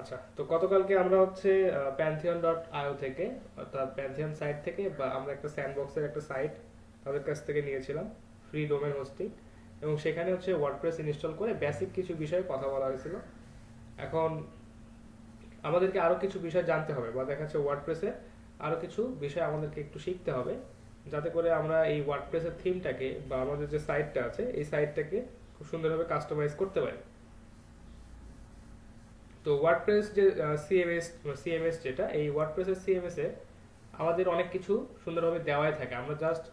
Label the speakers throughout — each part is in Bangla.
Speaker 1: আচ্ছা, তো গতকালকে আমরা হচ্ছে pantheon.io থেকে, অর্থাৎ প্যান্থিয়ন সাইট থেকে, বা আমরা একটা স্যান্ডবক্সের একটা সাইট তাদের কাছ থেকে নিয়েছিলাম ফ্রি ডোমেন হোস্টিং, এবং সেখানে হচ্ছে ওয়ার্ডপ্রেস ইনস্টল করে বেসিক কিছু বিষয়ে কথা বলা হয়েছিল। এখন আমাদেরকে আরো কিছু বিষয় জানতে হবে, বা দেখা যাচ্ছে ওয়ার্ডপ্রেসে আরো কিছু বিষয় আমাদেরকে একটু শিখতে হবে, যাতে করে আমরা এই ওয়ার্ডপ্রেসের থিমটাকে বা আমাদের যে সাইটটা আছে এই সাইটটাকে খুব সুন্দরভাবে কাস্টমাইজ করতে পারি। তো ওয়ার্ডপ্রেস যে সিএমএস যেটা, এই ওয়ার্ডপ্রেসের সিএমএস এ আমাদের অনেক কিছু সুন্দরভাবে দেওয়াই থাকে। আমরা জাস্ট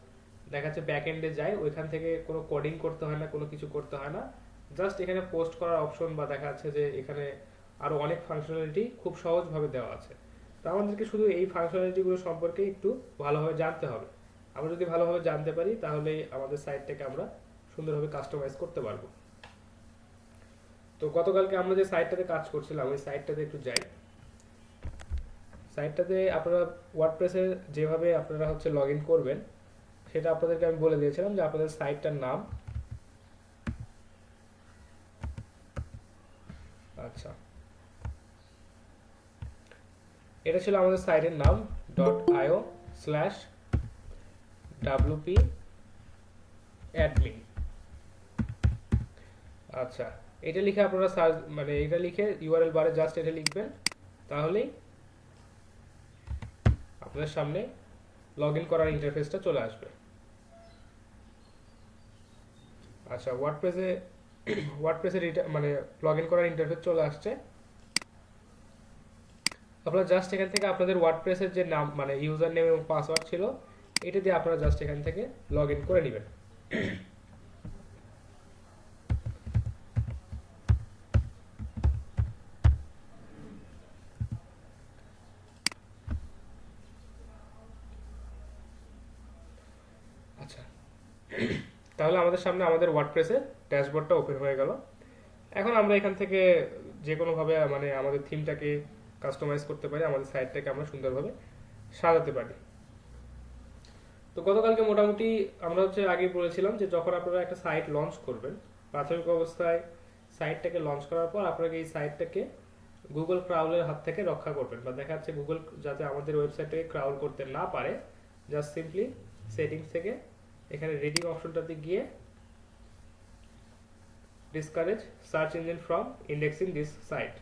Speaker 1: দেখা যাচ্ছে ব্যাক এন্ডে যাই, ওইখান থেকে কোনো কোডিং করতে হয় না, কোনো কিছু করতে হয় না। জাস্ট এখানে পোস্ট করার অপশন, বা দেখা যাচ্ছে যে এখানে আরো অনেক ফাংশনালিটি খুব সহজভাবে দেওয়া আছে। তো আমাদেরকে শুধু এই ফাংশনালিটিগুলো সম্পর্কে একটু ভালোভাবে জানতে হবে। আমরা যদি ভালোভাবে জানতে পারি তাহলে আমাদের সাইটটাকে আমরা সুন্দরভাবে কাস্টমাইজ করতে পারবো। তো গতকালকে আমরা যে সাইটটাতে কাজ করছিলাম ওই সাইটটাতে একটু যাই। সাইটটাতে আপনারা ওয়ার্ডপ্রেসে যেভাবে আপনারা হচ্ছে লগ ইন করবেন সেটা আপনাদেরকে আমি বলে দিয়েছিলাম, যে আপনাদের সাইটটার নাম, আচ্ছা, এটা ছিল আমাদের সাইটের নাম .io/wp-admin। আচ্ছা, এটা লিখে আপনারা সার্চ, মানে এটা লিখে ইউআরএল বারে জাস্ট এটা লিখবেন, তাহলেই আপনাদের সামনে লগ ইন করার ইন্টারফেসটা চলে আসবে। আচ্ছা, ওয়ার্ডপ্রেসে মানে লগ ইন করার ইন্টারফেস চলে আসছে। আপনারা জাস্ট এখান থেকে আপনাদের ওয়ার্ডপ্রেসের যে নাম, মানে ইউজার নেম এবং পাসওয়ার্ড ছিল, এটা দিয়ে আপনারা জাস্ট এখান থেকে লগ ইন করে নেবেন। আচ্ছা, তাহলে আমাদের সামনে আমাদের ওয়ার্ডপ্রেসের ড্যাশবোর্ডটা ওপেন হয়ে গেল। এখন আমরা এখান থেকে যে কোনোভাবে মানে আমাদের থিমটাকে কাস্টমাইজ করতে পারি, আমাদের সাইটটাকে আমরা সুন্দরভাবে সাজাতে পারি। তো গতকালকে মোটামুটি আমরা হচ্ছে আগে বলেছিলাম যে যখন আপনারা একটা সাইট লঞ্চ করবেন, প্রাথমিক অবস্থায় সাইটটাকে লঞ্চ করার পর আপনাকে এই সাইটটাকে গুগল ক্রাউলের হাত থেকে রক্ষা করবেন, বা দেখা যাচ্ছে গুগল যাতে আমাদের ওয়েবসাইটটাকে ক্রাউল করতে না পারে, জাস্ট সিম্পলি সেটিংস থেকে এখানে রেটিং অপশনটাতে গিয়ে discourage search engine from indexing this site.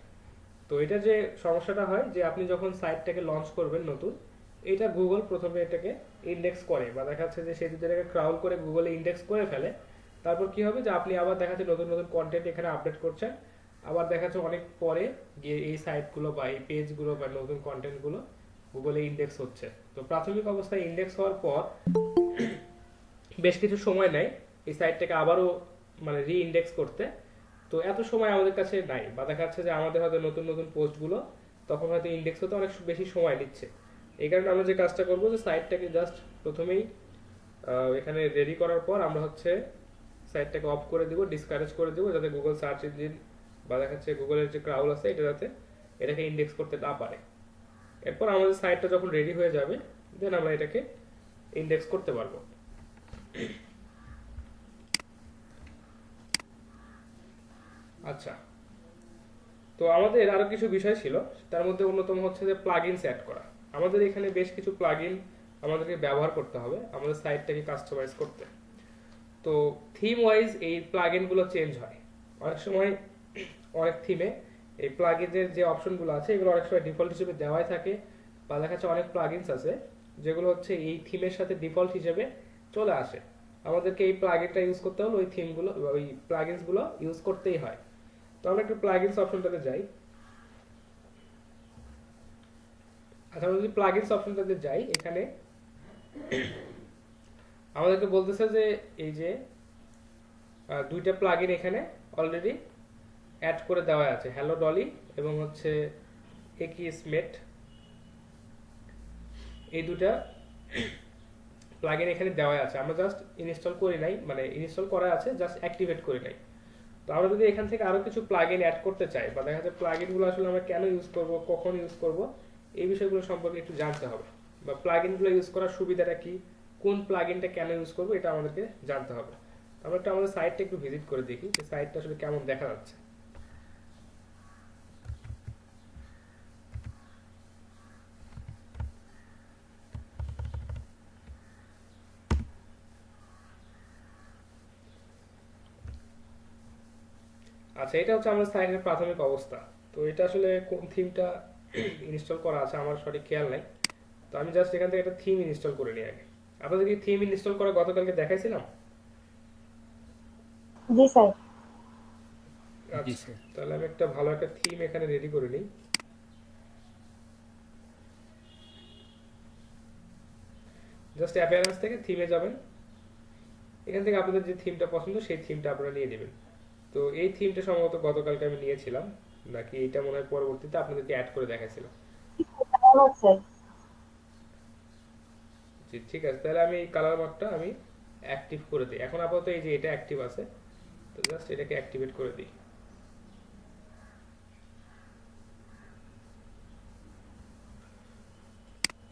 Speaker 1: তো এটা যে সমস্যাটা হয়, যে আপনি যখন সাইটটাকে লঞ্চ করবেন নতুন, এটা গুগল প্রথমে এটাকে ইন্ডেক্স করে, বা দেখা যাচ্ছে যে সে যদি এটাকে ক্রাউল করে গুগলে ইন্ডেক্স করে ফেলে, তারপর কি হবে যে আপনি আবার দেখা যাচ্ছে নতুন নতুন কন্টেন্ট এখানে আপডেট করছেন, আবার দেখা যাচ্ছে অনেক পরে গিয়ে এই সাইটগুলো বা এই পেজগুলো বা নতুন কন্টেন্টগুলো গুগলে ইন্ডেক্স হচ্ছে। তো প্রাথমিক অবস্থায় ইন্ডেক্স হওয়ার পর বেশ কিছু সময় নেয় এই সাইটটাকে আবারও মানে রি ইন্ডেক্স করতে। তো এত সময় আমাদের কাছে নাই, বা দেখা যাচ্ছে যে আমাদের হয়তো নতুন নতুন পোস্টগুলো তখন হয়তো ইন্ডেক্স হতে অনেক বেশি সময় নিচ্ছে। এই কারণে আমরা যে কাজটা করবো, যে সাইটটাকে জাস্ট প্রথমেই এখানে রেডি করার পর আমরা হচ্ছে সাইটটাকে অফ করে দিব, ডিসকারেজ করে দিব, যাতে গুগল সার্চ ইঞ্জিন বা দেখা যাচ্ছে গুগলের যে ক্রাউল আছে এটা যাতে এটাকে ইন্ডেক্স করতে না পারে। এরপর আমাদের সাইটটা যখন রেডি হয়ে যাবে, দেন আমরা এটাকে ইন্ডেক্স করতে পারবো। আচ্ছা, তো আমাদের আরো কিছু বিষয় ছিল, তার মধ্যে অন্যতম হচ্ছে যে প্লাগইনস অ্যাড করা। আমাদের এখানে বেশ কিছু প্লাগইন আমাদেরকে ব্যবহার করতে হবে আমাদের সাইটটাকে কাস্টমাইজ করতে। তো থিম ওয়াইজ এই প্লাগইন গুলো চেঞ্জ হয় অনেক সময়। অনেক থিমে এই প্লাগইনের যে অপশনগুলো আছে এগুলো অনেক সময় ডিফল্ট হিসেবে দেওয়াই থাকে, বা দেখা যাচ্ছে অনেক প্লাগইনস আছে যেগুলো হচ্ছে এই থিমের সাথে ডিফল্ট হিসেবে চলে আসে। আমাদেরকে এই প্লাগইনটা ইউজ করতে হলে ওই থিমগুলো, ওই প্লাগইনস গুলো ইউজ করতেই হয়। তো আমরা একটু প্লাগইনস অপশনটাতে যাই। আচ্ছা, আমরা যদি প্লাগইনস অপশনটাতে যাই, এখানে আমাদেরকে বলতেছে যে এই যে দুইটা প্লাগইন এখানে অলরেডি অ্যাড করে দেওয়া আছে, হ্যালো ডলি এবং হচ্ছে একিসমেট। এই দুটা প্লাগইন এখানে দেওয়া আছে, আমরা জাস্ট ইনস্টল করি নাই, মানে ইনস্টল করা আছে, জাস্ট অ্যাক্টিভেট করি নাই। তো আমরা যদি এখান থেকে আরো কিছু প্লাগইন অ্যাড করতে চাই, বা দেখা যাচ্ছে প্লাগইন গুলো আসলে আমরা কেন ইউজ করব, কখন ইউজ করব, এই বিষয়গুলো সম্পর্কে একটু জানতে হবে, বা প্লাগইন গুলো ইউজ করার সুবিধাটা কি, কোন প্লাগইনটা কেন ইউজ করব, এটা আমাদেরকে জানতে হবে। আমরা একটু আমাদের সাইটটা একটু ভিজিট করে দেখি যে সাইটটা আসলে কেমন দেখা যাচ্ছে। আচ্ছা, এটা হচ্ছে আমাদের সাইটের প্রাথমিক অবস্থা। তো এটা আসলে কোন থিমটা ইনস্টল করা আছে আমার সঠিক খেয়াল নাই। তো আমি জাস্ট এখান থেকে একটা থিম ইনস্টল করে নিই আগে। আপনাদের কি থিম ইনস্টল করা গতকালকে দেখাইছিলাম?
Speaker 2: জি স্যার।
Speaker 3: জি
Speaker 1: আচ্ছা,
Speaker 3: স্যার।
Speaker 1: তাহলে আমি একটা ভালো একটা থিম এখানে রেডি করে নিই। জাস্ট অ্যাপিয়ারেন্স থেকে থিমে যাবেন। এখান থেকে আপনাদের যে থিমটা পছন্দ সেই থিমটা আপনারা নিয়ে নেবেন। তো এই থিমটা সম্ভবত গতকালকে আমি নিয়েছিলাম, নাকি এটা মনে হয় পরবর্তীতে আপনাদেরকে অ্যাড করে দেখাইছিলাম।
Speaker 2: ধন্যবাদ স্যার।
Speaker 1: জি, ঠিক আছে, তাহলে আমি এই কালার মার্কটা আমি অ্যাক্টিভ করে দিই। এখন আপাতত এই যে এটা অ্যাক্টিভ আছে, তো জাস্ট এটাকে অ্যাক্টিভেট করে দিই।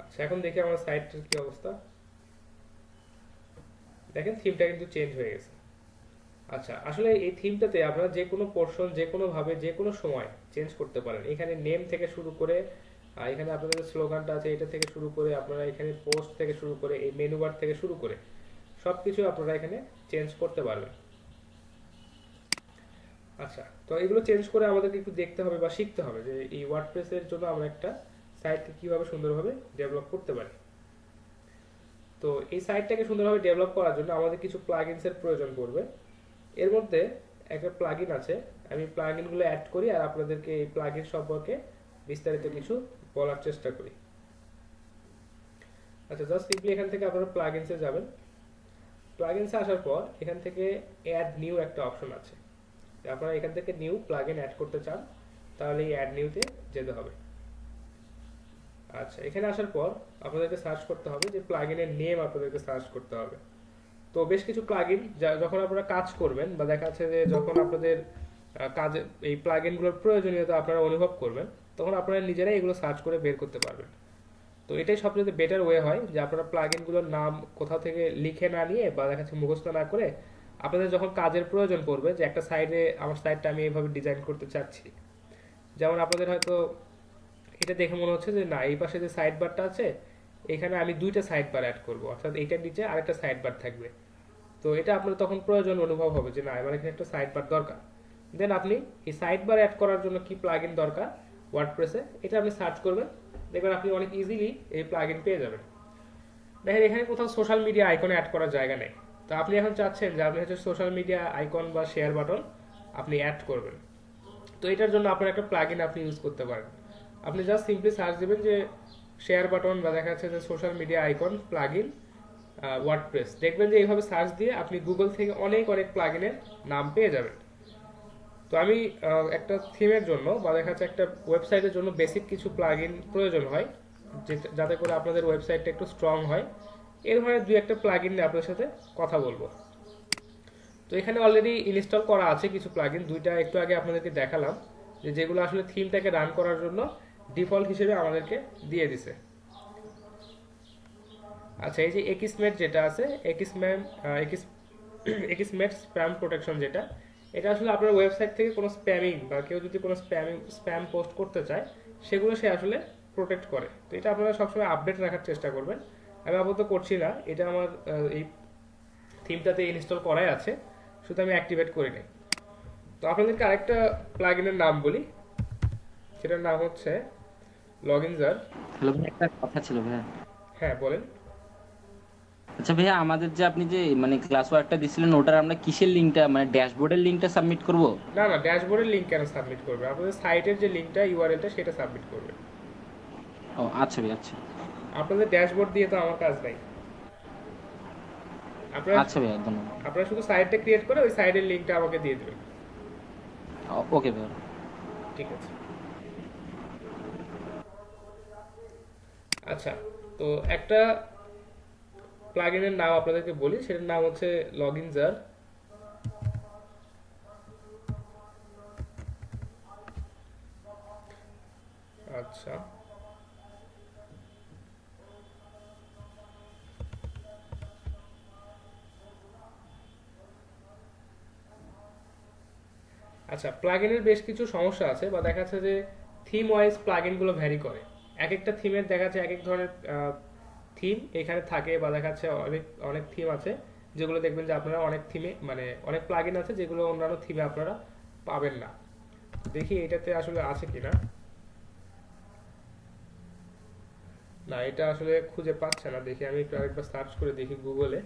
Speaker 1: আচ্ছা, এখন দেখি আমার সাইটের কি অবস্থা। দেখেন থিমটা কিন্তু চেঞ্জ হয়ে গেছে। আচ্ছা, আসলে এই থিমটাতে আপনারা যে কোনো পোর্শন যে কোনো ভাবে যে কোনো সময় চেঞ্জ করতে পারেন। এখানে নেম থেকে শুরু করে এখানে আপনাদের যে স্লোগানটা আছে এটা থেকে শুরু করে আপনারা এখানে পোস্ট থেকে শুরু করে এই মেনু বার থেকে শুরু করে সবকিছু আপনারা এখানে চেঞ্জ করতে পারবেন। আচ্ছা, তো এগুলো চেঞ্জ করে আমাদেরকে একটু দেখতে হবে বা শিখতে হবে যে এই ওয়ার্ডপ্রেসের জন্য আমরা একটা সাইটকে কিভাবে সুন্দরভাবে ডেভেলপ করতে পারি। তো এই সাইটটাকে সুন্দরভাবে ডেভেলপ করার জন্য আমাদের কিছু প্লাগইনসের প্রয়োজন পড়বে। এর মধ্যে একটা প্লাগইন আছে, আমি প্লাগইনগুলো অ্যাড করি আর আপনাদেরকে এই প্লাগইন সম্পর্কে বিস্তারিত কিছু বলার চেষ্টা করি। আচ্ছা, জাস্ট সিম্পলি এখান থেকে আপনারা প্লাগইনসে যাবেন। প্লাগইনসে আসার পর এখান থেকে অ্যাড নিউ একটা অপশন আছে। আপনারা এখান থেকে নিউ প্লাগইন অ্যাড করতে চান তাহলে এই অ্যাড নিউতে যেতে হবে। আচ্ছা, এখানে আসার পর আপনাদেরকে সার্চ করতে হবে যে প্লাগইনের নেম আপনাদেরকে সার্চ করতে হবে। তো বেশ কিছু প্লাগইন যখন আপনারা কাজ করবেন বা দেখা যাচ্ছে যে যখন আপনাদের কাজে এই প্লাগইনগুলোর প্রয়োজনীয়তা আপনারা অনুভব করবেন, তখন আপনারা নিজেরাই এগুলো সার্চ করে বের করতে পারবেন। তো এটাই সবচেয়ে বেটার ওয়ে হয় যে আপনারা প্লাগইনগুলোর নাম কোথাও থেকে লিখে না নিয়ে বা দেখা যাচ্ছে মুখস্থ না করে আপনাদের যখন কাজের প্রয়োজন পড়বে যে একটা সাইডে আমার সাইটটা আমি এইভাবে ডিজাইন করতে চাচ্ছি, যেমন আপনাদের হয়তো এটা দেখে মনে হচ্ছে যে না এই পাশে যে সাইড বারটা আছে এখানে আমি দুইটা সাইড বার অ্যাড করবো, অর্থাৎ এইটার নিচে আরেকটা সাইড বার থাকবে। তো এটা আপনার তখন প্রয়োজন অনুভব হবে যে না আমার এখানে একটা সাইড বার দরকার। দেন আপনি এই সাইড বার অ্যাড করার জন্য কি প্লাগইন দরকার ওয়ার্ডপ্রেসে এটা আপনি সার্চ করবেন, দেখবেন আপনি অনেক ইজিলি এই প্লাগইন পেয়ে যাবেন। দেখেন এখানে কোথাও সোশ্যাল মিডিয়া আইকনে অ্যাড করার জায়গা নেই। তো আপনি এখন চাচ্ছেন যে আপনি হচ্ছে সোশ্যাল মিডিয়া আইকন বা শেয়ার বাটন আপনি অ্যাড করবেন। তো এটার জন্য আপনার একটা প্লাগইন আপনি ইউজ করতে পারেন। আপনি জাস্ট সিম্পলি সার্চ দেবেন যে শেয়ার বাটন বা দেখা যাচ্ছে যে social media icon plugin WordPress, দেখবেন যে এইভাবে সার্চ দিয়ে আপনি গুগল থেকে অনেক অনেক প্লাগইনের নাম পেয়ে যাবেন। তো আমি একটা থিমের জন্য বা দেখা যাচ্ছে একটা ওয়েবসাইটের জন্য বেসিক কিছু প্লাগইন প্রয়োজন হয় যাতে করে আপনাদের ওয়েবসাইটটা একটু স্ট্রং হয়। এর ধরনের দুই একটা প্লাগইন নিয়ে আপনার সাথে কথা বলবো। তো এখানে অলরেডি ইনস্টল করা আছে কিছু প্লাগইন, দুইটা একটু আগে আপনাদেরকে দেখালাম যে যেগুলো আসলে থিমটাকে রান করার জন্য ডিফল্ট হিসেবে আমাদেরকে দিয়ে দিছে। আচ্ছা, এই যে একিসমেট যেটা আছে একিসমেট স্প্যাম প্রোটেকশন যেটা, এটা আসলে আপনার ওয়েবসাইট থেকে কোনো স্প্যামিং বা কেউ যদি কোনো স্প্যাম পোস্ট করতে চায় সেগুলো সে আসলে প্রোটেক্ট করে। তো এটা আপনারা সবসময় আপডেট রাখার চেষ্টা করবেন। আমি আপাতত করছি না, এটা আমার এই থিমটাতে ইনস্টল করাই আছে, শুধু আমি অ্যাক্টিভেট করি নাই। তো আপনাদেরকে আরেকটা প্লাগইনের নাম বলি, সেটার নাম হচ্ছে লগইনজার।
Speaker 3: হ্যালো ভাই, একটা কথা ছিল ভাইয়া।
Speaker 1: হ্যাঁ, বলেন।
Speaker 3: আচ্ছা ভাইয়া, আমাদের যে আপনি যে মানে ক্লাস ওয়ার্কটা দিছিলেন ওটার আমরা কিসের লিঙ্কটা মানে ড্যাশবোর্ডের লিঙ্কটা সাবমিট করব?
Speaker 1: না না, ড্যাশবোর্ডের লিঙ্ক কেন সাবমিট করবে? আপনাদের সাইটের যে লিঙ্কটা ইউআরএলটা সেটা সাবমিট করবে।
Speaker 3: ও আচ্ছা ভাই, আচ্ছা।
Speaker 1: আপনাদের ড্যাশবোর্ড দিয়ে তো আমার কাজ নাই। আপনারা
Speaker 3: আচ্ছা ভাইয়া, ধন্যবাদ।
Speaker 1: আপনারা শুধু সাইটটা ক্রিয়েট করে ওই সাইটের লিঙ্কটা আমাকে দিয়ে দেবেন।
Speaker 3: ওকে ভাইয়া।
Speaker 1: ঠিক আছে। আচ্ছা, তো একটা প্লাগইনের নাম আপনাদেরকে বলি, সেটার নাম হচ্ছে লগইনজার। আচ্ছা, আচ্ছা, প্লাগইনের বেশ কিছু সমস্যা আছে বা দেখা যাচ্ছে যে থিম ওয়াইজ প্লাগইনগুলো ভ্যারি করে। এক একটা থিমের দেখা যাচ্ছে এক এক ধরনের থিম এখানে থাকে বা দেখা যাচ্ছে অনেক অনেক থিম আছে যেগুলো দেখবেন যে আপনারা অনেক থিমে মানে অনেক প্লাগইন আছে যেগুলো অন্যান্য থিমে আপনারা পাবেন না। দেখি এটাতে আসলে আছে কিনা। না, এটা আসলে খুঁজে পাচ্ছে না। দেখি আমি একটু আরেকবার সার্চ করে দেখি গুগলে।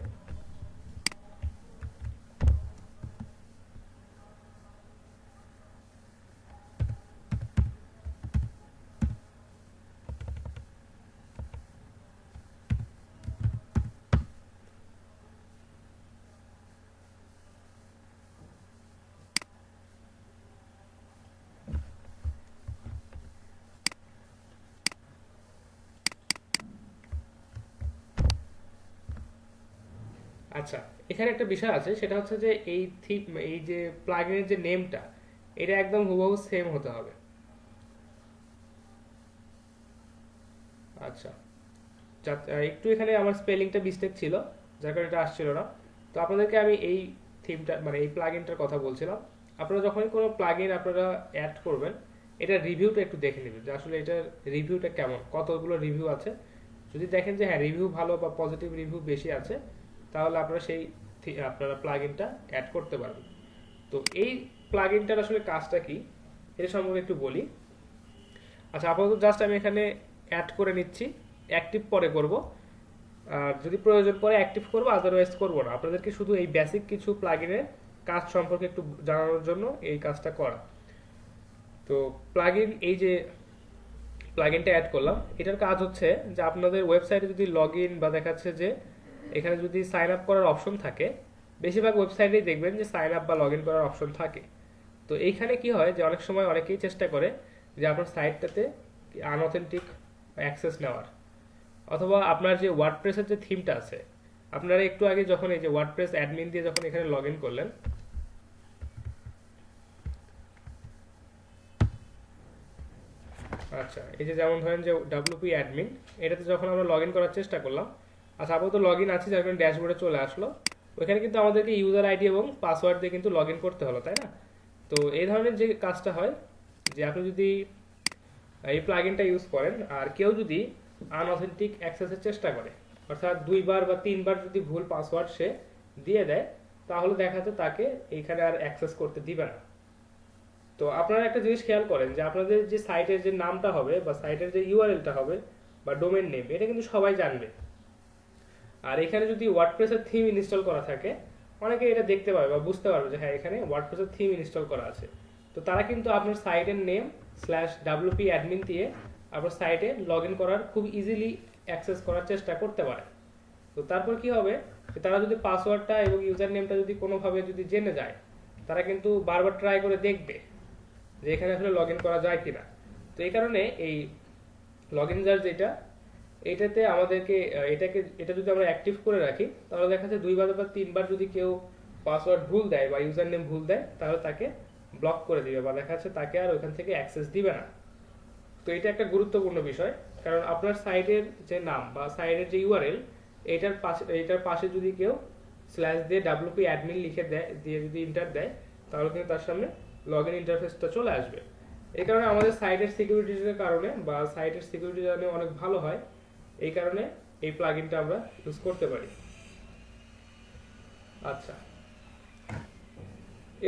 Speaker 1: আচ্ছা, এখানে একটা বিষয় আছে, সেটা হচ্ছে যে এই থিম, এই যে প্লাগইনের যে নেমটা, এটা একদম হুবহু সেম হতে হবে। আচ্ছা, একটু এখানে আমার স্পেলিংটা মিস্টেক ছিল, যার কারণে এটা আসছিল না। তো আপনাদেরকে আমি এই থিমটা মানে এই প্লাগইনটার কথা বলছিলাম। আপনারা যখনই কোনো প্লাগইন আপনারা অ্যাড করবেন, এটা রিভিউটা একটু দেখে নেবেন যে আসলে এটার রিভিউটা কেমন, কতগুলো রিভিউ আছে। যদি দেখেন যে হ্যাঁ রিভিউ ভালো বা পজিটিভ রিভিউ বেশি আছে, তাহলে আপনারা সেই আপনারা প্লাগইনটা অ্যাড করতে পারবেন। তো এই প্লাগইনটার আসলে কাজটা কি, এটা সম্পর্কে একটু বলি। আচ্ছা, আপাতত জাস্ট আমি এখানে অ্যাড করে নিচ্ছি, অ্যাক্টিভ পরে করব। আর যদি প্রয়োজন পড়ে অ্যাক্টিভ করব, আদারওয়াইজ করব না। আপনাদেরকে শুধু এই বেসিক কিছু প্লাগইনের কাজ সম্পর্কে একটু জানানোর জন্য এই কাজটা করা। তো প্লাগইন, এই যে প্লাগইনটা অ্যাড করলাম, এটার কাজ হচ্ছে যে আপনাদের ওয়েবসাইটে যদি লগ ইন বা দেখাচ্ছে যে এখানে যদি সাইন আপ করার অপশন থাকে, বেশিরভাগ ওয়েবসাইটেই দেখবেন যে সাইন আপ বা লগ ইন করার অপশন থাকে। তো এইখানে কি হয় যে অনেক সময় অনেকেই চেষ্টা করে যে আপনার সাইটটাতে আনঅথেন্টিক অ্যাক্সেস নেওয়ার, অথবা আপনার যে ওয়ার্ডপ্রেসের যে থিমটা আছে, আপনারা একটু আগে যখন এই যে ওয়ার্ডপ্রেস অ্যাডমিন দিয়ে যখন এখানে লগ ইন করলেন, আচ্ছা এই যে যেমন ধরেন যে ডাব্লিউপি অ্যাডমিন, এটাতে যখন আমরা লগ ইন করার চেষ্টা করলাম, আচ্ছা আপাতত লগ ইন আছে যার কারণে ড্যাশবোর্ডে চলে আসলো। ওইখানে কিন্তু আমাদেরকে ইউজার আইডি এবং পাসওয়ার্ড দিয়ে কিন্তু লগ ইন করতে হলো, তাই না? তো এই ধরনের যে কাজটা হয়, যে আপনি যদি এই প্লাগইনটা ইউজ করেন আর কেউ যদি আনঅথেন্টিক অ্যাক্সেসের চেষ্টা করে, অর্থাৎ 2বার বা 3বার যদি ভুল পাসওয়ার্ড সে দিয়ে দেয়, তাহলে দেখা যাচ্ছে তাকে এইখানে আর অ্যাক্সেস করতে দিবে না। তো আপনারা একটা জিনিস খেয়াল করেন যে আপনাদের যে সাইটের যে নামটা হবে বা সাইটের যে ইউআরএলটা হবে বা ডোমেন নেম, এটা কিন্তু সবাই জানবে। আর এখানে যদি ওয়ার্ডপ্রেসের থিম ইনস্টল করা থাকে, অনেকে এটা দেখতে পাবে বা বুঝতে পারবে যে হ্যাঁ এখানে ওয়ার্ডপ্রেসের থিম ইনস্টল করা আছে। তো তারা কিন্তু আপনার সাইটের নেম /wp অ্যাডমিন দিয়ে আপনার সাইটে লগ ইন করার খুব ইজিলি অ্যাক্সেস করার চেষ্টা করতে পারে। তো তারপর কি হবে, তারা যদি পাসওয়ার্ডটা এবং ইউজার নেমটা যদি কোনোভাবে যদি জেনে যায়, তারা কিন্তু বারবার ট্রাই করে দেখবে যে এখানে আসলে লগ ইন করা যায় কিনা। তো এই কারণে এই লগ ইন যার যেটা, এটাতে আমাদেরকে এটা যদি আমরা অ্যাক্টিভ করে রাখি, তাহলে দেখা যাচ্ছে 2বার বা 3বার যদি কেউ পাসওয়ার্ড ভুল দেয় বা ইউজার নেম ভুল দেয়, তাহলে তাকে ব্লক করে দিবে বা দেখা যাচ্ছে তাকে আর ওইখান থেকে অ্যাক্সেস দিবে না। তো এটা একটা গুরুত্বপূর্ণ বিষয়, কারণ আপনার সাইটের যে নাম বা সাইটের যে ইউআরএল, এটার পাশে যদি কেউ স্ল্যাশ দিয়ে ডাব্লিউপি অ্যাডমিন লিখে দেয়, দিয়ে যদি ইন্টার দেয়, তাহলে কিন্তু তার সামনে লগ ইন ইন্টারফেসটা চলে আসবে। এই কারণে আমাদের সাইটের সিকিউরিটির কারণে বা সাইটের সিকিউরিটি জানে অনেক ভালো হয়, এই কারণে এই প্লাগইনটা আমরা ইউজ করতে পারি। আচ্ছা,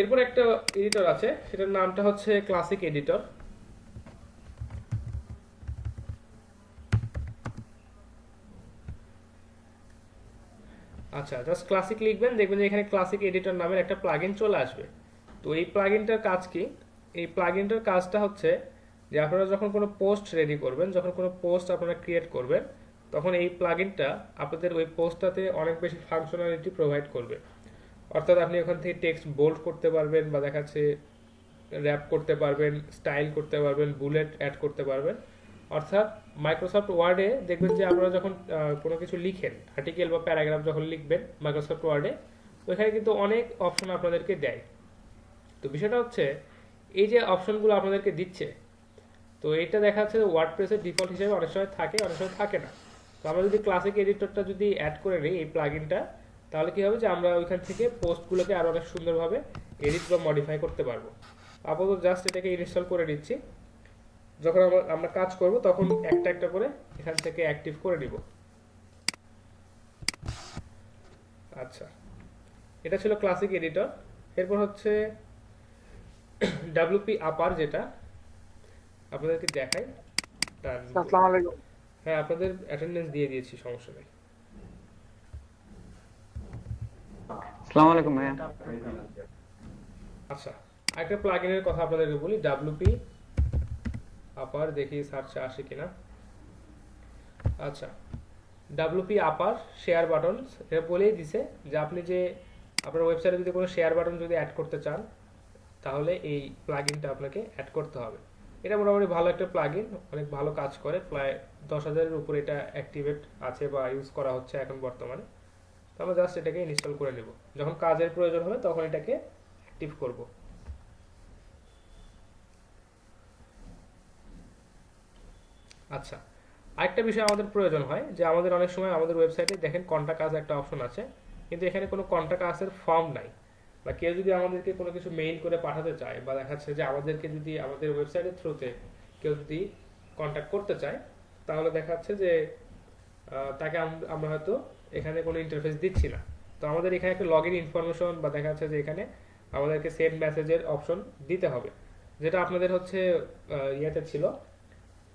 Speaker 1: এরপর একটা এডিটর আছে, সেটার নামটা হচ্ছে ক্লাসিক এডিটর। আচ্ছা, জাস্ট ক্লাসিক লিখবেন, দেখবেন যে এখানে ক্লাসিক এডিটর নামের একটা প্লাগইন চলে আসবে। তো এই প্লাগইনটার কাজ কি? এই প্লাগইনটার কাজটা হচ্ছে যে আপনারা যখন কোনো পোস্ট রেডি করবেন, যখন কোনো পোস্ট আপনারা ক্রিয়েট করবেন, তখন এই প্লাগইনটা আপনাদের ওই পোস্টটাতে অনেক বেশি ফাংশনালিটি প্রোভাইড করবে। অর্থাৎ আপনি ওখান থেকে টেক্সট বোল্ড করতে পারবেন বা দেখাচ্ছে র্যাপ করতে পারবেন, স্টাইল করতে পারবেন, বুলেট অ্যাড করতে পারবেন। অর্থাৎ মাইক্রোসফট ওয়ার্ডে দেখবেন যে আপনারা যখন কোনো কিছু লিখেন, আর্টিকেল বা প্যারাগ্রাফ যখন লিখবেন মাইক্রোসফট ওয়ার্ডে, ওইখানে কিন্তু অনেক অপশন আপনাদেরকে দেয়। তো বিষয়টা হচ্ছে এই যে অপশনগুলো আপনাদেরকে দিচ্ছে, তো এটা দেখা যাচ্ছে ওয়ার্ডপ্রেসের ডিফল্ট হিসেবে অনেক সময় থাকে, অনেক সময় থাকে না। তো আমরা যদি ক্লাসিক এডিটরটা যদি অ্যাড করে নিই এই প্লাগইনটা, তাহলে কি হবে যে আমরা ওইখান থেকে পোস্টগুলোকে আরো অনেক সুন্দরভাবে এডিট বা মডিফাই করতে পারবো। আপাতত জাস্ট এটাকে ইনস্টল করে দিচ্ছি, যখন আমরা কাজ করব তখন একটা একটা করে এখান থেকে অ্যাক্টিভ করে নিব। আচ্ছা, এটা ছিল ক্লাসিক এডিটর। এরপর হচ্ছে ডাব্লিউপি আপার যেটা আপনাদেরকে দেখাই তার
Speaker 2: আসসালামু আলাইকুম।
Speaker 1: হ্যাঁ আপনাদের অ্যাটেন্ডেন্স দিয়ে দিয়েছি, সমস্যা নেই।
Speaker 2: আসসালামু আলাইকুম ভাইয়া।
Speaker 1: আচ্ছা, একটা প্লাগইনের কথা আপনাদেরকে বলি, ডাব্লিউপি আপার, দেখি সার্চে আসে কিনা। আচ্ছা, ডাব্লিউপি আপার শেয়ার বাটন, এটা বলেই দিছে যে আপনি যে আপনার ওয়েবসাইটে যদি কোনো শেয়ার বাটন যদি অ্যাড করতে চান তাহলে এই প্লাগইনটা আপনাকে অ্যাড করতে হবে। এটা মোটামুটি ভালো একটা প্লাগইন, অনেক ভালো কাজ করে, প্রায় 10,000-এর উপরে এটা অ্যাক্টিভেট আছে বা ইউজ করা হচ্ছে এখন বর্তমানে। তো আমরা জাস্ট এটাকে ইনস্টল করে নেব, যখন কাজের প্রয়োজন হবে তখন এটাকে অ্যাক্টিভ করব। আচ্ছা, আরেকটা বিষয় আমাদের প্রয়োজন হয় যে আমাদের অনেক সময় আমাদের ওয়েবসাইটে দেখেন কন্টাক্ট আস একটা অপশন আছে, কিন্তু এখানে কোনো কন্টাক্ট আসের ফর্ম নাই, বা কেউ যদি আমাদেরকে কোনো কিছু মেইল করে পাঠাতে চায়, বা দেখাচ্ছে যে আমাদেরকে যদি আমাদের ওয়েবসাইটের থ্রুতে কেউ যদি কন্টাক্ট করতে চায়, তাহলে দেখাচ্ছে যে তাকে আমরা হয়তো এখানে কোনো ইন্টারফেস দিচ্ছি না। তো আমাদের এখানে একটা লগ ইন ইনফরমেশন বা দেখা যাচ্ছে যে এখানে আমাদেরকে সেন্ড মেসেজের অপশন দিতে হবে, যেটা আপনাদের হচ্ছে ইয়েতে ছিল,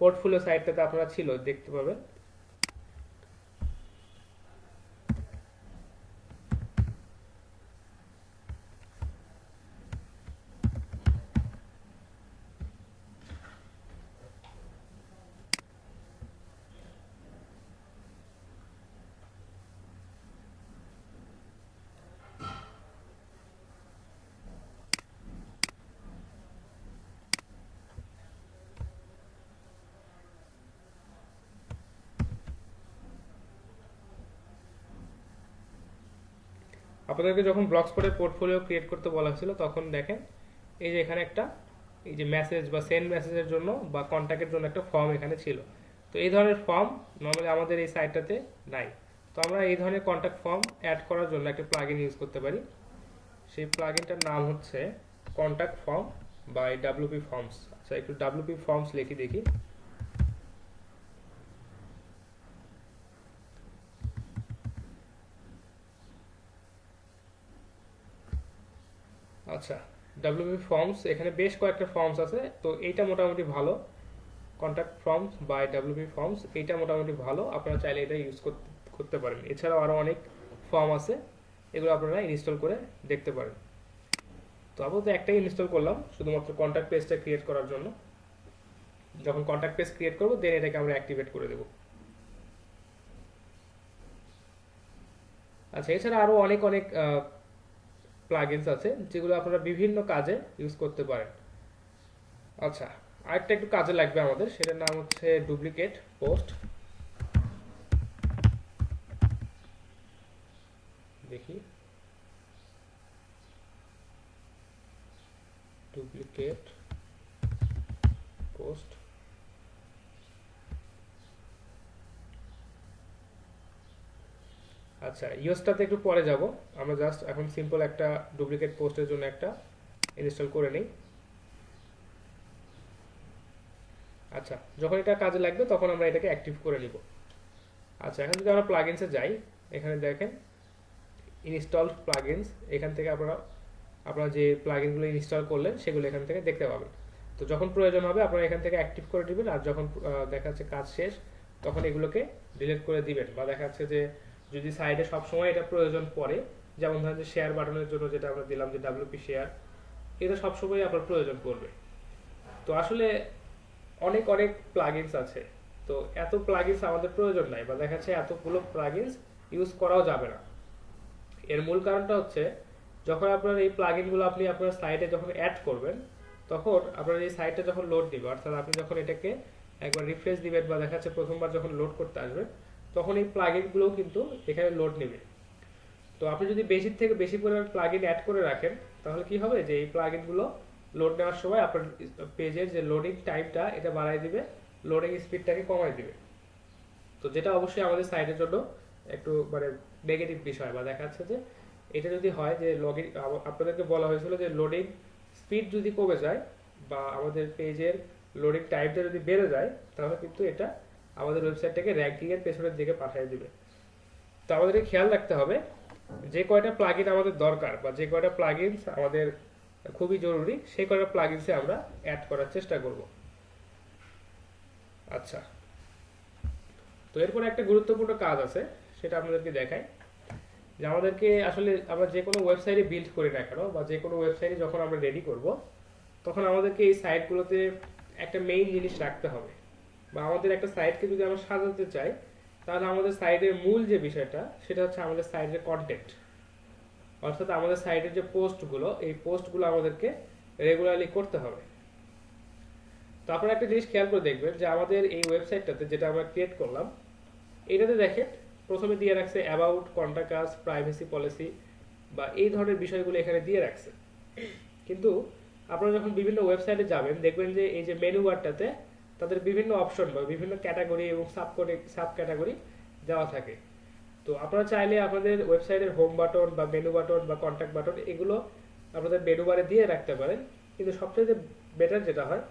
Speaker 1: পোর্টফোলিও সাইটটাতে আপনারা ছিল, দেখতে পাবেন। আপনাদেরকে যখন ব্লগস্পটে পোর্টফোলিও ক্রিয়েট করতে বলা হয়েছিল তখন দেখেন এই যে এখানে একটা, এই যে মেসেজ বা সেন্ড মেসেজের জন্য বা কন্ট্যাক্টের জন্য একটা ফর্ম এখানে ছিল। তো এই ধরনের ফর্ম নর্মালি আমাদের এই সাইটটাতে নাই। তো আমরা এই ধরনের কন্ট্যাক্ট ফর্ম অ্যাড করার জন্য একটা প্লাগইন ইউজ করতে পারি। সেই প্লাগইনটার নাম হচ্ছে contact form by W P forms. আচ্ছা, একটু ডাব্লিউপি ফর্মস লিখি দেখি। আচ্ছা, ডাব্লিউপি ফর্মস, এখানে বেশ কয়েকটা ফর্মস আছে, তো এইটা মোটামুটি ভালো, contact forms by W P forms, এইটা মোটামুটি ভালো, আপনারা চাইলে এটা ইউজ করতে পারেন। এছাড়াও আরও অনেক ফর্ম আছে, এগুলো আপনারা ইনস্টল করে দেখতে পারেন। তো আপাতত একটাই ইনস্টল করলাম শুধুমাত্র কন্ট্যাক্ট পেজটা ক্রিয়েট করার জন্য। যখন কন্ট্যাক্ট পেজ ক্রিয়েট করবো দেন এটাকে আমরা অ্যাক্টিভেট করে দেবো। আচ্ছা, এছাড়া আরও অনেক অনেক প্লাগইনস আছে যেগুলো আপনারা বিভিন্ন কাজে ইউজ করতে পারেন। আচ্ছা, আরেকটা একটু কাজে লাগবে আমাদের, সেটার নাম হচ্ছে ডুপ্লিকেট পোস্ট। দেখি, ডুপ্লিকেট পোস্ট। আচ্ছা, ইউএসটাতে একটু পরে যাব, আমরা জাস্ট এখন সিম্পল একটা ডুপ্লিকেট পোস্টের জন্য একটা ইনস্টল করে নিই। আচ্ছা, যখন এটা কাজে লাগবে তখন আমরা এটাকে অ্যাক্টিভ করে নিব। আচ্ছা, এখন যদি আমরা প্লাগইনসে যাই, এখানে দেখেন ইনস্টল প্লাগইনস, এখান থেকে আপনারা যে প্লাগইনগুলো ইনস্টল করলেন সেগুলো এখান থেকে দেখতে পাবেন। তো যখন প্রয়োজন হবে আপনারা এখান থেকে অ্যাক্টিভ করে দিবেন, আর যখন দেখা যাচ্ছে কাজ শেষ তখন এগুলোকে ডিলিট করে দিবেন। বা দেখা যাচ্ছে যে যদি সাইডে সবসময় এটা প্রয়োজন পড়ে, যেমন ধরেন যে শেয়ার বাটনের জন্য যেটা আমরা দিলাম যে ডাব্লিউপি শেয়ার, এটা সবসময় আপনার প্রয়োজন পড়বে। তো আসলে অনেক অনেক প্লাগইনস আছে, তো এত প্লাগইনস আমাদের প্রয়োজন নাই, বা দেখা যাচ্ছে এতগুলো প্লাগইনস ইউজ করাও যাবে না। এর মূল কারণটা হচ্ছে যখন আপনার এই প্লাগইনগুলো আপনি আপনার সাইটে যখন অ্যাড করবেন, তখন আপনার এই সাইটটা যখন লোড দিবে, অর্থাৎ আপনি যখন এটাকে একবার রিফ্রেশ দিবেন বা দেখা যাচ্ছে প্রথমবার যখন লোড করতে আসবেন, তখন এই প্লাগইনগুলোও কিন্তু এখানে লোড নেবে। তো আপনি যদি বেশি থেকে বেশি পরিমাণ প্লাগইন অ্যাড করে রাখেন, তাহলে কি হবে যে এই প্লাগইনগুলো লোড নেওয়ার সময় আপনার পেজের যে লোডিং টাইমটা এটা বাড়ায় দিবে, লোডিং স্পিডটাকে কমায় দিবে। তো যেটা অবশ্যই আমাদের সাইটের জন্য একটু মানে নেগেটিভ বিষয়, বা দেখা যাচ্ছে যে এটা যদি হয় যে লগইন, আপনাদেরকে বলা হয়েছিল যে লোডিং স্পিড যদি কমে যায় বা আমাদের পেজের লোডিং টাইমটা যদি বেড়ে যায়, তাহলে কিন্তু এটা আমাদের ওয়েবসাইটটাকে র্যাঙ্কিং এর পেছনের দিকে পাঠিয়ে দিবে। তো আমাদেরকে খেয়াল রাখতে হবে যে কয়টা প্লাগইন আমাদের দরকার বা যে কয়টা প্লাগইনস আমাদের খুবই জরুরি, সেই কটা প্লাগইনসে আমরা অ্যাড করার চেষ্টা করব। আচ্ছা, তো এরপর একটা গুরুত্বপূর্ণ কাজ আছে, সেটা আপনাদেরকে দেখাই। যে আমাদেরকে আসলে আমরা যে কোনো ওয়েবসাইটে বিল্ড করি না কেন, বা যে কোনো ওয়েবসাইটে যখন আমরা রেডি করব, তখন আমাদেরকে এই সাইটগুলোতে একটা মেইন জিনিস রাখতে হবে। বা আমাদের একটা সাইটকে যদি আমরা সাজাতে চাই, তাহলে আমাদের সাইটের মূল যে বিষয়টা, সেটা হচ্ছে আমাদের সাইটের কন্টেন্ট। অর্থাৎ আমাদের সাইটের যে পোস্টগুলো, এই পোস্টগুলো আমাদেরকে রেগুলারলি করতে হবে। তো আপনারা একটা জিনিস খেয়াল করে দেখবেন যে আমাদের এই ওয়েবসাইটটাতে যেটা আমরা ক্রিয়েট করলাম, এটাতে দেখেন প্রথমে দিয়ে রাখছে about, contact us, privacy policy বা এই ধরনের বিষয়গুলো এখানে দিয়ে রাখছে। কিন্তু আপনারা যখন বিভিন্ন ওয়েবসাইটে যাবেন, দেখবেন যে এই যে মেনু বারটাতে তাদের বিভিন্ন অপশন বা বিভিন্ন ক্যাটাগরি এবং সাব ক্যাটাগরি দেওয়া থাকে। তো আপনারা চাইলে আপনাদের ওয়েবসাইটের হোম বাটন বা মেনু বাটন বা কন্টাক্ট বাটন এগুলো আপনাদের মেনু বারে দিয়ে রাখতে পারেন, কিন্তু সবচেয়ে বেটার যেটা হয়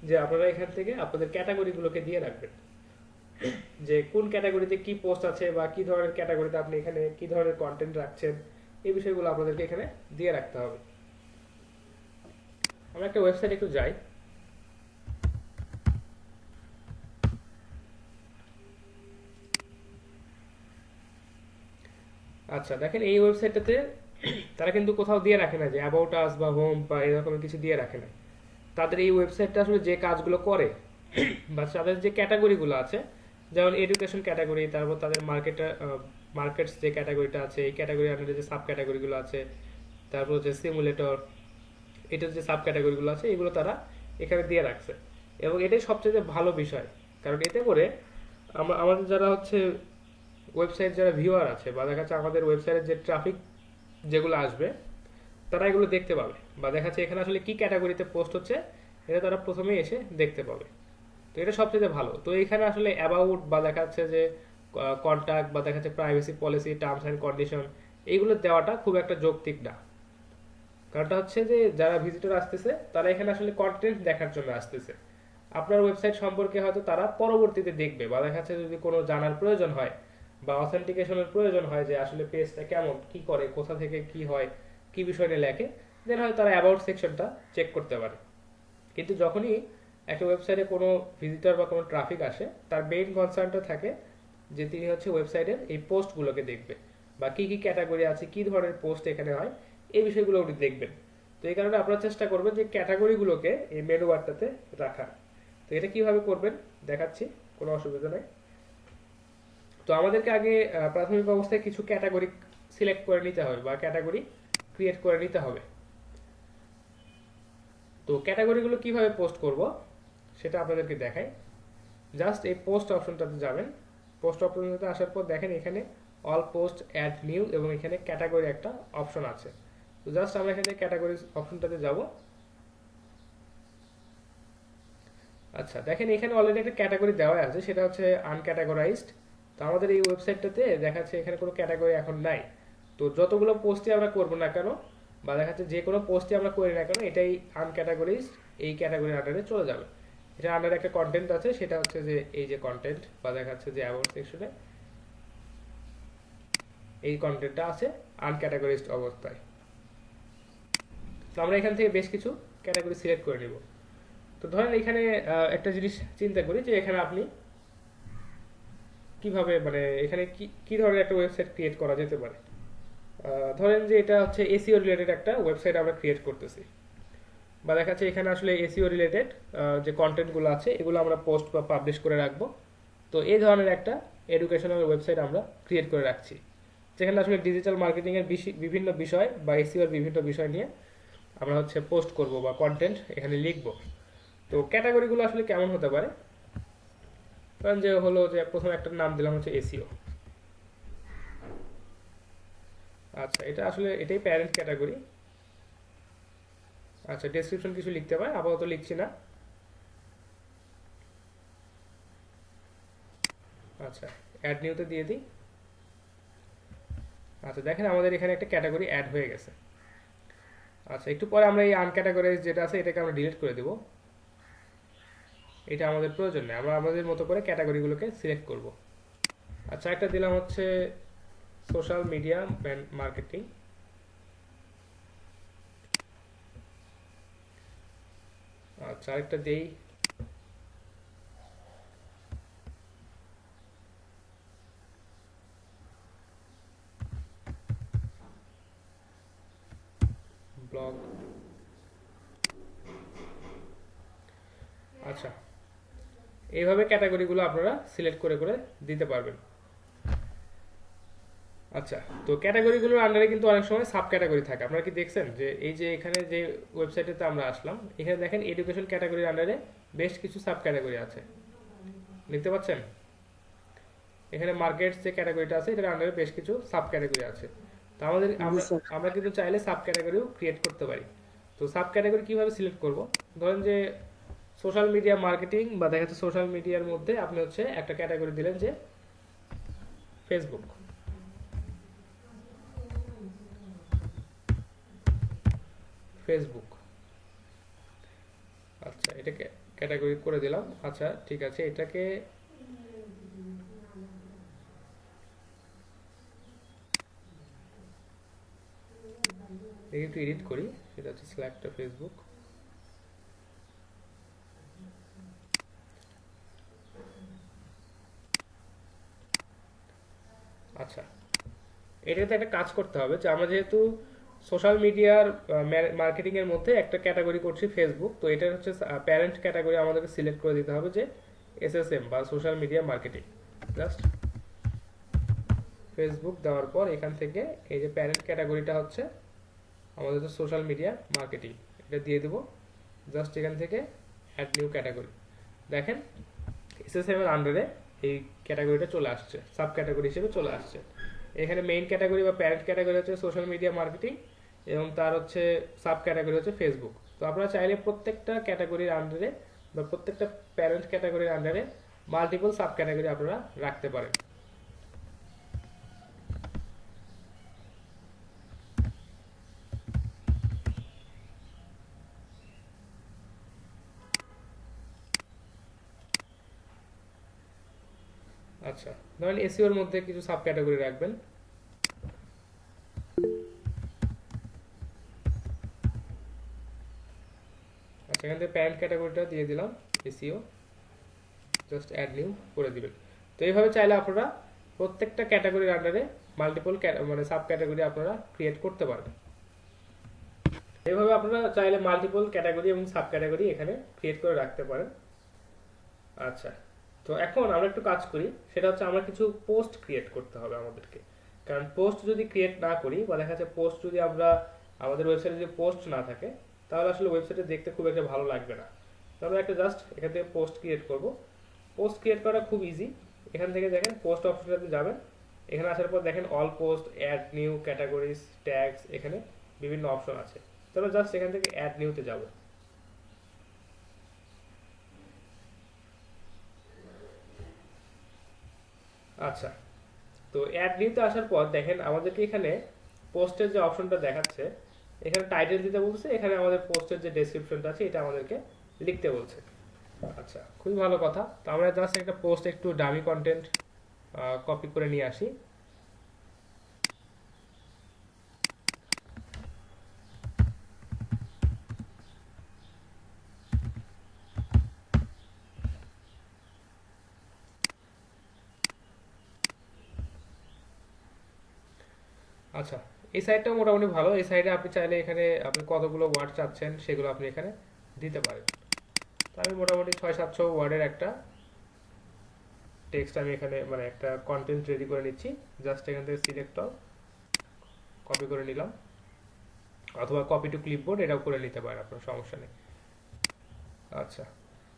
Speaker 1: যে আপনারা এখান থেকে আপনাদের ক্যাটাগরিগুলোকে দিয়ে রাখবেন, যে কোন ক্যাটাগরিতে কি পোস্ট আছে বা কি ধরনের ক্যাটাগরিতে আপনি এখানে কি ধরনের কন্টেন্ট রাখছেন, এই বিষয়গুলো আপনাদেরকে এখানে দিয়ে রাখতে হবে। আমরা একটা ওয়েবসাইট একটু যাই। আচ্ছা, দেখেন এই ওয়েবসাইটটাতে তারা কিন্তু কোথাও দিয়ে রাখে না যে অ্যাবাউট আস বা হোম বা এরকম কিছু দিয়ে রাখে না। তাদের এই ওয়েবসাইটটা আসলে যে কাজগুলো করে বা তাদের যে ক্যাটাগরিগুলো আছে, যেমন এডুকেশন ক্যাটাগরি, তারপর তাদের মার্কেটস যে ক্যাটাগরিটা আছে, এই ক্যাটাগরি আন্ডারে যে সাব ক্যাটাগরিগুলো আছে, তারপর হচ্ছে সিমুলেটর, এটার যে সাব ক্যাটাগরিগুলো আছে, এগুলো তারা এখানে দিয়ে রাখছে। এবং এটাই সবচেয়ে ভালো বিষয়, কারণ এতে করে আমাদের যারা হচ্ছে ওয়েবসাইট যারা ভিউয়ার আছে, বা দেখা যাচ্ছে আমাদের ওয়েবসাইটের যে ট্রাফিক যেগুলো আসবে, তারা এগুলো দেখতে পাবে, বা দেখা যাচ্ছে এখানে আসলে কি ক্যাটাগরিতে পোস্ট হচ্ছে এটা তারা প্রথমেই এসে দেখতে পাবে। তো এটা সবচেয়ে ভালো। তো এখানে আসলে অ্যাবাউট বা দেখা যাচ্ছে যে কন্টাক্ট বা দেখা যাচ্ছে privacy policy, terms and condition, এইগুলো দেওয়াটা খুব একটা যৌক্তিক না। কারণটা হচ্ছে যে যারা ভিজিটর আসতেছে, তারা এখানে আসলে কন্টেন্ট দেখার জন্য আসতেছে। আপনার ওয়েবসাইট সম্পর্কে হয়তো তারা পরবর্তীতে দেখবে, বা দেখা যাচ্ছে যদি কোনো জানার প্রয়োজন হয় বা অথেন্টিকেশনের প্রয়োজন হয় যে আসলে পেজটা কেমন, কি করে, কোথা থেকে কি হয়, কি বিষয় নিয়ে লেখে, দেন হয় তারা অ্যাবাউট সেকশনটা চেক করতে পারে। কিন্তু যখনই একটা ওয়েবসাইটে কোনো ভিজিটর বা কোনো ট্রাফিক আসে, তার মেইন কনসার্নটা থাকে যে তিনি হচ্ছে ওয়েবসাইটের এই পোস্টগুলোকে দেখবে, বা কি কি ক্যাটাগরি আছে, কি ধরনের পোস্ট এখানে হয়, এই বিষয়গুলো উনি দেখবেন। তো এই কারণে আপনারা চেষ্টা করবেন যে ক্যাটাগরিগুলোকে এই মেনু বারটাতে রাখার। তো এটা কিভাবে করবেন দেখাচ্ছি, কোনো অসুবিধা নেই। তো আমাদেরকে আগে প্রাথমিক অবস্থায় কিছু ক্যাটাগরি সিলেক্ট করে নিতে হবে বা ক্যাটাগরি ক্রিয়েট করে নিতে হবে। তো ক্যাটাগরিগুলো কিভাবে পোস্ট করব সেটা আপনাদেরকে দেখাই। জাস্ট এই পোস্ট অপশনটাতে যাবেন। পোস্ট অপশনটাতে আসার পর দেখেন এখানে অল পোস্ট, অ্যাড নিউ, এবং এখানে ক্যাটাগরি একটা অপশন আছে। তো জাস্ট আমরা এখানে ক্যাটাগরি অপশনটাতে যাব। আচ্ছা, দেখেন এখানে অলরেডি একটা ক্যাটাগরি দেওয়া আছে, সেটা হচ্ছে আনক্যাটাগরাইজড। তো আমাদের এই ওয়েবসাইটটাতে দেখাচ্ছে এখানে কোনো ক্যাটাগরি এখন নাই। তো যতগুলো পোস্টই আমরা করব না কেন, বা দেখাচ্ছে যে কোনো পোস্টই আমরা করি না কেন, এটাই আনক্যাটাগরাইজড এই ক্যাটাগরির আন্ডারে চলে যাবে। এটা আন্ডারে একটা কন্টেন্ট আছে, সেটা হচ্ছে যে এই যে কন্টেন্ট, বা দেখাচ্ছে যে অ্যাবাউট সেকশনে এই কন্টেন্টটা আছে আনক্যাটাগরাইজড অবস্থায়। তো আমরা এখান থেকে বেশ কিছু ক্যাটাগরি সিলেক্ট করে নিব। তো ধরেন এখানে একটা জিনিস চিন্তা করি যে এখানে আপনি কিভাবে মানে এখানে কি কি ধরনের একটা ওয়েবসাইট ক্রিয়েট করা যেতে পারে। ধরেন যে এটা হচ্ছে এসইও রিলেটেড একটা ওয়েবসাইট আমরা ক্রিয়েট করতেছি, বা দেখা যাচ্ছে এখানে আসলে এসইও রিলেটেড যে কন্টেন্টগুলো আছে এগুলো আমরা পোস্ট বা পাবলিশ করে রাখবো। তো এই ধরনের একটা এডুকেশনাল ওয়েবসাইট আমরা ক্রিয়েট করে রাখছি, যেখানে আসলে ডিজিটাল মার্কেটিংয়ের বিভিন্ন বিষয় বা এসইওর বিভিন্ন বিষয় নিয়ে আমরা হচ্ছে পোস্ট করব বা কন্টেন্ট এখানে লিখবো। তো ক্যাটাগরিগুলো আসলে কেমন হতে পারে, কারণ যে হলো যে প্রথমে একটা নাম দিলাম হচ্ছে এসইও। আচ্ছা, এটা আসলে এটাই প্যারেন্ট ক্যাটাগরি। আচ্ছা, ডেসক্রিপশন কিছু লিখতে পারে, আপাতত লিখছি না। আচ্ছা, অ্যাড নিউতে দিয়ে দিই। আচ্ছা, দেখেন আমাদের এখানে একটা ক্যাটাগরি অ্যাড হয়ে গেছে। আচ্ছা, একটু পরে আমরা এই আনক্যাটাগরাইজ যেটা আছে এটাকে আমরা ডিলিট করে দেব, এটা আমাদের প্রয়োজন নেই। আমরা আমাদের মতো করে ক্যাটাগরিগুলোকে সিলেক্ট করব। আচ্ছা, একটা দিলাম হচ্ছে সোশ্যাল মিডিয়া মার্কেটিং। আচ্ছা আরেকটা দেই, ব্লগ। আচ্ছা এইভাবে ক্যাটাগরিগুলো আপনারা সিলেক্ট করে করে দিতে পারবেন। আচ্ছা তো ক্যাটাগরিগুলোর আন্ডারে কিন্তু অনেক সময় সাব ক্যাটাগরি থাকে, আপনারা কি দেখছেন যে এই যে এখানে যে ওয়েবসাইটেতে আমরা আসলাম, এখানে দেখেন এডুকেশন ক্যাটাগরির আন্ডারে বেশ কিছু সাব ক্যাটাগরি আছে, দেখতে পাচ্ছেন? এখানে মার্কেটস যে ক্যাটাগরিটা আছে এটার আন্ডারে বেশ কিছু সাব ক্যাটাগরি আছে। তো আমাদের আমরা আমরা কিন্তু চাইলে সাব ক্যাটাগরিও ক্রিয়েট করতে পারি। তো সাব ক্যাটাগরি কিভাবে সিলেক্ট করব? ধরেন যে সোশ্যাল মিডিয়া মার্কেটিং বা দেখা যাচ্ছে সোশ্যাল মিডিয়ার মধ্যে আপনি হচ্ছে একটা ক্যাটাগরি দিলেন যে ফেসবুক, ফেসবুক। আচ্ছা এটাকে ক্যাটাগরি করে দিলাম। আচ্ছা ঠিক আছে, এটাকে একটু এডিট করি, সেটা হচ্ছে সিলেক্ট ফেসবুক। আচ্ছা এটাতে একটা কাজ করতে হবে যে আমরা যেহেতু সোশ্যাল মিডিয়ার মার্কেটিং এর মধ্যে একটা ক্যাটাগরি করছি ফেসবুক, তো এটা হচ্ছে প্যারেন্ট ক্যাটাগরি আমাদেরকে সিলেক্ট করে দিতে হবে যে এসএসএম বা social media marketing. Just Facebook দেওয়ার পর এখান থেকে এই যে প্যারেন্ট ক্যাটাগরিটা হচ্ছে আমাদের তো সোশ্যাল মিডিয়া মার্কেটিং, এটা দিয়ে দেবো। জাস্ট এখান থেকে অ্যাড নিউ ক্যাটাগরি, দেখেন এসএসএম এর আন্ডারে এই ক্যাটাগরিটা চলে আসছে, সাব ক্যাটাগরি হিসেবে চলে আসছে। এখানে মেইন ক্যাটাগরি বা প্যারেন্ট ক্যাটাগরি হচ্ছে সোশ্যাল মিডিয়া মার্কেটিং এবং তার হচ্ছে সাব ক্যাটাগরি হচ্ছে ফেসবুক। তো আপনারা চাইলে প্রত্যেকটা ক্যাটাগরির আন্ডারে বা প্রত্যেকটা প্যারেন্ট ক্যাটাগরির আন্ডারে মাল্টিপল সাব ক্যাটাগরি আপনারা রাখতে পারেন। আচ্ছা ধরেন এসইওর মধ্যে কিছু সাব ক্যাটাগরি রাখবেন। আচ্ছা এখান থেকে প্যারেন্ট ক্যাটাগরিটা দিয়ে দিলাম এসইও, জাস্ট অ্যাড নিউ করে দিবেন। তো এইভাবে চাইলে আপনারা প্রত্যেকটা ক্যাটাগরির আন্ডারে মাল্টিপল মানে সাব ক্যাটাগরি আপনারা ক্রিয়েট করতে পারবেন। এইভাবে আপনারা চাইলে মাল্টিপল ক্যাটাগরি এবং সাব ক্যাটাগরি এখানে ক্রিয়েট করে রাখতে পারেন। আচ্ছা তো এখন আমরা একটু কাজ করি, সেটা হচ্ছে আমরা কিছু পোস্ট ক্রিয়েট করতে হবে আমাদেরকে। কারণ পোস্ট যদি ক্রিয়েট না করি বা দেখা যাচ্ছে পোস্ট যদি আমরা আমাদের ওয়েবসাইটে যদি পোস্ট না থাকে তাহলে আসলে ওয়েবসাইটে দেখতে খুব একটা ভালো লাগবে না। তো আমরা একটা জাস্ট এখান থেকে পোস্ট ক্রিয়েট করব। পোস্ট ক্রিয়েট করা খুব ইজি, এখান থেকে দেখেন পোস্ট অপশনটাতে যাবেন, এখানে আসার পর দেখেন all post, add new, categories, tags, এখানে বিভিন্ন অপশন আছে। তো আমরা জাস্ট এখান থেকে অ্যাড নিউতে যাব। আচ্ছা তো অ্যাড নিউতে আসার পর দেখেন আমাদেরকে এখানে পোস্টের যে অপশনটা দেখাচ্ছে, এখানে টাইটেল দিতে বলছে, এখানে আমাদের পোস্টের যে ডেসক্রিপশনটা আছে এটা আমাদেরকে লিখতে বলছে। আচ্ছা খুবই ভালো কথা। তো আমরা জাস্ট একটা পোস্ট একটু ডামি কন্টেন্ট কপি করে নিয়ে আসি। আচ্ছা এই সাইডটা মোটামুটি ভালো, এই সাইডে আপনি চাইলে এখানে আপনি কতগুলো ওয়ার্ড চাচ্ছেন সেগুলো আপনি এখানে দিতে পারেন। তো আমি মোটামুটি 600-700 ওয়ার্ডের একটা টেক্সট আমি এখানে মানে একটা কন্টেন্ট রেডি করে নিচ্ছি। জাস্ট এখান থেকে সিলেক্ট অল, কপি করে নিলাম, অথবা কপি টু ক্লিপবোর্ড এটাও করে নিতে পারেন, আপনার সমস্যা নেই। আচ্ছা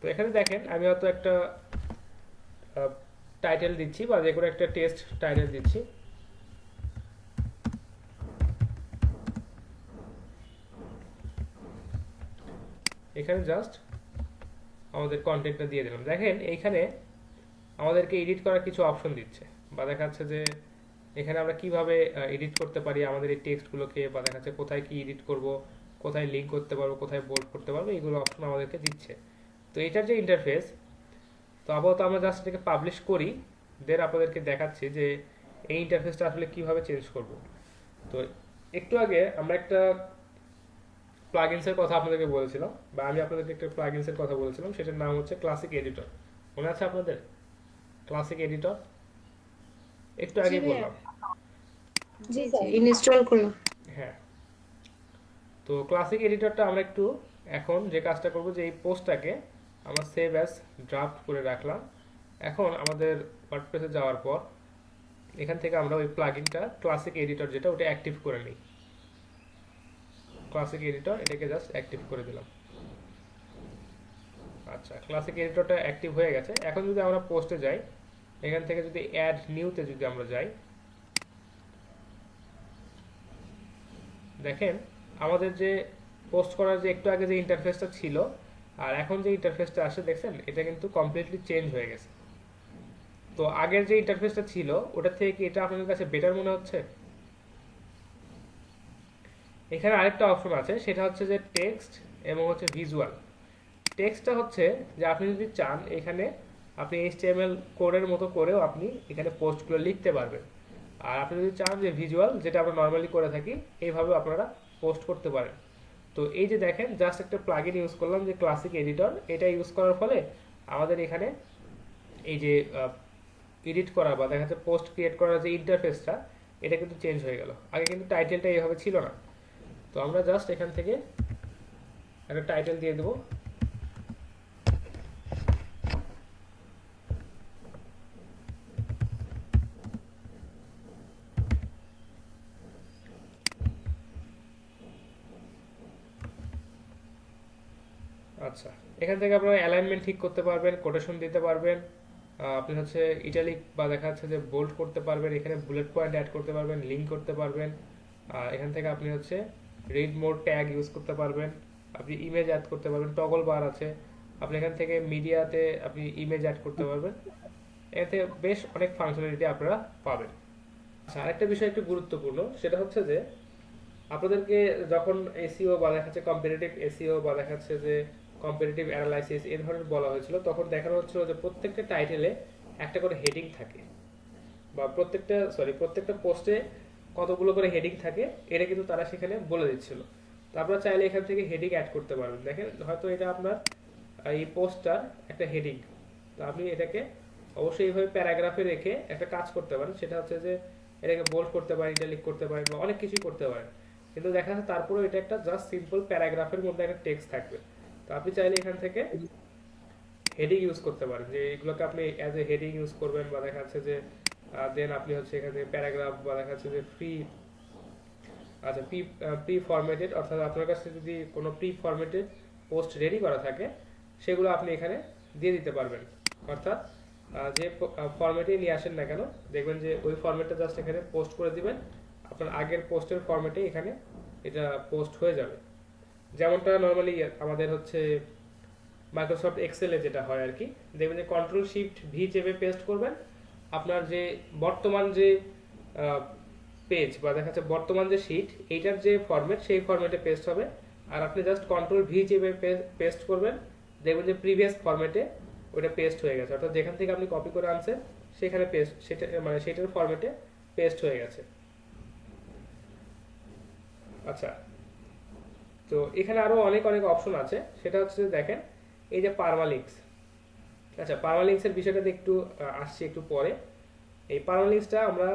Speaker 1: তো এখানে দেখেন আমি হয়তো একটা টাইটেল দিচ্ছি বা যে কোনো একটা টেক্সট টাইটেল দিচ্ছি। এখানে জাস্ট আমাদের কন্টেন্টটা দিয়ে দিলাম। দেখেন এইখানে আমাদেরকে এডিট করার কিছু অপশন দিচ্ছে, বা দেখা যাচ্ছে যে এখানে আমরা কিভাবে এডিট করতে পারি আমাদের এই টেক্সটগুলোকে, বা দেখা যাচ্ছে কোথায় কি এডিট করব, কোথায় লিঙ্ক করতে পারবো, কোথায় বোল্ড করতে পারবো, এইগুলো অপশন আমাদেরকে দিচ্ছে। তো এটার যে ইন্টারফেস, তো আপাতত আমরা জাস্ট এটাকে পাবলিশ করি, দেন আপনাদেরকে দেখাচ্ছি যে এই ইন্টারফেসটা আসলে কিভাবে চেঞ্জ করব। তো একটু আগে আমরা একটা প্লাগইনসের কথা আপনাদেরকে বলেছিলাম, বা আমি আপনাদেরকে একটা প্লাগইনসের কথা বলেছিলাম, সেটার নাম হচ্ছে ক্লাসিক এডিটর। মনে আছে আপনাদের ক্লাসিক এডিটর? একটু
Speaker 4: জি
Speaker 1: আগেই
Speaker 4: ভাইয়া,
Speaker 1: বললাম।
Speaker 4: জি জি ইনস্টল করলাম।
Speaker 1: হ্যাঁ, তো ক্লাসিক এডিটরটা আমরা একটু এখন যে কাজটা করব, যে এই পোস্টটাকে আমরা সেভ অ্যাজ ড্রাফট করে রাখলাম। এখন আমাদের ওয়ার্ডপ্রেসে যাওয়ার পর এখান থেকে আমরা ওই প্লাগইনটা ক্লাসিক এডিটর যেটা, ওটা অ্যাক্টিভ করে নিই। ক্লাসিক এডিটর, এটাকে জাস্ট অ্যাক্টিভ করে দিলাম। আচ্ছা, ক্লাসিক এডিটরটা অ্যাক্টিভ হয়ে গেছে। এখন যদি আমরা পোস্টে যাই, এখান থেকে যদি অ্যাড নিউতে যদি আমরা যাই, দেখেন আমাদের যে পোস্ট করার যে একটু আগে যে ইন্টারফেসটা ছিল আর এখন যে ইন্টারফেসটা আসে, দেখছেন এটা কিন্তু কমপ্লিটলি চেঞ্জ হয়ে গেছে। তো আগের যে ইন্টারফেসটা ছিল ওটা থেকে কি এটা আপনাদের কাছে বেটার মনে হচ্ছে? এখানে আরেকটা অপশন আছে, সেটা হচ্ছে যে টেক্সট এবং হচ্ছে ভিজুয়াল। টেক্সটটা হচ্ছে যে আপনি যদি চান এখানে আপনি এইচটিএমএল কোডের মতো করেও আপনি এখানে পোস্টগুলো লিখতে পারবেন। আর আপনি যদি চান যে ভিজুয়াল, যেটা আমরা নর্মালি করে থাকি, এইভাবেও আপনারা পোস্ট করতে পারেন। তো এই যে দেখেন, জাস্ট একটা প্লাগইন ইউজ করলাম যে ক্লাসিক এডিটর, এটা ইউজ করার ফলে আমাদের এখানে এই যে এডিট করা বা দেখা যাচ্ছে পোস্ট ক্রিয়েট করার যে ইন্টারফেসটা, এটা কিন্তু চেঞ্জ হয়ে গেল। আগে কিন্তু টাইটেলটা এইভাবে ছিল না। তো আমরা জাস্ট এখান থেকে একটা টাইটেল দিয়ে দেবো। আচ্ছা, এখান থেকে আপনারা অ্যালাইনমেন্ট ঠিক করতে পারবেন, কোটেশন দিতে পারবেন, আপনি হচ্ছে ইটালিক বা দেখা যাচ্ছে যে বোল্ড করতে পারবেন, এখানে বুলেট পয়েন্ট অ্যাড করতে পারবেন, লিঙ্ক করতে পারবেন। এখান থেকে আপনি হচ্ছে রিড মোড ট্যাগ ইউজ করতে পারবেন, আপনি ইমেজ অ্যাড করতে পারবেন, টগল বার আছে, আপনি এখান থেকে মিডিয়াতে আপনি ইমেজ অ্যাড করতে পারবেন। এতে বেশ অনেক ফাংশনালিটি আপনারা পাবেন। আচ্ছা, আরেকটা বিষয় একটু গুরুত্বপূর্ণ, সেটা হচ্ছে যে আপনাদেরকে যখন এসইও বা দেখা যাচ্ছে কম্পিটিটিভ এসইও বা দেখা যাচ্ছে যে কম্পিটিটিভ অ্যানালাইসিস এই ধরনের বলা হয়েছিল, তখন দেখানো হচ্ছিল যে প্রত্যেকটা টাইটেলে একটা করে হেডিং থাকে, বা প্রত্যেকটা পোস্টে কতগুলো করে হেডিং থাকে, এটা কিন্তু তারা সেখানে বলে দিচ্ছিল। তো আপনারা চাইলে এখান থেকে হেডিং অ্যাড করতে পারবেন। দেখেন হয়তো এটা আপনার এই পোস্টটার একটা হেডিং, তো আপনি এটাকে অবশ্যই এইভাবে প্যারাগ্রাফে রেখে একটা কাজ করতে পারেন, সেটা হচ্ছে যে এটাকে বোল্ড করতে পারেন, ইটালিক করতে পারেন, বা অনেক কিছুই করতে পারেন। কিন্তু দেখা যাচ্ছে তারপরেও এটা একটা জাস্ট সিম্পল প্যারাগ্রাফের মধ্যে একটা টেক্সট থাকবে। তো আপনি চাইলে এখান থেকে হেডিং ইউজ করতে পারেন, যে এগুলোকে আপনি অ্যাজ এ হেডিং ইউজ করবেন, বা দেখা যাচ্ছে যে দেন আপনি হচ্ছে এখানে প্যারাগ্রাফ বা দেখা যাচ্ছে যে প্রি ফরম্যাটেড, অর্থাৎ আপনার কাছে যদি কোনো প্রি ফরম্যাটেড পোস্ট রেডি করা থাকে, সেগুলো আপনি এখানে দিয়ে দিতে পারবেন। অর্থাৎ যে ফরম্যাটেই নিয়ে আসেন না কেন, দেখবেন যে ওই ফরম্যাটটা জাস্ট এখানে পোস্ট করে দিবেন, আপনার আগের পোস্টের ফরম্যাটে এখানে এটা পোস্ট হয়ে যাবে। যেমনটা নর্মালি আমাদের হচ্ছে মাইক্রোসফট এক্সেলে যেটা হয় আর কি, দেখবেন যে কন্ট্রোল শিফট ভি চেপে পেস্ট করবেন, আপনার যে বর্তমান যে পেজ বা দেখা যাচ্ছে বর্তমান যে শিট, এইটার যে ফরম্যাট সেই ফরম্যাটে পেস্ট হবে। আর আপনি জাস্ট কন্ট্রোল ভি চেপে পেস্ট করবেন, দেখবেন যে প্রিভিয়াস ফরম্যাটে ওটা পেস্ট হয়ে গেছে, অর্থাৎ যেখান থেকে আপনি কপি করে আনছেন সেখানে পেস্ট, সেটা মানে সেটার ফরম্যাটে পেস্ট হয়ে গেছে। আচ্ছা, তো এখানে আরো অনেক অনেক অপশন আছে, সেটা হচ্ছে যে দেখেন এই যে পারমালিঙ্কস। আচ্ছা, পারমালিঙ্কসের বিষয়টাতে একটু আসছি একটু পরে। এই পারমালিঙ্কসটা আমরা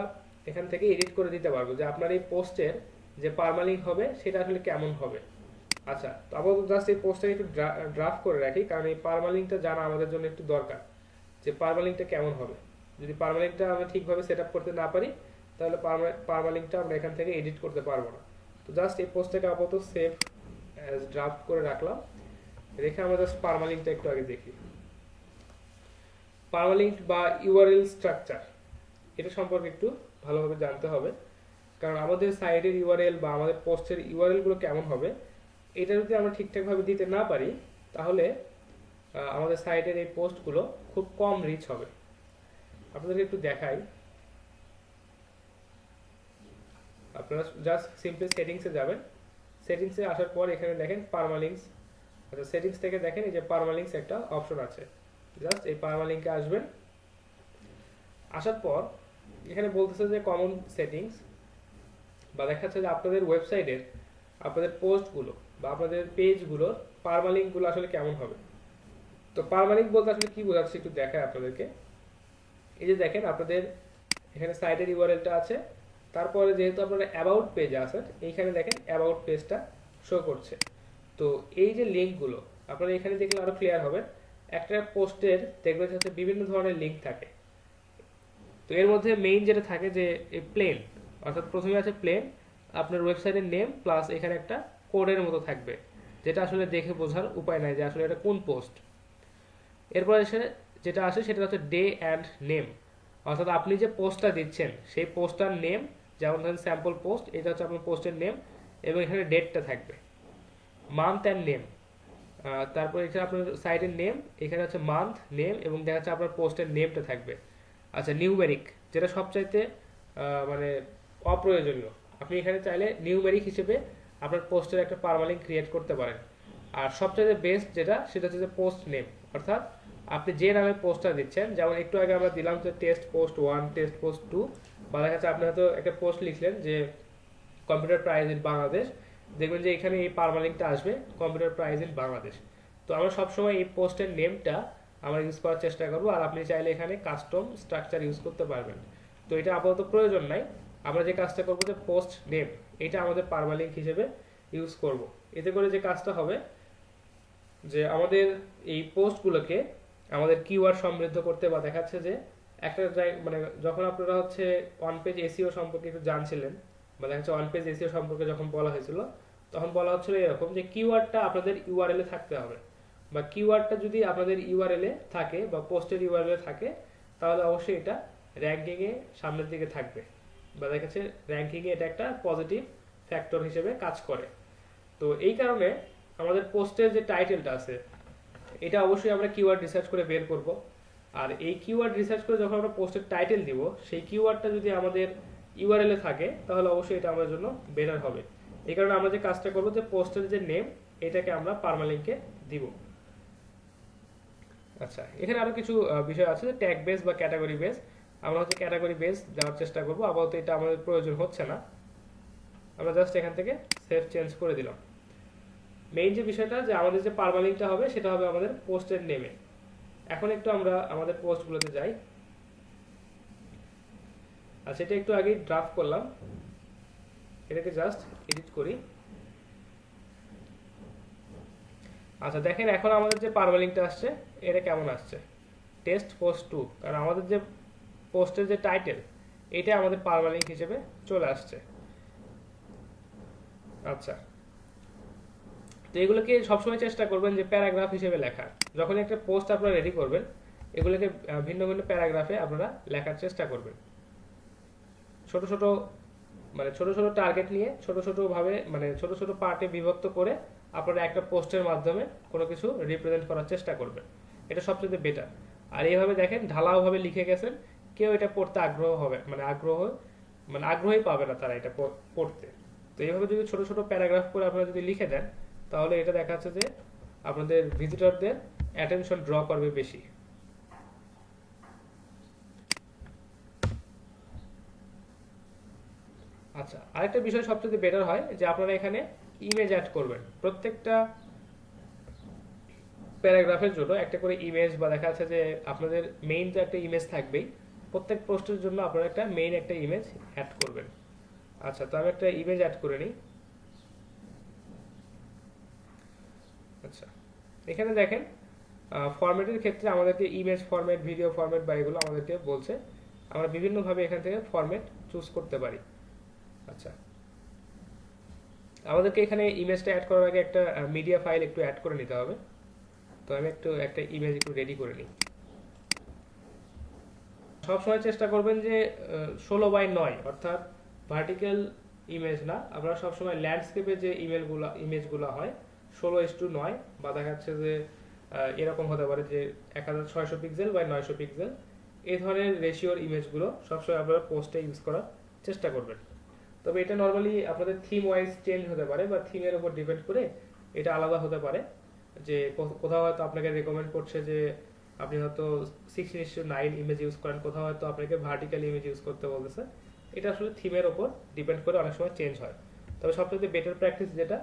Speaker 1: এখান থেকে এডিট করে দিতে পারবো, যে আপনার এই পোস্টের যে পারমালিঙ্ক হবে সেটা আসলে কেমন হবে। আচ্ছা, তো আপাতত জাস্ট এই পোস্টটাকে একটু ড্রাফট করে রাখি, কারণ এই পারমালিঙ্কটা জানা আমাদের জন্য একটু দরকার, যে পারমালিঙ্কটা কেমন হবে। যদি পারমালিঙ্কটা আমরা ঠিকভাবে সেট আপ করতে না পারি, তাহলে পারমালিঙ্কটা আমরা এখান থেকে এডিট করতে পারবো না। তো জাস্ট এই পোস্টটাকে আপাতত সেভ অ্যাজ ড্রাফট করে রাখলাম, রেখে আমরা জাস্ট পারমালিঙ্কটা একটু আগে দেখি। পারমালিঙ্ক বা ইউআরএল স্ট্রাকচার, এটা সম্পর্কে একটু ভালোভাবে জানতে হবে, কারণ আমাদের সাইটের ইউআরএল বা আমাদের পোস্টের ইউআরএল গুলো কেমন হবে, এটা যদি আমরা ঠিকঠাকভাবে দিতে না পারি, তাহলে আমাদের সাইটের এই পোস্টগুলো খুব কম রিচ হবে। আপনাদের একটু দেখাই, আপনারা জাস্ট সিম্পল সেটিংসে যাবেন, সেটিংসে আসার পর এখানে দেখেন পারমালিঙ্কস। আচ্ছা, সেটিংস থেকে দেখেন এই যে পারমালিঙ্কস একটা অপশন আছে, জাস্ট এই পারমালিঙ্কে আসবেন। আসার পর এখানে বলতেছে যে কমন সেটিংস, বা দেখা যাচ্ছে যে আপনাদের ওয়েবসাইটের আপনাদের পোস্টগুলো বা আপনাদের পেজগুলোর পারমালিঙ্কগুলো আসলে কেমন হবে। তো পারমালিঙ্ক বলতে আসলে কি বোঝাচ্ছে একটু দেখায় আপনাদেরকে। এই যে দেখেন আপনাদের এখানে সাইটের ইউআরএলটা আছে, তারপরে যেহেতু আপনারা অ্যাবাউট পেজে আছেন এইখানে দেখেন অ্যাবাউট পেজটা শো করছে। তো এই যে লিঙ্কগুলো আপনারা এখানে দেখলে আরো ক্লিয়ার হবে। একটা পোস্টের দেখবেন হচ্ছে বিভিন্ন ধরনের লিঙ্ক থাকে। তো এর মধ্যে মেইন যেটা থাকে যে প্লেন, অর্থাৎ প্রথমে আছে প্লেন, আপনার ওয়েবসাইটের নেম প্লাস এখানে একটা কোডের মতো থাকবে, যেটা আসলে দেখে বোঝার উপায় নাই যে আসলে এটা কোন পোস্ট। এরপর এসে যেটা আসে সেটা হচ্ছে ডে অ্যান্ড নেম, অর্থাৎ আপনি যে পোস্টটা দিচ্ছেন সেই পোস্টটার নেম, যেমন ধরেন স্যাম্পল পোস্ট, এটা হচ্ছে আপনার পোস্টের নেম এবং এখানে ডেটটা থাকবে। মান্থ অ্যান্ড নেম, তারপর এখানে আপনার সাইটের নেম, এখানে হচ্ছে মান্থ নেম এবং দেখা যাচ্ছে আপনার পোস্টের নেমটা থাকবে। আচ্ছা, নিউমেরিক, যেটা সবচাইতে মানে অপ্রয়োজনীয়, আপনি এখানে চাইলে নিউমেরিক হিসেবে আপনার পোস্টের একটা পারমালিঙ্ক ক্রিয়েট করতে পারেন। আর সবচাইতে বেস্ট যেটা সেটা হচ্ছে পোস্ট নেম, অর্থাৎ আপনি যে নামে পোস্টটা দিচ্ছেন, যেমন একটু আগে আমরা দিলাম যে টেস্ট পোস্ট 1, টেস্ট পোস্ট 2, বা দেখা যাচ্ছে আপনি হয়তো একটা পোস্ট লিখলেন যে কম্পিউটার প্রাইজ ইন বাংলাদেশ, দেখবেন যে এখানে এই পারমালিঙ্কটা আসবে কম্পিউটার প্রাইজ ইন বাংলাদেশ। তো আমরা সবসময় এই পোস্টের নেমটা আমরা ইউজ করার চেষ্টা করব, আর আপনি চাইলে এখানে কাস্টম স্ট্রাকচার ইউজ করতে পারবেন। তো এটা আপাতত প্রয়োজন নাই, আমরা যে কাজটা করবো যে পোস্ট নেম এটা আমাদের পারমালিঙ্ক হিসেবে ইউজ করব। এতে করে যে কাজটা হবে যে আমাদের এই পোস্টগুলোকে আমাদের কিওয়ার্ড সমৃদ্ধ করতে, বা দেখাচ্ছে যে একটা মানে যখন আপনারা হচ্ছে ওয়ান পেজ এসইও সম্পর্কে একটু জানছিলেন, বা দেখা যাচ্ছে ওয়ান পেজ এসইও সম্পর্কে যখন বলা হয়েছিল, তখন বলা হচ্ছিল এরকম যে কিওয়ার্ডটা আপনাদের ইউআরএল এ থাকতে হবে, বা কিওয়ার্ডটা যদি আপনাদের ইউআরএল এ থাকে বা পোস্টের ইউআরএল এ থাকে, তাহলে অবশ্যই এটা র্যাঙ্কিং এ সামনের দিকে থাকবে, বা দেখা যাচ্ছে র্যাঙ্কিং এ এটা একটা পজিটিভ ফ্যাক্টর হিসেবে কাজ করে। তো এই কারণে আমাদের পোস্টের যে টাইটেলটা আছে এটা অবশ্যই আমরা কিওয়ার্ড রিসার্চ করে বের করব। আর এই কিওয়ার্ড রিসার্চ করে যখন আমরা পোস্টের টাইটেল দিব, সেই কিওয়ার্ডটা যদি আমাদের ইউআরএল এ থাকে তাহলে অবশ্যই এটা আমাদের জন্য বেটার হবে। এই কারণে আমরা যে কাজটা করব যে পোস্টের যে নেম এটাকে আমরা পারমালিঙ্কে দিব। আচ্ছা, এখানে আরো কিছু বিষয় আছে, ট্যাগ বেস বা ক্যাটাগরি বেস। আমরা হচ্ছে ক্যাটাগরি বেস দেওয়ার চেষ্টা করব, আপাতত এটা আমাদের প্রয়োজন হচ্ছে না, আমরা জাস্ট এখান থেকে সেভ চেঞ্জ করে দিলাম। মেইন যে বিষয়টা যে আমাদের যে পারমালিঙ্কটা হবে সেটা হবে আমাদের পোস্টের নেমে। এখন একটু আমরা আমাদের পোস্টগুলোতে যাই। আর সেটা একটু আগে ড্রাফট করলাম, এটাকে জাস্ট এডিট করি। আচ্ছা দেখেন এখন আমাদের যে পারমালিঙ্কটা আসছে এটা কেমন আসছে, টেস্ট পোস্ট 2, কারণ আমাদের যে পোস্টের যে টাইটেল এটা আমাদের পারমালিঙ্ক হিসেবে চলে আসছে। আচ্ছা, তো এগুলোকে সবসময় চেষ্টা করবেন যে প্যারাগ্রাফ হিসেবে লেখার। যখন একটা পোস্ট আপনারা রেডি করবেন এগুলোকে ভিন্ন ভিন্ন প্যারাগ্রাফে আপনারা লেখার চেষ্টা করবেন। ছোট ছোট ছোট ছোট টার্গেট নিয়ে ছোট ছোট ভাবে ছোট ছোট পার্টে বিভক্ত করে আপনারা একটা পোস্টের মাধ্যমে কোনো কিছু রিপ্রেজেন্ট করার চেষ্টা করবেন, এটা সবচেয়ে বেটার। আর এইভাবে দেখেন ঢালাও ভাবে লিখে গেছেন, কেউ এটা পড়তে আগ্রহই পাবে না তারা এটা পড়তে। তো এইভাবে যদি ছোট ছোট প্যারাগ্রাফ করে আপনারা যদি লিখে দেন তাহলে এটা দেখা যাচ্ছে যে আপনাদের ভিজিটরদের অ্যাটেনশন ড্র করবে বেশি। আচ্ছা, আরেকটা বিষয় সবচেয়ে বেটার হয় যে আপনারা এখানে ইমেজ অ্যাড করবেন। প্রত্যেকটা প্যারাগ্রাফের জন্য একটা করে ইমেজ, বা দেখা যাচ্ছে যে আপনাদের মেইন তো একটা ইমেজ থাকবেই, প্রত্যেক পোস্টের জন্য আপনারা একটা মেইন একটা ইমেজ অ্যাড করবেন। আচ্ছা, তো আমি একটা ইমেজ অ্যাড করে নিই। আচ্ছা, এখানে দেখেন ফরম্যাটের ক্ষেত্রে আমাদেরকে ইমেজ ফরম্যাট, ভিডিও ফরম্যাট বা এগুলো আমাদেরকে বলছে, আমরা বিভিন্নভাবে এখান থেকে ফরম্যাট চুজ করতে পারি। আচ্ছা, আমাদেরকে এখানে ইমেজটা অ্যাড করার আগে একটা মিডিয়া ফাইল একটু অ্যাড করে নিতে হবে। তো আমি একটা ইমেজ একটু রেডি করে নিই। সবসময় চেষ্টা করবেন যে 16:9 অর্থাৎ ভার্টিক্যাল ইমেজ না, আপনারা সবসময় ল্যান্ডস্কেপে যে ইমেজগুলো হয় 16:9, বা দেখা যাচ্ছে যে এরকম হতে পারে যে 1600 পিক্সেল বা 900 পিক্সেল, এই ধরনের রেশিওর ইমেজগুলো সবসময় আপনারা পোস্টে ইউজ করার চেষ্টা করবেন। তবে এটা নর্মালি আপনাদের থিম ওয়াইজ চেঞ্জ হতে পারে, বা থিমের উপর ডিপেন্ড করে এটা আলাদা হতে পারে। যে কোথাও হয়তো আপনাকে রেকমেন্ড করছে যে আপনি হয়তো 16:9 ইমেজ ইউজ করেন, কোথাও হয়তো আপনাকে ভার্টিক্যাল ইমেজ ইউজ করতে বলতেছে। এটা আসলে থিমের উপর ডিপেন্ড করে অনেক সময় চেঞ্জ হয়। তবে সবচেয়ে বেটার প্র্যাকটিস যেটা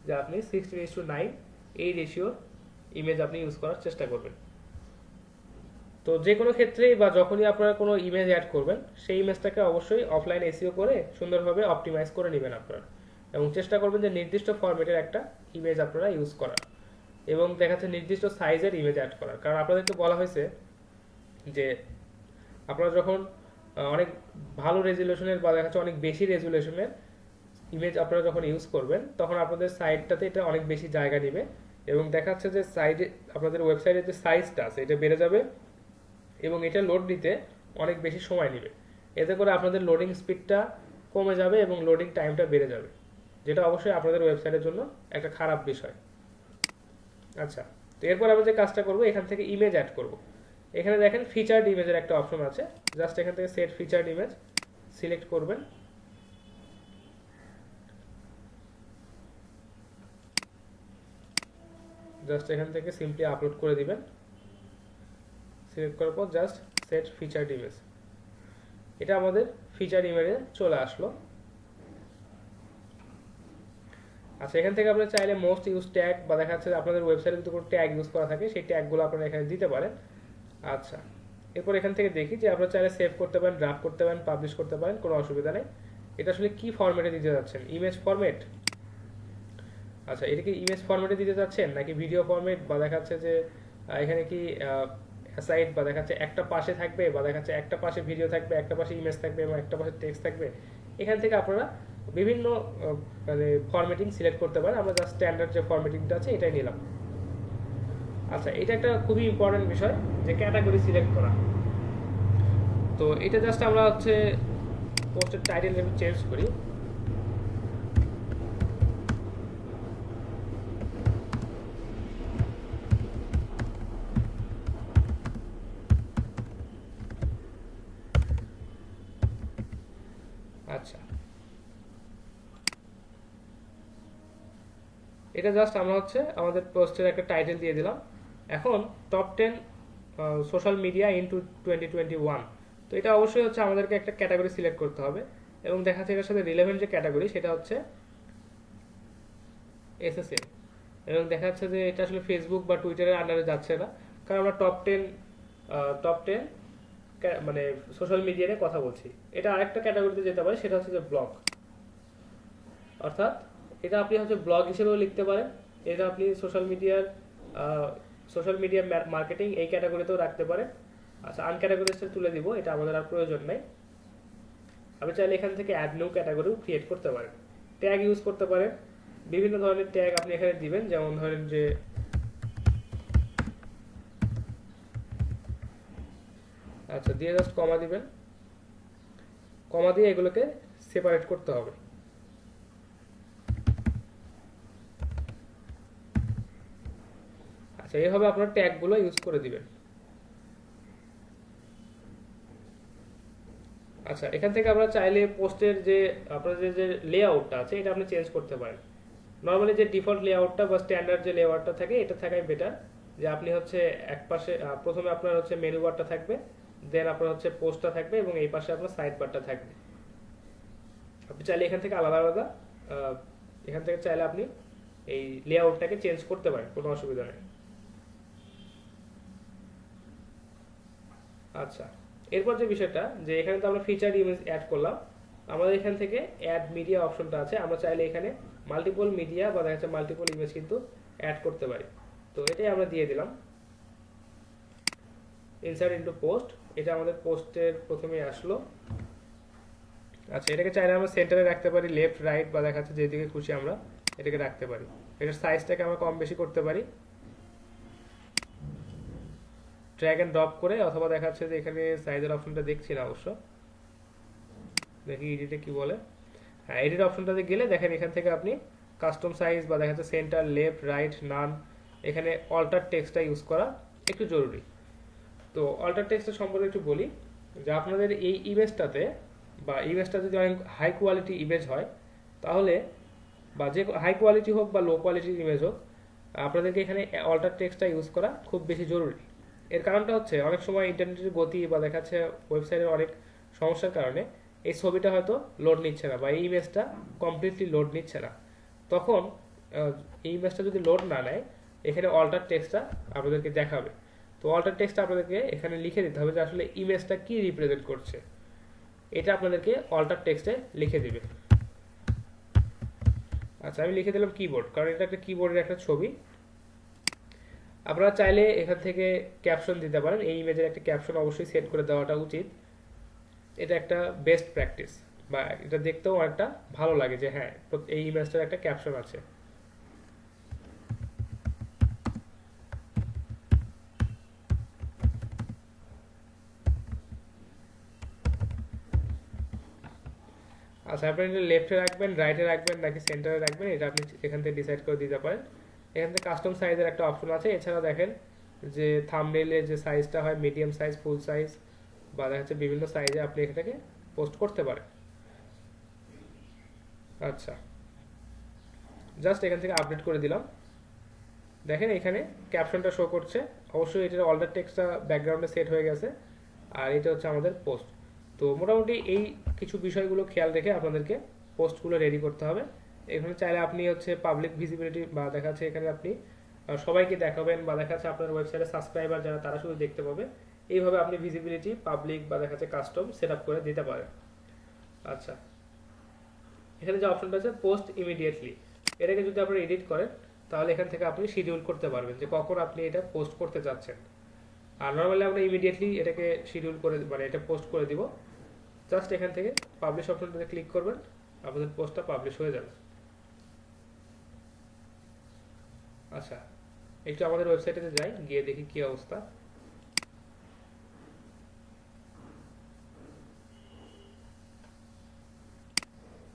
Speaker 1: যে আপনি 16:9 এই রেশিওর ইমেজ আপনি ইউজ করার চেষ্টা করবেন। তো যে কোনো ক্ষেত্রেই বা যখনই আপনারা কোনো ইমেজ অ্যাড করবেন সেই ইমেজটাকে অবশ্যই অফলাইন এসইও করে সুন্দরভাবে অপটিমাইজ করে নেবেন আপনারা, এবং চেষ্টা করবেন যে নির্দিষ্ট ফরম্যাটের একটা ইমেজ আপনারা ইউজ করার, এবং দেখা যাচ্ছে নির্দিষ্ট সাইজের ইমেজ অ্যাড করার। কারণ আপনাদেরকে বলা হয়েছে যে আপনারা যখন অনেক ভালো রেজুলেশনের বা দেখা যাচ্ছে অনেক বেশি রেজুলেশনের ইমেজ আপনারা যখন ইউজ করবেন তখন আপনাদের সাইটটাতে এটা অনেক বেশি জায়গা নেবে, এবং দেখা যাচ্ছে যে সাইডে আপনাদের ওয়েবসাইটের যে সাইজটা আছে এটা বেড়ে যাবে, এবং এটা লোড নিতে অনেক বেশি সময় নেবে। এতে করে আপনাদের লোডিং স্পিডটা কমে যাবে এবং লোডিং টাইমটা বেড়ে যাবে, যেটা অবশ্যই আপনাদের ওয়েবসাইটের জন্য একটা খারাপ বিষয়। আচ্ছা, তো এরপর আমরা যে কাজটা করব, এখান থেকে ইমেজ অ্যাড করব। এখানে দেখেন ফিচার্ড ইমেজের একটা অপশন আছে, জাস্ট এখান থেকে সেট ফিচার্ড ইমেজ সিলেক্ট করবেন। জাস্ট এখান থেকে সিম্পলি আপলোড করে দিবেন। সিলেক্ট করার পর জাস্ট সেট ফিচার্ড ইমেজ, এটা আমাদের ফিচার ইমেজে চলে আসলো। আচ্ছা, এখান থেকে আপনারা চাইলে মোস্ট ইউজ ট্যাগ বা দেখা যাচ্ছে আপনাদের ওয়েবসাইটে যদি কোনো ট্যাগ ইউজ করা থাকে সেই ট্যাগগুলো আপনারা এখানে দিতে পারেন। আচ্ছা, এরপর এখান থেকে দেখি যে আপনারা চাইলে সেভ করতে পারেন, ড্রাফট করতে পারেন, পাবলিশ করতে পারেন, কোনো অসুবিধা নেই। এটা আসলে কি ফরম্যাটে দিতে যাচ্ছেন? Image format. আচ্ছা, এটা কি ইমেজ ফরম্যাটে দিতে যাচ্ছেন নাকি ভিডিও ফরম্যাট, বা দেখা যাচ্ছে যে এখানে কি সাইড বা দেখা যাচ্ছে একটা পাশে থাকবে, বা দেখা যাচ্ছে একটা পাশে ভিডিও থাকবে, একটা পাশে ইমেজ থাকবে এবং একটা পাশে টেক্সট থাকবে? এখান থেকে আপনারা বিভিন্ন মানে ফরম্যাটিং সিলেক্ট করতে পারেন। আমরা জাস্ট স্ট্যান্ডার্ড যে ফরম্যাটিংটা আছে এটাই নিলাম। আচ্ছা, এটা একটা খুবই ইম্পর্টেন্ট বিষয় যে ক্যাটাগরি সিলেক্ট করা। তো এটা জাস্ট আমরা হচ্ছে পোস্টের টাইটেল আমি চেঞ্জ করি। আচ্ছা, এটা জাস্ট আমরা হচ্ছে আমাদের পোস্টের একটা টাইটেল দিয়ে দিলাম। এখন টপ 10 সোশ্যাল মিডিয়া ইন 2021। তো এটা অবশ্যই হচ্ছে আমাদেরকে একটা ক্যাটাগরি সিলেক্ট করতে হবে, এবং দেখা যাচ্ছে এটার সাথে রিলেভেন্ট যে ক্যাটাগরি সেটা হচ্ছে এসএসএম, এবং দেখা যাচ্ছে যে এটা আসলে ফেসবুক বা টুইটারের আন্ডারে যাচ্ছে না, কারণ আমরা টপ টেন মানে সোশ্যাল মিডিয়া নিয়ে কথা বলছি। এটা আরেকটা ক্যাটাগরিতে যেতে পারে, সেটা হচ্ছে যে ব্লগ, অর্থাৎ এটা আপনি হচ্ছে ব্লগ হিসেবেও লিখতে পারেন, এটা আপনি সোশ্যাল মিডিয়া মার্কেটিং এই ক্যাটাগরিতেও রাখতে পারেন। আচ্ছা, আনক্যাটাগরিজটা তুলে দিব, এটা আমাদের আর প্রয়োজন নাই। আপনি চাইলে এখান থেকে অ্যাড নিউ ক্যাটাগরিও ক্রিয়েট করতে পারেন, ট্যাগ ইউজ করতে পারেন, বিভিন্ন ধরনের ট্যাগ আপনি এখানে দিবেন, যেমন ধরেন যে আচ্ছা দিয়ে জাস্ট কমা দিবেন, কমা দিয়ে এগুলোকে সেপারেট করতে হবে। আচ্ছা, এইভাবে আপনার ট্যাগগুলো ইউজ করে দিবেন। আচ্ছা, এখান থেকে আমরা চাইলে পোস্টের যে আপনাদের যে লেআউটটা আছে এটা আপনি চেঞ্জ করতে পারেন। নর্মালি যে ডিফল্ট লেআউটটা বা স্ট্যান্ডার্ড যে লেআউটটা থাকে এটা থাকাই বেটার, যে আপনি হচ্ছে এক পাশে প্রথমে আপনার হচ্ছে মেনু বারটা থাকবে, দেন আপনার হচ্ছে পোস্টটা থাকবে, এবং এই পাশে আপনার সাইড বারটা থাকবে। আপনি চাইলে এখান থেকে আলাদা আলাদা এখান থেকে চাইলে আপনি এই লেআউটটাকে চেঞ্জ করতে পারেন, কোনো অসুবিধা নেই। আচ্ছা, এরপর যে বিষয়টা যে এখানে তো আমরা ফিচার ইমেজ অ্যাড করলাম, আমাদের এখান থেকে অ্যাড মিডিয়া অপশনটা আছে, আমরা চাইলে এখানে মাল্টিপল মিডিয়া বা দেখা যাচ্ছে মাল্টিপল ইমেজ কিন্তু অ্যাড করতে পারি। তো এটাই আমরা দিয়ে দিলাম ইনসার্ট ইনটু পোস্ট, এটা আমাদের পোস্টের প্রথমে আসলো। আচ্ছা, এটাকে চাইলে আমরা সেন্টারে রাখতে পারি, লেফট রাইট বা দেখা যাচ্ছে যেদিকে খুশি আমরা এটাকে রাখতে পারি। এটার সাইজটাকে আমরা কম বেশি করতে পারি ড্র্যাগ এন্ড ড্রপ করে, অথবা দেখা যাচ্ছে যে এখানে সাইজের অপশনটা দেখছি না অবশ্য, দেখি এডিটে কি বলে। হ্যাঁ, এডিট অপশনটাতে গেলে দেখেন এখান থেকে আপনি কাস্টম সাইজ বা দেখা যাচ্ছে সেন্টার, লেফট, রাইট, নান, এখানে অল্টার টেক্সটটা ইউজ করা একটু জরুরি। তো অল্টার টেক্সটের সম্পর্কে একটু বলি, যে আপনাদের এই ইমেজটাতে বা ইমেজটা যদি অনেক হাই কোয়ালিটি ইমেজ হয় তাহলে, বা যে হাই কোয়ালিটি হোক বা লো কোয়ালিটির ইমেজ হোক, আপনাদেরকে এখানে অল্টার টেক্সটটা ইউজ করা খুব বেশি জরুরি। এর কারণটা হচ্ছে অনেক সময় ইন্টারনেটের গতি বা দেখা যাচ্ছে ওয়েবসাইটের অনেক সমস্যার কারণে এই ছবিটা হয়তো লোড নিচ্ছে না বা এই ইমেজটা কমপ্লিটলি লোড নিচ্ছে না, তখন এই ইমেজটা যদি লোড না নেয় এখানে অল্টার টেক্সটটা আপনাদেরকে দেখাবে। তো অল্টার টেক্সটটা আপনাদেরকে এখানে লিখে দিতে হবে যে আসলে ইমেজটা কি রিপ্রেজেন্ট করছে, এটা আপনাদেরকে অল্টার টেক্সটে লিখে দিবে। আচ্ছা, আমি লিখে দিলাম কিবোর্ড, কারণ এটা একটা কিবোর্ডের একটা ছবি। আপনারা চাইলে এখান থেকে ক্যাপশন দিতে পারেন, এই ইমেজের একটা ক্যাপশন অবশ্যই সেট করে দেওয়াটা উচিত। এটা একটা বেস্ট প্র্যাকটিস, বা এটা দেখতেও একটা ভালো লাগে যে হ্যাঁ এই ইমেজটার একটা ক্যাপশন আছে। আচ্ছা, আপনি এটা লেফটে রাখবেন, রাইটে রাখবেন নাকি সেন্টারে রাখবেন, এটা আপনি এখান থেকে ডিসাইড করে দিতে পারেন। এখান থেকে কাস্টম সাইজের একটা অপশন আছে। এছাড়া দেখেন যে থাম্বনেইলের যে সাইজটা হয় মিডিয়াম সাইজ, ফুল সাইজ, বা দেখা যাচ্ছে বিভিন্ন সাইজে আপনি এটাকে পোস্ট করতে পারেন। আচ্ছা, জাস্ট এখান থেকে আপডেট করে দিলাম। দেখেন এখানে ক্যাপশনটা শো করছে, অবশ্যই এটার অল্টার টেক্সটটা ব্যাকগ্রাউন্ডে সেট হয়ে গেছে, আর এটা হচ্ছে আমাদের পোস্ট। তো মোটামুটি এই কিছু বিষয়গুলো খেয়াল রেখে আপনাদেরকে পোস্টগুলো রেডি করতে হবে। এখানে চাইলে আপনি হচ্ছে পাবলিক ভিজিবিলিটি, বা দেখা যাচ্ছে এখানে আপনি সবাইকে দেখাবেন, বা দেখা যাচ্ছে আপনার ওয়েবসাইটে সাবস্ক্রাইবার যারা তারা শুধু দেখতে পাবে, এইভাবে আপনি ভিজিবিলিটি পাবলিক বা দেখা যাচ্ছে কাস্টম সেট করে দিতে পারেন। আচ্ছা, এখানে যে অপশনটা আছে পোস্ট ইমিডিয়েটলি, এটাকে যদি আপনি এডিট করেন তাহলে এখান থেকে আপনি শিডিউল করতে পারবেন যে কখন আপনি এটা পোস্ট করতে যাচ্ছেন। আর নর্মালি আমরা ইমিডিয়েটলি এটাকে শিডিউল করে, মানে এটা পোস্ট করে দিব। জাস্ট এখান থেকে পাবলিশ অপশনটাতে ক্লিক করবেন, আপনাদের পোস্টটা পাবলিশ হয়ে যাবে। আচ্ছা, একটু আমাদের ওয়েবসাইটে যাই, গিয়ে দেখি কি অবস্থা।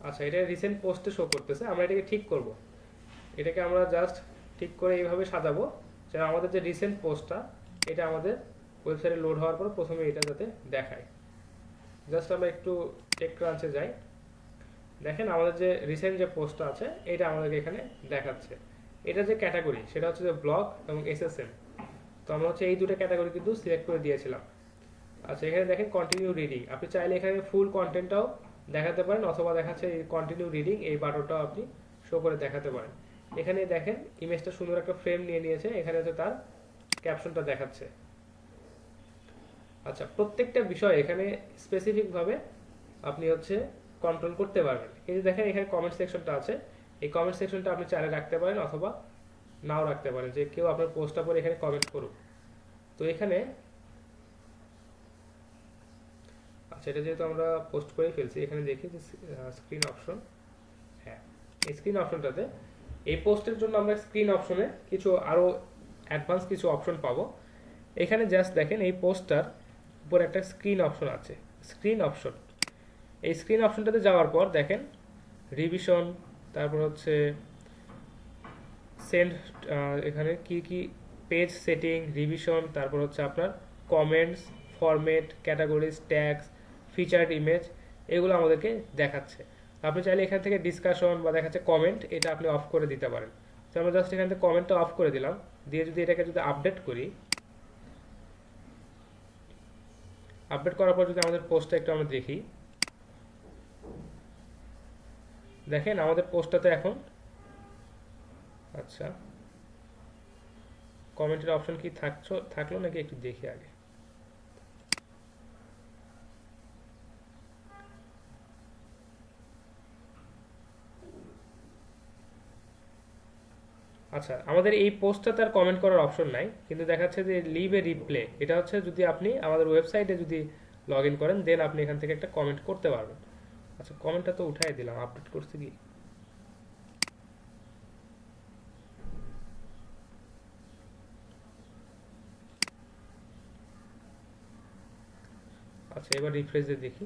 Speaker 1: আচ্ছা, এটা রিসেন্ট পোস্টে শো করতেছে, আমরা এটাকে ঠিক করব। এটাকে আমরা জাস্ট ঠিক করে এইভাবে সাজাবো যে আমাদের যে রিসেন্ট পোস্টটা এটা আমাদের ওয়েবসাইটে লোড হওয়ার পর প্রথমে এটা যাতে দেখায়। জাস্ট আমরা একটু টেকক্রাঞ্চে যাই, দেখেন আমাদের যে রিসেন্ট যে পোস্টটা আছে এটা আমাদেরকে এখানে দেখাচ্ছে। এটা যে ক্যাটাগরি সেটা হচ্ছে যে ব্লগ এবং এসএসএম। তো আমরা হচ্ছে এই দুটো ক্যাটাগরি কিন্তু সিলেক্ট করে দিয়েছিলাম। আচ্ছা, এখানে দেখেন কন্টিনিউ রিডিং, আপনি চাইলে এখানে ফুল কন্টেন্টটাও দেখাতে পারেন, অথবা দেখাচ্ছে এই কন্টিনিউ রিডিং এই বাটনটাও আপনি শো করে দেখাতে পারেন। এখানে দেখেন ইমেজটা সুন্দর একটা ফ্রেম নিয়ে নিয়েছে, এখানে হচ্ছে তার ক্যাপশনটা দেখাচ্ছে। আচ্ছা, প্রত্যেকটা বিষয় এখানে স্পেসিফিক ভাবে আপনি হচ্ছে কন্ট্রোল করতে পারবেন। এই যে দেখেন এখানে কমেন্ট সেকশনটা আছে, এই কমেন্ট সেকশনটা আপনি চাইলে রাখতে পারেন অথবা নাও রাখতে পারেন, যে কেউ আপনার পোস্টটা পরে এখানে কমেন্ট করুক। তো এখানে আচ্ছা, এটা যেহেতু আমরা পোস্ট করে ফেলছি, এখানে দেখি যে স্ক্রিন অপশন, হ্যাঁ এই স্ক্রিন অপশনটাতে এই পোস্টের জন্য আমরা স্ক্রিন অপশনে কিছু আরো অ্যাডভান্স কিছু অপশন পাবো। এখানে জাস্ট দেখেন এই পোস্টটার উপর একটা স্ক্রিন অপশন আছে, স্ক্রিন অপশন। এই স্ক্রিন অপশনটাতে যাওয়ার পর দেখেন রিভিশন, তারপর হচ্ছে সেন্ড, এখানে কি কি পেজ সেটিং, রিভিশন, তারপর হচ্ছে আপনার comments, format, categories, tags, featured image, এগুলো আমাদেরকে দেখাচ্ছে। আপনি চাইলে এখান থেকে ডিসকাশন বা দেখাচ্ছে কমেন্ট, এটা আপনি অফ করে দিতে পারেন। তো আমরা জাস্ট এখান থেকে কমেন্টটা অফ করে দিলাম, দিয়ে যদি এটাকে যদি আপডেট করি, আপডেট করার পর যদি আমাদের পোস্টটা একটু আমরা দেখি, দেখেন আমাদের পোস্টটাতে এখন আচ্ছা কমেন্টের অপশন কি থাকলো নাকি একটু দেখি আগে। আচ্ছা, আমাদের এই পোস্টটা তার কমেন্ট করার অপশন নাই, কিন্তু দেখাচ্ছে যে লিভ এ রিপ্লে, এটা হচ্ছে যদি আপনি আমাদের ওয়েবসাইটে যদি লগ ইন করেন দেন আপনি এখান থেকে একটা কমেন্ট করতে পারবেন। আচ্ছা, কমেন্টটা তো উঠাই দিলাম, আপডেট করছি কি। আচ্ছা, এবার রিফ্রেশ দিয়ে দেখি।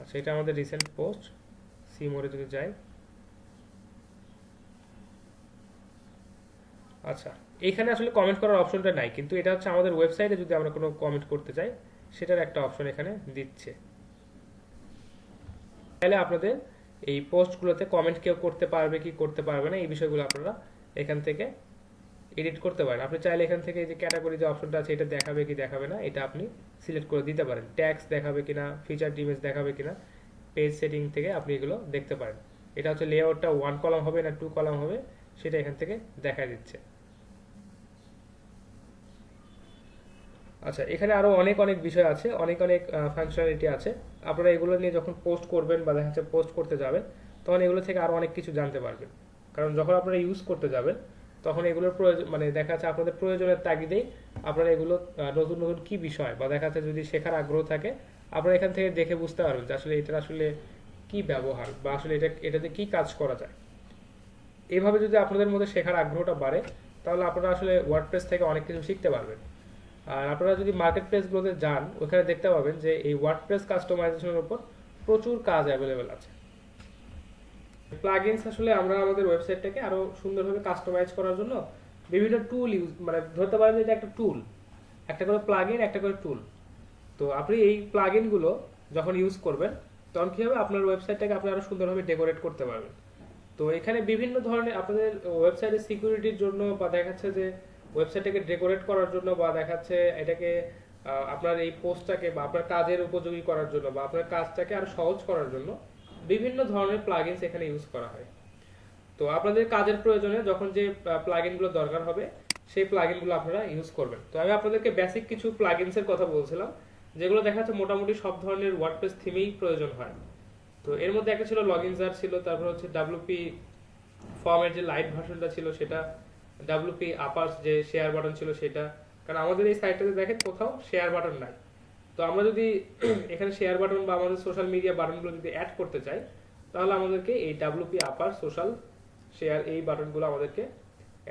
Speaker 1: আচ্ছা, এটা আমাদের রিসেন্ট পোস্ট, সি মোডে যদি যাই, আচ্ছা এখানে আসলে কমেন্ট করার অপশনটা নাই, কিন্তু এটা হচ্ছে আমাদের ওয়েবসাইটে যদি আমরা কোনো কমেন্ট করতে চাই সেটার একটা অপশন এখানে দিচ্ছে। তাহলে আপনাদের এই পোস্টগুলোতে কমেন্ট কেউ করতে পারবে কি করতে পারবে না এই বিষয়গুলো আপনারা এখান থেকে এডিট করতে পারেন। আপনি চাইলে এখান থেকে যে ক্যাটাগরি যে অপশনটা আছে এটা দেখাবে কি দেখাবে না এটা আপনি সিলেক্ট করে দিতে পারেন। ট্যাক্স দেখাবে কিনা, ফিচার্ড ইমেজ দেখাবে কিনা, পেজ সেটিং থেকে আপনি এগুলো দেখতে পারেন। এটা হচ্ছে লেআউটটা 1 কলাম হবে না 2 কলাম হবে সেটা এখান থেকে দেখা দিচ্ছে। আচ্ছা, এখানে আরো অনেক অনেক বিষয় আছে, অনেক অনেক ফাংশনালিটি আছে। আপনারা এগুলো নিয়ে যখন পোস্ট করবেন বা দেখা যাচ্ছে পোস্ট করতে যাবেন তখন এগুলো থেকে আরো অনেক কিছু জানতে পারবেন। কারণ যখন আপনারা ইউজ করতে যাবেন তখন এগুলোর প্রয়োজন মানে দেখা যাচ্ছে আপনাদের প্রয়োজনের তাগিদেই আপনারা এগুলো নতুন নতুন কি বিষয় বা দেখা যাচ্ছে যদি শেখার আগ্রহ থাকে আপনারা এখান থেকে দেখে বুঝতে পারবেন যে আসলে এটার আসলে কি ব্যবহার বা আসলে এটাতে কি কাজ করা যায়। এইভাবে যদি আপনাদের মধ্যে শেখার আগ্রহটা বাড়ে তাহলে আপনারা আসলে ওয়ার্ডপ্রেস থেকে অনেক কিছু শিখতে পারবেন। আর আপনারা যদি মার্কেট প্লেসগুলোতে যান ওখানে দেখতে পাবেন যে এই ওয়ার্ডপ্রেস কাস্টমাইজেশনের উপর প্রচুর কাজ অ্যাভেলেবেল আছে। প্লাগইনস আসলে আমরা আমাদের ওয়েবসাইটটাকে আরো সুন্দরভাবে কাস্টমাইজ করার জন্য বিভিন্ন টুল ইউজ মানে ধরতে পারেন যে এটা একটা টুল, একটা করে প্লাগইন একটা করে টুল। তো আপনি এই প্লাগইনগুলো যখন ইউজ করবেন তখন কি হবে আপনার ওয়েবসাইটটাকে আপনি আরো সুন্দরভাবে ডেকোরেট করতে পারবেন। তো এখানে বিভিন্ন ধরনের আপনাদের ওয়েবসাইটের সিকিউরিটির জন্য বা দেখাচ্ছে যে ওয়েবসাইটটাকে ডেকোরেট করার জন্য বা দেখাচ্ছে এটাকে আপনার এই পোস্টটাকে বা আপনার কাজের উপযোগী করার জন্য বা আপনার কাজটাকে আরো সহজ করার জন্য বিভিন্ন ধরনের প্লাগইনস এখানে ইউজ করা হয়। তো আপনাদের কাজের প্রয়োজনে যখন যে প্লাগইনগুলো দরকার হবে সেই প্লাগইনগুলো আপনারা ইউজ করবেন। তো আমি আপনাদেরকে বেসিক কিছু প্লাগইনসের কথা বলছিলাম যেগুলো দেখা যাচ্ছে মোটামুটি সব ধরনের ওয়ার্ডপ্রেস থিমেই প্রয়োজন হয়। তো এর মধ্যে একটা ছিল লগইন জার ছিল, তারপর হচ্ছে ডাব্লিউপি ফর্মের যে লাইট ভার্সনটা ছিল সেটা, ডাব্লিউপি আপার্স যে শেয়ার বাটন ছিল সেটা। কারণ আমাদের এই সাইটটাতে দেখেন কোথাও শেয়ার বাটন নাই। তো আমরা যদি এখানে শেয়ার বাটন বা আমাদের সোশ্যাল মিডিয়া বাটনগুলো যদি অ্যাড করতে চাই তাহলে আমাদেরকে এই ডাব্লিউপি আপার সোশ্যাল শেয়ার এই বাটনগুলো আমাদেরকে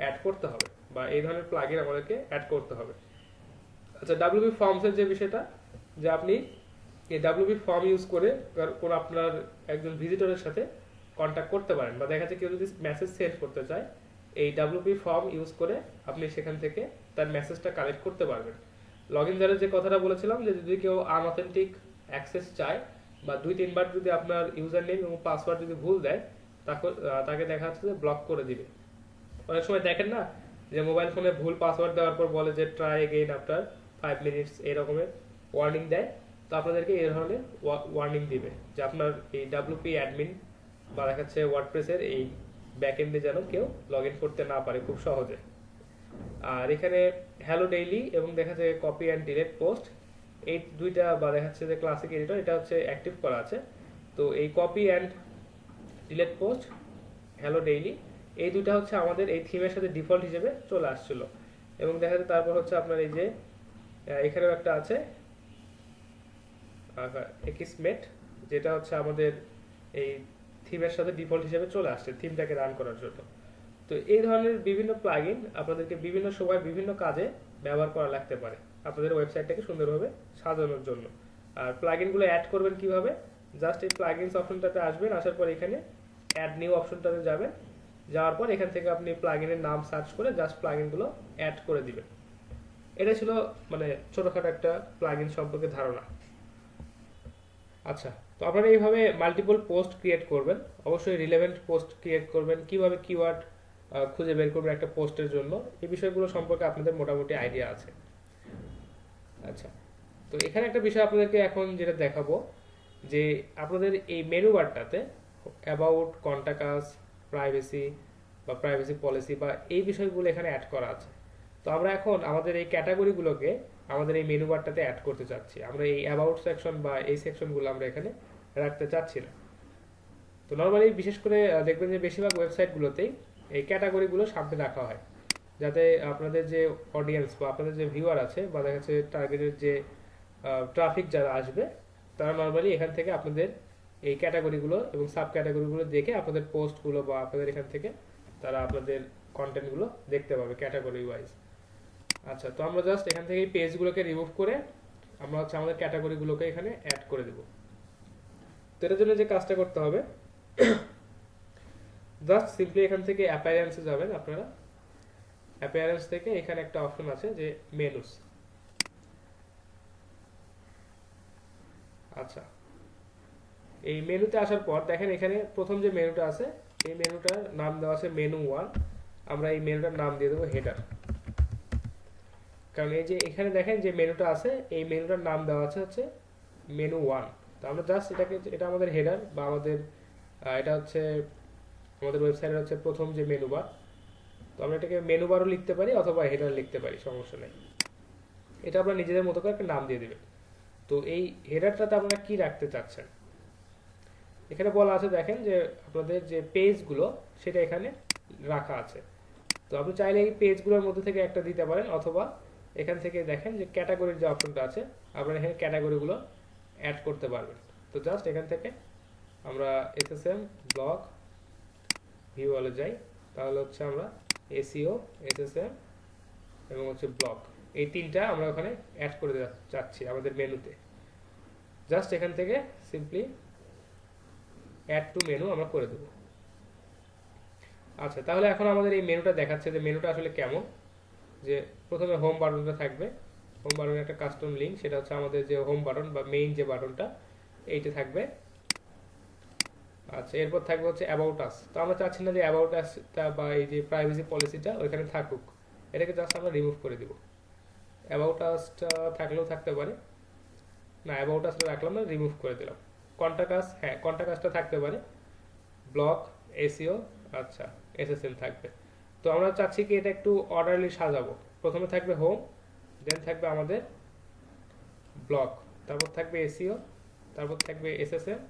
Speaker 1: অ্যাড করতে হবে বা এই ধরনের প্লাগইন আমাদেরকে অ্যাড করতে হবে। আচ্ছা, ডাব্লিউপি ফর্মসের যে বিষয়টা যে আপনি এই ডাব্লিউপি ফর্ম ইউজ করে কোন আপনার একজন ভিজিটরের সাথে কন্ট্যাক্ট করতে পারেন বা দেখা যাচ্ছে কেউ যদি মেসেজ সেন্ড করতে চায় এই ডাব্লিউপি ফর্ম ইউজ করে আপনি সেখান থেকে তার মেসেজটা কালেক্ট করতে পারবেন। লগইন জারের যে কথাটা বলেছিলাম যে যদি কেউ আনঅথেন্টিক অ্যাক্সেস চায় বা 2-3 বার যদি আপনার ইউজার নেম এবং পাসওয়ার্ড যদি ভুল দেয় তাকে দেখা যাচ্ছে যে ব্লক করে দিবে। অনেক সময় দেখেন না যে মোবাইল ফোনে ভুল পাসওয়ার্ড দেওয়ার পর বলে যে ট্রাই এগেইন আফটার 5 মিনিটস এই রকমের ওয়ার্নিং দেয়। তো আপনাদেরকে এই ধরনের ওয়ার্নিং দিবে যে আপনার এই ডাব্লিউপি অ্যাডমিন বা দেখাচ্ছে ওয়ার্ডপ্রেসের এই ব্যাকএন্ডে যেন কেউ লগ ইন করতে না পারে খুব সহজে। আর এখানে হ্যালো ডেইলি এবং দেখা যায় কপি অ্যান্ড ডিলিট পোস্ট এই দুইটা বা দেখাচ্ছে যে ক্লাসিক এডিটর এটা হচ্ছে অ্যাক্টিভ করা আছে। তো এই copy and delete post hello daily এই দুইটা হচ্ছে আমাদের এই থিমের সাথে ডিফল্ট হিসেবে চলে আসছিল। এবং দেখা যায় তারপর হচ্ছে আপনার এই যে এখানেও একটা আছে এক্সমেট যেটা হচ্ছে আমাদের এই থিমের সাথে ডিফল্ট হিসেবে চলে আসছে থিমটাকে রান করার জন্য। তো এই ধরনের বিভিন্ন প্লাগইন আপনাদেরকে বিভিন্ন সময় বিভিন্ন কাজে ব্যবহার করা লাগতে পারে আপনাদের ওয়েবসাইটটাকে সুন্দরভাবে সাজানোর জন্য। আর প্লাগইনগুলো অ্যাড করবেন কিভাবে, জাস্ট এই প্লাগইনস অপশনটাতে আসবেন, আসার পর এখানে অ্যাড নিউ অপশনটাতে যাবেন, যাওয়ার পর এখান থেকে আপনি প্লাগইনের নাম সার্চ করে জাস্ট প্লাগইনগুলো অ্যাড করে দিবেন। এটা ছিল মানে ছোটখাটো একটা প্লাগইন সম্পর্কে ধারণা। আচ্ছা, তো আপনারা এইভাবে মাল্টিপল পোস্ট ক্রিয়েট করবেন, অবশ্যই রিলেভেন্ট পোস্ট ক্রিয়েট করবেন, কিভাবে কিওয়ার্ড খুঁজে বের করবেন একটা পোস্টের জন্য, এই বিষয়গুলো সম্পর্কে আপনাদের মোটামুটি আইডিয়া আছে। আচ্ছা, তো এখানে একটা বিষয় আপনাদেরকে এখন যেটা দেখাবো যে আপনাদের এই মেনু বারটাতে অ্যাবাউট, কন্টাক্ট আস, প্রাইভেসি বা প্রাইভেসি পলিসি বা এই বিষয়গুলো এখানে অ্যাড করা আছে। তো আমরা এখন আমাদের এই ক্যাটাগরিগুলোকে আমাদের এই মেনু বারটাতে অ্যাড করতে চাচ্ছি। আমরা এই অ্যাবাউট সেকশন বা এই সেকশনগুলো আমরা এখানে রাখতে চাচ্ছি না। তো নর্মালি বিশেষ করে দেখবেন যে বেশিরভাগ ওয়েবসাইটগুলোতেই এই ক্যাটাগরিগুলো সামনে রাখা হয় যাতে আপনাদের যে অডিয়েন্স বা আপনাদের যে ভিউয়ার আছে বা দেখা যাচ্ছে টার্গেটের যে ট্রাফিক যারা আসবে তারা নর্মালি এখান থেকে আপনাদের এই ক্যাটাগরিগুলো এবং সাব ক্যাটাগরিগুলো দেখে আপনাদের পোস্টগুলো বা আপনাদের এখান থেকে তারা আপনাদের কন্টেন্টগুলো দেখতে পাবে ক্যাটাগরি ওয়াইজ। আচ্ছা, তো আমরা জাস্ট এখান থেকে এই পেজগুলোকে রিমুভ করে আমরা হচ্ছে আমাদের ক্যাটাগরিগুলোকে এখানে অ্যাড করে দেব। তো এটার জন্য যে কাজটা করতে হবে জাস্ট সিম্পলি এখান থেকে অ্যাপিয়ারেন্সে যাবেন আপনারা। অ্যাপিয়ারেন্স থেকে এখানে একটা অপশন আছে যে মেনুস। আচ্ছা, এই মেনুতে আসার পর দেখেন এখানে প্রথম যে মেনুটা আছে এই মেনুটার নাম দেওয়া আছে মেনু 1। আমরা এই মেনুটার নাম দিয়ে দেবো হেডার, কারণ এই যে এখানে দেখেন যে মেনুটা আছে এই মেনুটার নাম দেওয়া আছে হচ্ছে মেনু 1। তো তো আমরা জাস্ট এটা আমাদের হেডার বা আমাদের এটা হচ্ছে আমাদের ওয়েবসাইটের হচ্ছে প্রথম যে মেনু বার। তো আমরা এটাকে মেনু বারও লিখতে পারি অথবা হেডার লিখতে পারি, সমস্যা নেই। এটা আপনারা নিজেদের মতো করে একটা নাম দিয়ে দিবেন। তো এই হেডারটাতে আপনারা কি রাখতে চাচ্ছেন, এখানে বলা আছে দেখেন যে আপনাদের যে পেজগুলো সেটা এখানে রাখা আছে। তো আপনি চাইলে এই পেজগুলোর মধ্যে থেকে একটা দিতে পারেন, অথবা এখান থেকে দেখেন যে ক্যাটাগরির যে অপশনটা আছে আপনারা এখানে ক্যাটাগরিগুলো অ্যাড করতে পারবেন। তো জাস্ট এখান থেকে আমরা এসএসএম ব্লগ ভিউ হলে যাই, তাহলে হচ্ছে আমরা এসইও এসএসএম এবং হচ্ছে ব্লগ এই তিনটা আমরা ওখানে অ্যাড করে চাচ্ছি আমাদের মেনুতে। জাস্ট এখান থেকে সিম্পলি অ্যাড টু মেনু আমরা করে দেব। আচ্ছা, তাহলে এখন আমাদের এই মেনুটা দেখাচ্ছে যে মেনুটা আসলে কেমন। যে প্রথমে হোম বাটনটা থাকবে, হোম বাটনের একটা কাস্টম লিঙ্ক, সেটা হচ্ছে আমাদের যে হোম বাটন বা মেইন যে বাটনটা এইটা থাকবে। আচ্ছা, এরপর থাকবে হচ্ছে অ্যাবাউট আস। তো আমরা চাচ্ছি না যে অ্যাবাউট আসটা বা এই যে প্রাইভেসি পলিসিটা ওইখানে থাকুক, এটাকে জাস্ট আমরা রিমুভ করে দিব। অ্যাবাউট আসটা থাকলেও থাকতে পারে, না অ্যাবাউট আসটা রাখলাম না, রিমুভ করে দিলাম। কন্টাক্ট আস, হ্যাঁ কন্টাক্ট আসটা থাকতে পারে। ব্লগ এসইও, আচ্ছা এসএসএম থাকবে। তো আমরা চাচ্ছি কি এটা একটু অর্ডারলি সাজাবো। প্রথমে থাকবে হোম, দেন থাকবে আমাদের ব্লগ, তারপর থাকবে এসইও, তারপর থাকবে এসএসএম,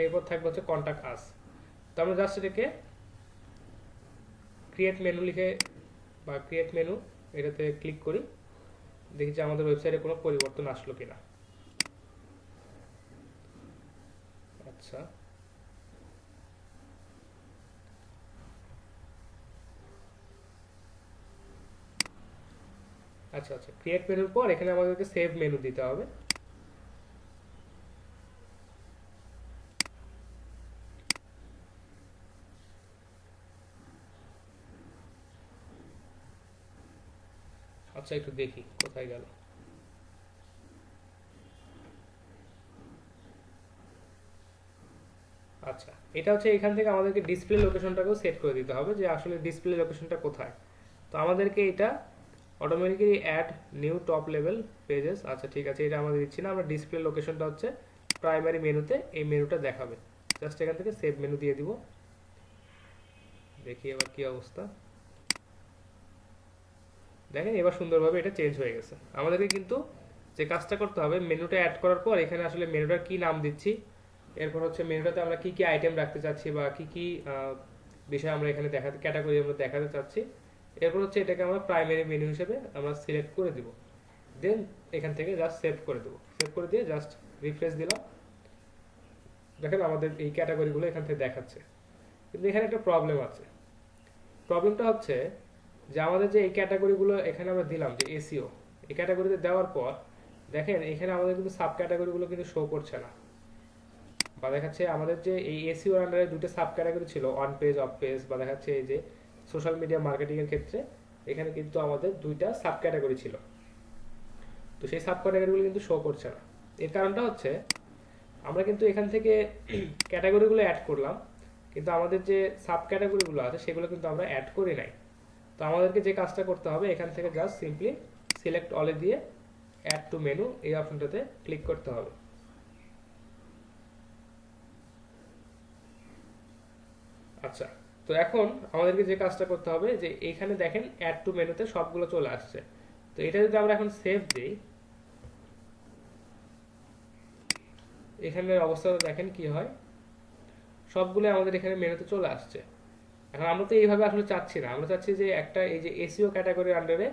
Speaker 1: এরপর থাকবে হচ্ছে কন্টাক্ট আস। তো আমরা জাস্ট এটাকে ক্রিয়েট মেনু লিখে বা ক্রিয়েট মেনু এটাতে ক্লিক করি, দেখি যে আমাদের ওয়েবসাইটে কোনো পরিবর্তন আসলো কিনা। আচ্ছা, আচ্ছা আচ্ছা ক্রিয়েট মেনুর পর এখানে আমাদেরকে সেভ মেনু দিতে হবে। আচ্ছা, একটু দেখি কোথায় গেল। আচ্ছা, এটা হচ্ছে এখান থেকে আমাদেরকে ডিসপ্লে লোকেশনটাকেও সেট করে দিতে হবে যে আসলে ডিসপ্লে লোকেশনটা কোথায়। তো আমাদেরকে এটা automatically add new top level pages, আচ্ছা ঠিক আছে, এটা আমাদের দিচ্ছি না, আমরা ডিসপ্লে লোকেশনটা হচ্ছে প্রাইমারি মেনুতে এই মেনুটা দেখাবে। জাস্ট এখান থেকে সেভ মেনু দিয়ে দিব, দেখি এবার কি অবস্থা। দেখেন এবার সুন্দরভাবে এটা চেঞ্জ হয়ে গেছে। আমাদেরকে কিন্তু যে কাজটা করতে হবে, মেনুটা অ্যাড করার পর এখানে আসলে মেনুটার কি নাম দিচ্ছি, এরপর হচ্ছে মেনুটাতে আমরা কি কি আইটেম রাখতে চাচ্ছি বা কি কি বিষয় আমরা এখানে দেখাতে ক্যাটাগরি আমরা দেখাতে চাচ্ছি, এরপর হচ্ছে এটাকে আমরা প্রাইমারি মেনু হিসেবে আমরা সিলেক্ট করে দিব। দেন এখান থেকে জাস্ট সেভ করে দেবো, সেভ করে দিয়ে জাস্ট রিফ্রেশ দিলাম। দেখেন আমাদের এই ক্যাটাগরিগুলো এখান থেকে দেখাচ্ছে, কিন্তু এখানে একটা প্রবলেম আছে। প্রবলেমটা হচ্ছে যে আমাদের যে এই ক্যাটাগরিগুলো এখানে আমরা দিলাম যে এসইও, এই ক্যাটাগরিতে দেওয়ার পর দেখেন এখানে আমাদের কিন্তু সাব ক্যাটাগরিগুলো কিন্তু শো করছে না, বা দেখাচ্ছে আমাদের যে এই এসইওর আন্ডারে দুটো সাব ক্যাটাগরি ছিল, অন পেজ অফ পেজ, বা দেখাচ্ছে এই যে সোশ্যাল মিডিয়া মার্কেটিং এর ক্ষেত্রে এখানে কিন্তু আমাদের দুইটা সাব ক্যাটাগরি ছিল। তো সেই সাব ক্যাটাগরিগুলো কিন্তু শো করছে না। এর কারণটা হচ্ছে আমরা কিন্তু এখান থেকে ক্যাটাগরিগুলো অ্যাড করলাম, কিন্তু আমাদের যে সাব ক্যাটাগরিগুলো আছে সেগুলো কিন্তু আমরা অ্যাড করি নাই। তো আমাদেরকে যে কাজটা করতে হবে, এখান থেকে জাস্ট সিম্পলি সিলেক্ট অলে দিয়ে অ্যাড টু মেনু এই অপশনটাতে ক্লিক করতে হবে। আচ্ছা, তো এখন আমাদেরকে যে কাজটা করতে হবে যে এইখানে দেখেন অ্যাড টু মেনুতে সবগুলো চলে আসছে। তো এটা যদি আমরা এখন সেভ দিই, এখানের অবস্থাটা দেখেন কি হয়, সবগুলো আমাদের এখানে মেনুতে চলে আসছে। এখন আমরা তো এইভাবে আসলে চাচ্ছি না, আমরা চাচ্ছি যে একটা এই যে এসইও ক্যাটাগরির আন্ডারে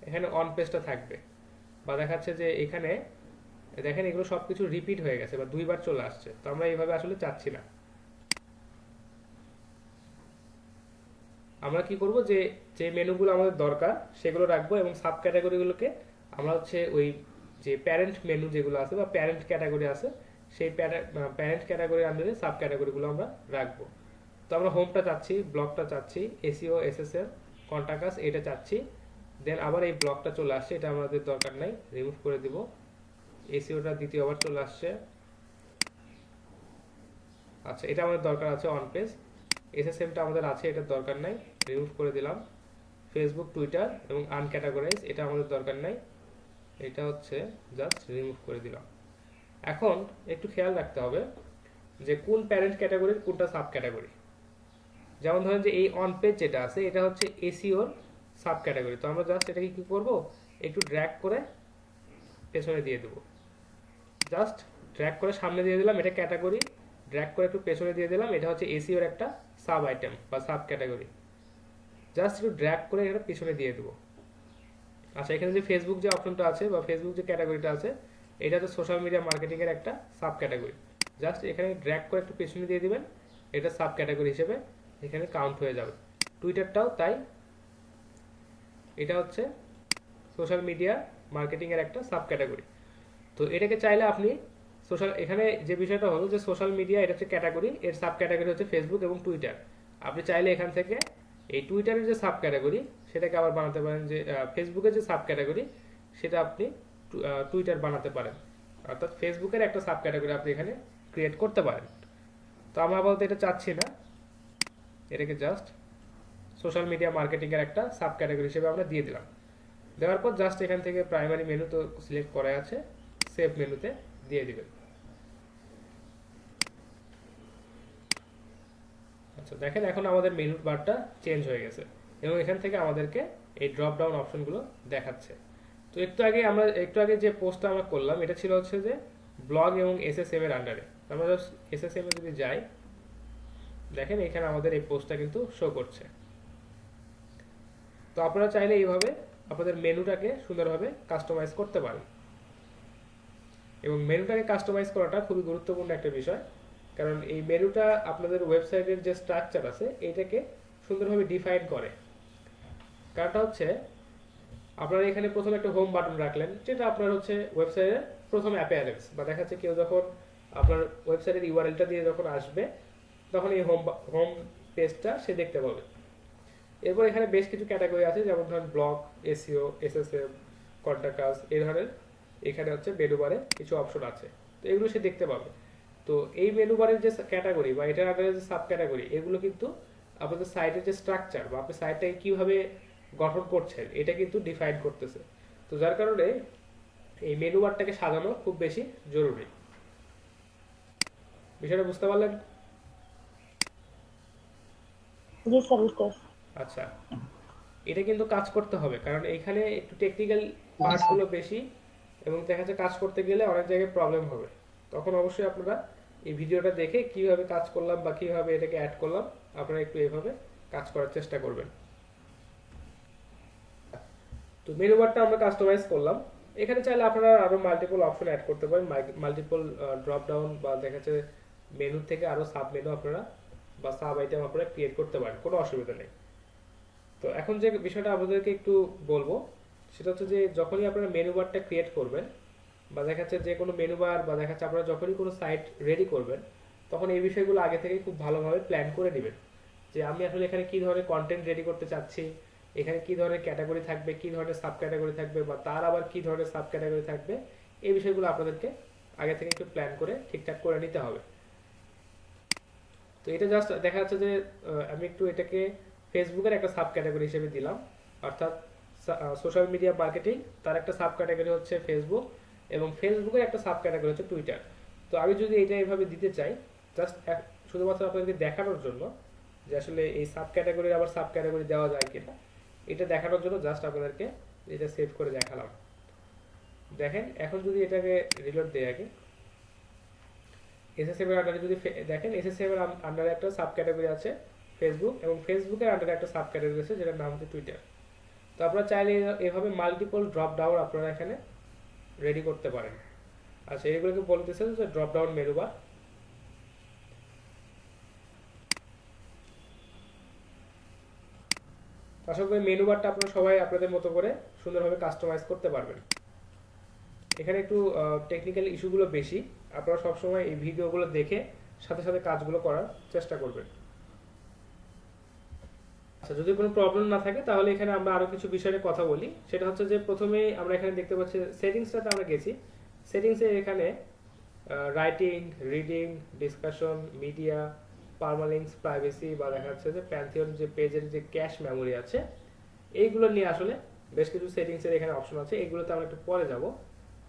Speaker 1: এখানে অন পেজটা থাকবে, বা দেখাচ্ছে যে এখানে দেখেন এগুলো সবকিছু রিপিট হয়ে গেছে বা দুইবার চলে আসছে। তো আমরা এইভাবে আসলে চাচ্ছি না। আমরা কি করব যে যে মেনুগুলো আমাদের দরকার সেগুলো রাখবো, এবং সাব ক্যাটাগরিগুলোকে আমরা হচ্ছে ওই যে প্যারেন্ট মেনু যেগুলো আছে বা প্যারেন্ট ক্যাটাগরি আছে সেই প্যারেন্ট ক্যাটাগরির আন্ডারে সাব ক্যাটাগরিগুলো আমরা রাখবো। তো আমরা হোমটা চাচ্ছি, ব্লগটা চাচ্ছি, এসইও এসএসএম কন্টাক্ট আস এটা চাচ্ছি। দেন আবার এই ব্লগটা চলে আসছে, এটা আমাদের দরকার নাই, রিমুভ করে দিব। এসইওটা দ্বিতীয়বার চলে আসছে, আচ্ছা এটা আমাদের দরকার আছে অন পেজ। এসএসএমটা আমাদের আছে, এটার দরকার নাই, রিমুভ করে দিলাম। ফেসবুক টুইটার এবং আনক্যাটাগরাইজ এটা আমাদের দরকার নাই, এটা হচ্ছে জাস্ট রিমুভ করে দিলাম। এখন একটু খেয়াল রাখতে হবে যে কোন প্যারেন্ট ক্যাটাগরির কোনটা সাব ক্যাটাগরি। যেমন ধরেন যে এই অন পেজ যেটা আছে এটা হচ্ছে এসইওর সাব ক্যাটাগরি। তো আমরা জাস্ট এটাকে কি করব, একটু ড্র্যাগ করে পেছনে দিয়ে দেব। জাস্ট ড্র্যাগ করে সামনে দিয়ে দিলাম, এটা ক্যাটাগরি। ড্র্যাগ করে একটু পেছনে দিয়ে দিলাম, এটা হচ্ছে এসইওর একটা সাব আইটেম বা সাব ক্যাটাগরি। জাস্ট একটু ড্র্যাগ করে এটা পিছনে দিয়ে দেবো। আচ্ছা, এখানে যে ফেসবুক যে অপশনটা আছে বা ফেসবুক যে ক্যাটাগরিটা আছে, এটা হচ্ছে সোশ্যাল মিডিয়া মার্কেটিং এর একটা সাব ক্যাটাগরি। জাস্ট এখানে ড্র্যাগ করে একটু পেছনে দিয়ে দিবেন, এটা সাব ক্যাটাগরি হিসেবে এখানে কাউন্ট হয়ে যাবে। টুইটারটাও তাই, এটা হচ্ছে সোশ্যাল মিডিয়া মার্কেটিং এর একটা সাব ক্যাটাগরি। তো এটাকে চাইলে আপনি এখানে যে বিষয়টা হলো যে সোশ্যাল মিডিয়া এটা হচ্ছে ক্যাটাগরি, এর সাব ক্যাটাগরি হচ্ছে ফেসবুক এবং টুইটার। আপনি চাইলে এখান থেকে এই টুইটারের যে সাব ক্যাটাগরি সেটাকে আবার বানাতে পারেন, যে ফেসবুকের যে সাব ক্যাটাগরি সেটা আপনি টুইটার বানাতে পারেন। অর্থাৎ ফেসবুকের একটা সাব ক্যাটাগরি আপনি এখানে ক্রিয়েট করতে পারেন। তো আমরা আপাতত এটা চাচ্ছি না, এটাকে জাস্ট সোশ্যাল মিডিয়া মার্কেটিং এর একটা সাব ক্যাটাগরি হিসেবে আমরা দিয়ে দিলাম। দেওয়ার পর জাস্ট এখান থেকে প্রাইমারি মেনু তো সিলেক্ট করা আছে, সেভ মেনুতে দিয়ে দিবেন। আচ্ছা, দেখেন এখন আমাদের মেনু বারটা চেঞ্জ হয়ে গেছে এবং এখান থেকে আমাদেরকে এই ড্রপ ডাউন অপশনগুলো দেখাচ্ছে। তো একটু আগে যে পোস্টটা আমরা করলাম এটা ছিল হচ্ছে যে ব্লগ এবং এসএসএম এর আন্ডারে। আমরা জাস্ট এসএসএম এ যদি যাই, দেখেন এখানে আমাদের এই পোস্টটা কিন্তু শো করছে। তো আপনারা চাইলে এইভাবে আপনাদের মেনুটাকে সুন্দরভাবে কাস্টমাইজ করতে পারেন। এবং মেনুটাকে কাস্টমাইজ করাটা খুবই গুরুত্বপূর্ণ একটা বিষয়, কারণ এই মেনুটা আপনাদের ওয়েবসাইটের যে স্ট্রাকচার আছে এটাকে সুন্দরভাবে ডিফাইন করে। কারণটা হচ্ছে আপনারা এখানে প্রথমে একটা হোম বাটন রাখলেন, যেটা আপনার হচ্ছে ওয়েবসাইটের প্রথম অ্যাপিয়ারেন্স, বা দেখা যাচ্ছে কেউ যখন আপনার ওয়েবসাইটের ইউআরএলটা দিয়ে যখন আসবে তখন এই হোম পেজটা সে দেখতে পাবে। এরপর এখানে বেশ কিছু ক্যাটাগরি আছে, যেমন ধরেন ব্লগ, এসইও, এসএসএম, কন্টাক্ট, এই ধরনের এখানে হচ্ছে মেনু বারে কিছু অপশন আছে, তো এগুলো সে দেখতে পাবে। তো এই মেনু বারের যে ক্যাটাগরি বা এটার আগে যে সাব ক্যাটাগরি, এগুলো কিন্তু আপনাদের সাইটের যে স্ট্রাকচার বা আপনি সাইটটাকে কিভাবে গঠন করছেন এটা কিন্তু ডিফাইন করতেছে। তো যার কারণে এই মেনু বারটাকে সাজানো খুব বেশি জরুরি। বিষয়টা বুঝতে পারলেন?
Speaker 5: জি স্যার, বুঝতে পারছি।
Speaker 1: আচ্ছা, এটা কিন্তু কাজ করতে হবে, কারণ এখানে একটু টেকনিক্যাল পার্টগুলো বেশি এবং দেখা যাচ্ছে কাজ করতে গেলে অনেক জায়গায় প্রবলেম হবে। তখন অবশ্যই আপনারা এই ভিডিওটা দেখে কিভাবে কাজ করলাম বা কিভাবে এটাকে অ্যাড করলাম আপনারা একটু এভাবে কাজ করার চেষ্টা করবেন। তো মেনু বারটা আমরা কাস্টমাইজ করলাম। এখানে চাইলে আপনারা আরো মাল্টিপল অপশন অ্যাড করতে পারেন, মাল্টিপল ড্রপ ডাউন বা দেখা যাচ্ছে মেনু থেকে আরো সাব মেনু আপনারা বা সাব আইটেম আপনারা ক্রিয়েট করতে পারেন, কোনো অসুবিধা নেই। তো এখন যে বিষয়টা আপনাদেরকে একটু বলবো সেটা হচ্ছে যে যখনই আপনারা মেনু বারটা ক্রিয়েট করবেন বা দেখা যাচ্ছে যে কোনো মেনু বার বা দেখা যাচ্ছে আপনারা যখনই কোনো সাইট রেডি করবেন, তখন এই বিষয়গুলো আগে থেকে খুব ভালোভাবে প্ল্যান করে নেবেন, যে আমি আসলে এখানে কি ধরনের কন্টেন্ট রেডি করতে চাচ্ছি, এখানে কি ধরনের ক্যাটাগরি থাকবে, কি ধরনের সাব ক্যাটাগরি থাকবে বা তার আবার কি ধরনের সাব ক্যাটাগরি থাকবে, এই বিষয়গুলো আপনাদেরকে আগে থেকে একটু প্ল্যান করে ঠিকঠাক করে নিতে হবে। তো এটা জাস্ট দেখা যাচ্ছে যে আমি একটু এটাকে ফেসবুকের একটা সাব ক্যাটাগরি হিসেবে দিলাম, অর্থাৎ সোশ্যাল মিডিয়া মার্কেটিং তার একটা সাব ক্যাটাগরি হচ্ছে ফেসবুক এবং ফেসবুকের একটা সাব ক্যাটাগরি হচ্ছে টুইটার। তো আমি যদি এটা এইভাবে দিতে চাই, জাস্ট শুধুমাত্র আপনাদেরকে দেখানোর জন্য যে আসলে এই সাব ক্যাটাগরির আবার সাব ক্যাটাগরি দেওয়া যায় কিনা, এটা দেখানোর জন্য জাস্ট আপনাদেরকে এটা সেভ করে দেখালাম। দেখেন এখন যদি এটাকে রিলোড দেই আগে, এসএসএম এর আন্ডারে যদি দেখেন, এসএসএম এর আন্ডারে একটা সাব ক্যাটাগরি আছে ফেসবুক এবং ফেসবুকের আন্ডারে একটা সাব ক্যাটাগরি আছে যেটার নাম হচ্ছে টুইটার। তো আপনারা চাইলে এভাবে মাল্টিপল ড্রপ ডাউন আপনারা এখানে রেডি করতে পারেন। আচ্ছা, এগুলোকে বলতেছে যে ড্রপ ডাউন মেনু বার। আশা করি মেনু বারটা আপনারা সবাই আপনাদের মতো করে সুন্দরভাবে কাস্টমাইজ করতে পারবেন। এখানে একটু টেকনিক্যাল ইস্যুগুলো বেশি, আপনারা সবসময় এই ভিডিওগুলো দেখে সাথে সাথে কাজগুলো করার চেষ্টা করবেন। আচ্ছা, যদি কোনো প্রবলেম না থাকে তাহলে এখানে আমরা আরো কিছু বিষয়ে কথা বলি। সেটা হচ্ছে যে প্রথমে আমরা এখানে দেখতে পাচ্ছি সেটিংসটাতে আমরা গেছি। সেটিংসে এখানে writing, reading, discussion, media, permalinks, privacy বা দেখা যাচ্ছে যে প্যান্থিয়ন যে পেজের যে ক্যাশ মেমোরি আছে, এইগুলো নিয়ে আসলে বেশ কিছু সেটিংসের এখানে অপশন আছে, এগুলোতে আমরা একটু পরে যাব।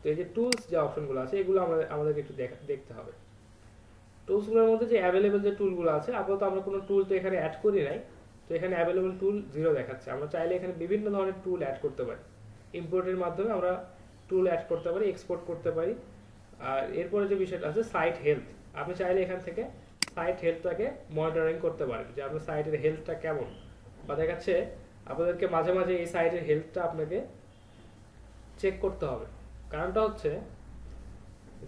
Speaker 1: তো এই যে টুলস যে অপশনগুলো আছে এগুলো আমাদেরকে একটু দেখতে হবে। টুলসগুলোর মধ্যে যে অ্যাভেলেবল যে টুলগুলো আছে, আপাতত আমরা কোনো টুল তো এখানে অ্যাড করি নাই, তো এখানে অ্যাভেলেবল টুল 0 দেখাচ্ছে। আমরা চাইলে এখানে বিভিন্ন ধরনের টুল অ্যাড করতে পারি। ইম্পোর্টের মাধ্যমে আমরা টুল অ্যাড করতে পারি, এক্সপোর্ট করতে পারি। আর এরপরে যে বিষয়টা আছে সাইট হেলথ, আপনি চাইলে এখান থেকে সাইট হেলথটাকে মনিটরিং করতে পারেন যে আপনার সাইটের হেলথটা কেমন, বা দেখাচ্ছে আপনাদেরকে মাঝে মাঝে এই সাইটের হেলথটা আপনাকে চেক করতে হবে। কারণটা হচ্ছে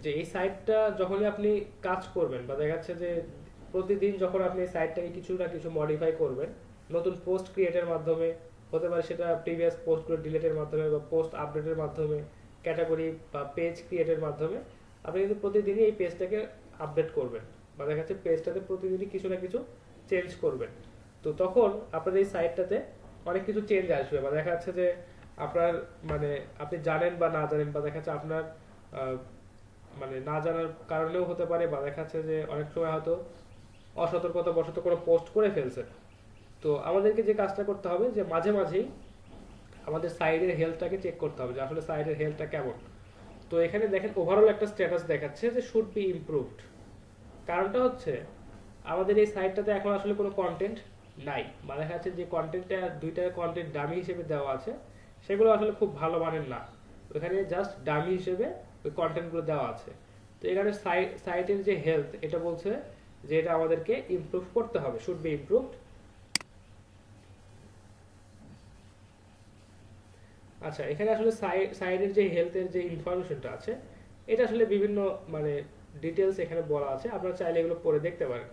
Speaker 1: যে এই সাইটটা যখনই আপনি কাজ করবেন বা দেখা যাচ্ছে যে প্রতিদিন যখন আপনি এই সাইটটাকে কিছু না কিছু মডিফাই করবেন, নতুন পোস্ট ক্রিয়েটের মাধ্যমে হতে পারে, সেটা প্রিভিয়াস পোস্টগুলো ডিলিটের মাধ্যমে বা পোস্ট আপডেটের মাধ্যমে, ক্যাটাগরি বা পেজ ক্রিয়েটের মাধ্যমে, আপনি কিন্তু প্রতিদিনই এই পেজটাকে আপডেট করবেন বা দেখা যাচ্ছে পেজটাতে প্রতিদিনই কিছু না কিছু চেঞ্জ করবেন। তো তখন আপনার এই সাইটটাতে অনেক কিছু চেঞ্জ আসবে বা দেখা যাচ্ছে যে আপনার মানে আপনি জানেন বা না জানেন, বা দেখা যাচ্ছে আপনার মানে না জানার কারণেও হতে পারে, বা দেখা যাচ্ছে যে অনেক সময় হয়তো অসতর্কতা বশত কোনো পোস্ট করে ফেলছেন। তো আমাদেরকে যে কাজটা করতে হবে যে মাঝে মাঝেই আমাদের সাইডের হেলথটাকে চেক করতে হবে যে আসলে সাইডের হেলথটা কেমন। তো এখানে দেখেন ওভারঅল একটা স্ট্যাটাস দেখাচ্ছে যে শুড বি ইমপ্রুভড। কারণটা হচ্ছে আমাদের এই সাইটটাতে এখন আসলে কোনো কন্টেন্ট নাই, মানে দেখা যাচ্ছে যে কন্টেন্টটা 2টা কন্টেন্ট ডামি হিসেবে দেওয়া আছে, সেগুলো আসলে খুব ভালো মানের না। ওখানে জাস্ট ডামি হিসেবে ওই কন্টেন্টগুলো দেওয়া আছে। তো এখানে সাইটের যে হেলথ এটা বলছে যে এটা আমাদেরকে ইমপ্রুভ করতে হবে, শুড বি ইমপ্রুভড। আচ্ছা, এখানে আসলে সাইডের যে হেলথের যে ইনফরমেশনটা আছে এটা আসলে বিভিন্ন মানে ডিটেলস এখানে বলা আছে, আপনারা চাইলে এগুলো পড়ে দেখতে পারেন।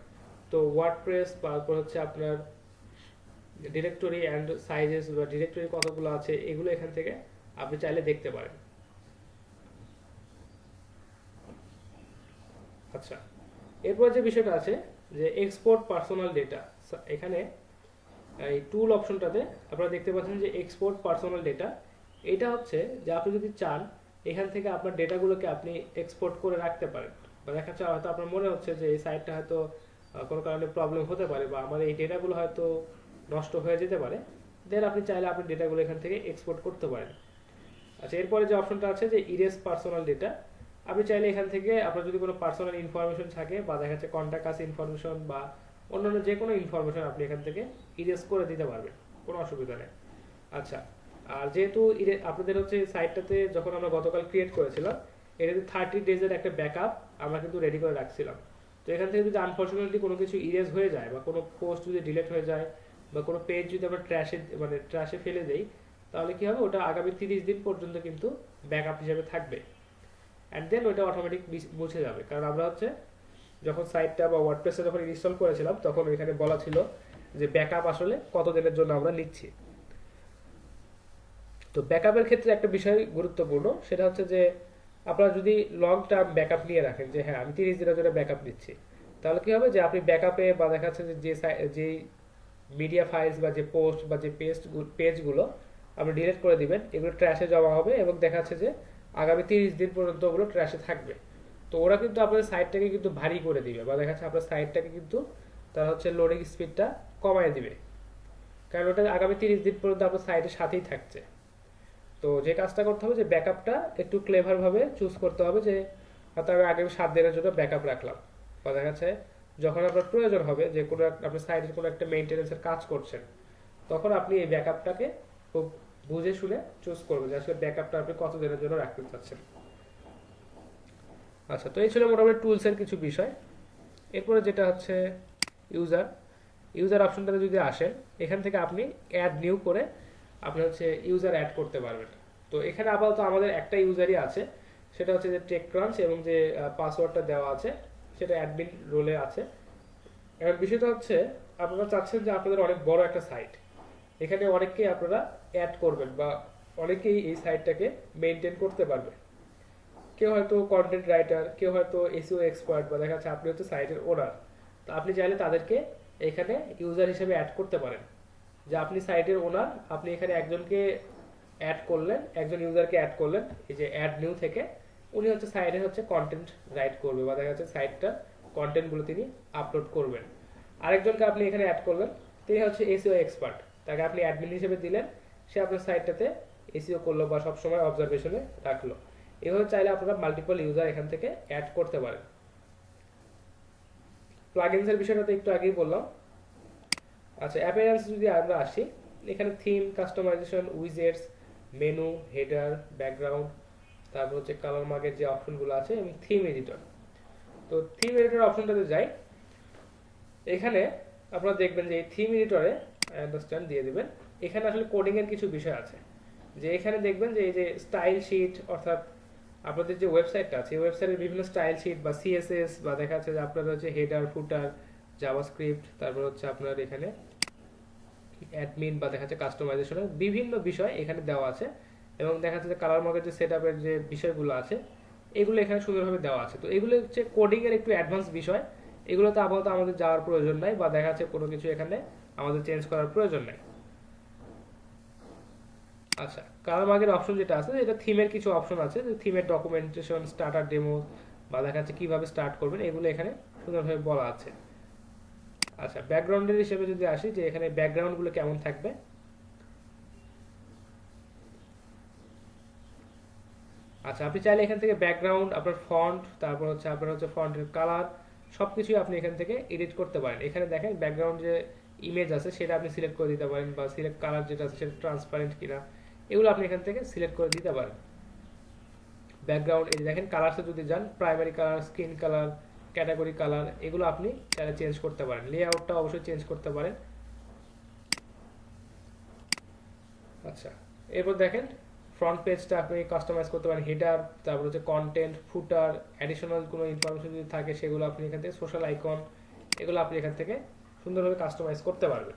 Speaker 1: তো ওয়ার্ডপ্রেস, তারপর হচ্ছে আপনার ডিরেক্টরি অ্যান্ড সাইজেস বা ডিরেক্টরি কতগুলো আছে এগুলো এখান থেকে আপনি চাইলে দেখতে পারেন। আচ্ছা, এরপর যে বিষয়টা আছে যে এক্সপোর্ট পার্সোনাল ডেটা, এখানে এই টুল অপশনটাতে আপনারা দেখতে পাচ্ছেন যে এক্সপোর্ট পার্সোনাল ডেটা। এটা হচ্ছে যে আপনি যদি চান এখান থেকে আপনার ডেটাগুলোকে আপনি এক্সপোর্ট করে রাখতে পারেন, বা দেখা যাচ্ছে হয়তো আপনার মনে হচ্ছে যে এই সাইটটা হয়তো কোনো কারণে প্রবলেম হতে পারে বা আমার এই ডেটাগুলো হয়তো নষ্ট হয়ে যেতে পারে, দেন আপনি চাইলে আপনি ডেটাগুলো এখান থেকে এক্সপোর্ট করতে পারেন। আচ্ছা, এরপরে যে অপশনটা আছে যে ইরেজ পার্সোনাল ডেটা, আপনি চাইলে এখান থেকে আপনার যদি কোনো পার্সোনাল ইনফরমেশন থাকে বা দেখা যাচ্ছে কন্ট্যাক্ট আছে ইনফরমেশন বা অন্যান্য যে কোনো ইনফরমেশন আপনি এখান থেকে ইরেজ করে দিতে পারবেন, কোনো অসুবিধা নেই। আচ্ছা, আর যেহেতু আপনাদের হচ্ছে সাইটটাতে যখন আমরা গতকাল ক্রিয়েট করেছিলাম এটাতে 30 ডেজের একটা ব্যাকআপ আমরা কিন্তু রেডি করে রাখছিলাম। তো এখান থেকে যদি আনফরচুনেটলি কোনো কিছু ইরেজ হয়ে যায় বা কোনো পোস্ট যদি ডিলিট হয়ে যায় বা কোনো পেজ যদি আমরা ট্র্যাশে ফেলে দেই, তাহলে কি হবে, ওটা আগামী 30 দিন পর্যন্ত কিন্তু ব্যাকআপ হিসেবে থাকবে, অ্যান্ড দেন ওটা অটোমেটিক মুছে যাবে। কারণ আমরা হচ্ছে যখন সাইটটা বা ওয়ার্ডপ্রেসে যখন ইনস্টল করেছিলাম তখন ওইখানে বলা ছিল যে ব্যাকআপ আসলে কত দিনের জন্য আমরা নিচ্ছি। তো ব্যাকআপের ক্ষেত্রে একটা বিষয় গুরুত্বপূর্ণ, সেটা হচ্ছে যে আপনারা যদি লং টার্ম ব্যাকআপ নিয়ে রাখেন যে হ্যাঁ আমি 30 দিনের জন্য ব্যাকআপ নিচ্ছি, তাহলে কি হবে যে আপনি ব্যাকআপে বা দেখা যাচ্ছে যে মিডিয়া ফাইলস বা যে পোস্ট বা যে পেজগুলো আপনি ডিলিট করে দিবেন, এগুলো ট্র্যাশে জমা হবে এবং দেখা যাচ্ছে যে আগামী 30 দিন পর্যন্ত ওগুলো ট্র্যাশে থাকবে। তো ওরা কিন্তু আপনাদের সাইটটাকে কিন্তু ভারী করে দিবে বা দেখা যাচ্ছে আপনার সাইটটাকে কিন্তু তারা হচ্ছে লোডিং স্পিডটা কমায় দিবে, কারণ ওটা আগামী 30 দিন পর্যন্ত আপনার সাইটের সাথেই থাকছে। তো যে কাজটা করতে হবে যে ব্যাকআপটা একটু ক্লেভার ভাবে চুজ করতে হবে, যে হয়তো আমি আগামী 7 দিনের জন্য ব্যাকআপ রাখলাম, বা দেখা যাচ্ছে যখন আপনার প্রয়োজন হবে যে কোনো আপনার সাইটের কোনো একটা মেইনটেনেন্সের কাজ করছেন, তখন আপনি এই ব্যাকআপটাকে খুব বুঝে শুনে চুজ করবেন যে আসলে ব্যাকআপটা আপনি কত দিনের জন্য রাখতে চাচ্ছেন। আচ্ছা, তো এই ছিল মোটামুটি টুলসের কিছু বিষয়। এরপরে যেটা হচ্ছে ইউজার অপশনটাতে যদি আসেন, এখান থেকে আপনি অ্যাড নিউ করে আপনি হচ্ছে ইউজার অ্যাড করতে পারবেন। তো এখানে আপাতত আমাদের একটা ইউজারই আছে, সেটা হচ্ছে যে টেকক্রাঞ্চ, এবং যে পাসওয়ার্ডটা দেওয়া আছে সেটা অ্যাডমিন রোলে আছে। এবার বিষয়টা হচ্ছে আপনারা চাচ্ছেন যে আপনাদের অনেক বড় একটা সাইট, এখানে অনেককেই আপনারা অ্যাড করবেন বা অনেকেই এই সাইটটাকে মেনটেন করতে পারবে। কেউ হয়তো কন্টেন্ট রাইটার, কেউ হয়তো এসইও এক্সপার্ট, বা দেখা যাচ্ছে আপনি হচ্ছে সাইটের ওনার। তো আপনি চাইলে তাদেরকে এখানে ইউজার হিসেবে অ্যাড করতে পারেন, যে আপনি সাইটের ওনার, আপনি এখানে একজনকে অ্যাড করলেন, একজন ইউজারকে অ্যাড করলেন এই যে অ্যাড নিউ থেকে, উনি হচ্ছে সাইটে হচ্ছে কন্টেন্ট রাইট করবে বা দেখা যাচ্ছে সাইটটার কন্টেন্টগুলো তিনি আপলোড করবেন। আরেকজনকে আপনি এখানে অ্যাড করলেন, তিনি হচ্ছে এসইও এক্সপার্ট, তাকে আপনি অ্যাডমিন হিসেবে দিলেন, সে আপনার সাইটটাতে এসইও করলো বা সবসময় অবজারভেশনে রাখলো। এভাবে চাইলে আপনারা মাল্টিপল ইউজার এখান থেকে অ্যাড করতে পারেন। প্লাগইনসের বিষয়টা তো একটু আগেই বললাম। আচ্ছা, অ্যাপিয়ারেন্স যদি আমরা আসি, এখানে theme, customisation, widgets, menu, header, background, তারপর হচ্ছে কালার মার্কের যে অপশনগুলো আছে এবং থিম এডিটর। তো থিম এডিটর অপশনটাতে যাই, এখানে আপনারা দেখবেন যে এই থিম এডিটরে আন্ডারস্ট্যান্ড দিয়ে দিবেন। এখানে আসলে কোডিং এর কিছু বিষয় আছে, যে এখানে দেখবেন যে এই যে স্টাইল শিট, অর্থাৎ আপনাদের যে ওয়েবসাইটটা আছে এই ওয়েবসাইটের বিভিন্ন স্টাইল শিট বা সিএসএস বা দেখা যাচ্ছে যে আপনার হচ্ছে হেডার, ফুটার, জাভাস্ক্রিপ্ট, তারপর হচ্ছে আপনার এখানে অ্যাডমিন বা দেখা যাচ্ছে কাস্টমাইজেশনের বিভিন্ন বিষয় এখানে দেওয়া আছে, এবং দেখা যাচ্ছে যে কালার মার্কের যে সেটআপের যে বিষয়গুলো আছে এগুলো এখানে সুন্দরভাবে দেওয়া আছে। তো এগুলো হচ্ছে কোডিং এর একটু অ্যাডভান্স বিষয়, এগুলোতে আপাতত আমাদের যাওয়ার প্রয়োজন নাই বা দেখা যাচ্ছে কোনো কিছু এখানে আমাদের চেঞ্জ করার প্রয়োজন নাই। আচ্ছা, কালার মার্কের অপশন যেটা আছে, এটা থিমের কিছু অপশন আছে, যে থিমের ডকুমেন্টেশন, স্টার্টার ডেমো বা দেখা যাচ্ছে কিভাবে স্টার্ট করবেন এগুলো এখানে সুন্দরভাবে বলা আছে। আচ্ছা, ব্যাকগ্রাউন্ডের হিসেবে যদি আসি, যে এখানে ব্যাকগ্রাউন্ডগুলো কেমন থাকবে। আচ্ছা, আপনি চাইলে এখান থেকে ব্যাকগ্রাউন্ড, আপনার ফন্ট, তারপর হচ্ছে আপনার হচ্ছে ফন্টের কালার সবকিছুই আপনি এখান থেকে এডিট করতে পারেন। এখানে দেখেন ব্যাকগ্রাউন্ড যে ইমেজ আছে সেটা আপনি সিলেক্ট করে দিতে পারেন, বা সিলেক্ট কালার যেটা আছে সেটা ট্রান্সপারেন্ট কিনা এগুলো আপনি এখান থেকে সিলেক্ট করে দিতে পারেন। ব্যাকগ্রাউন্ড এই যে দেখেন কালারসে যদি যান, primary colour, screen colour, category colour, এগুলো আপনি চাইলে চেঞ্জ করতে পারেন। লেআউটটা অবশ্যই চেঞ্জ করতে পারেন। আচ্ছা, এরপর দেখেন ফ্রন্ট পেজটা আপনি কাস্টমাইজ করতে পারেন, হেডার, তারপর হচ্ছে কন্টেন্ট, ফুটার, অ্যাডিশনাল কোনো ইনফরমেশন যদি থাকে সেগুলো আপনি এখান থেকে, সোশ্যাল আইকন, এগুলো আপনি এখান থেকে সুন্দরভাবে কাস্টমাইজ করতে পারবেন।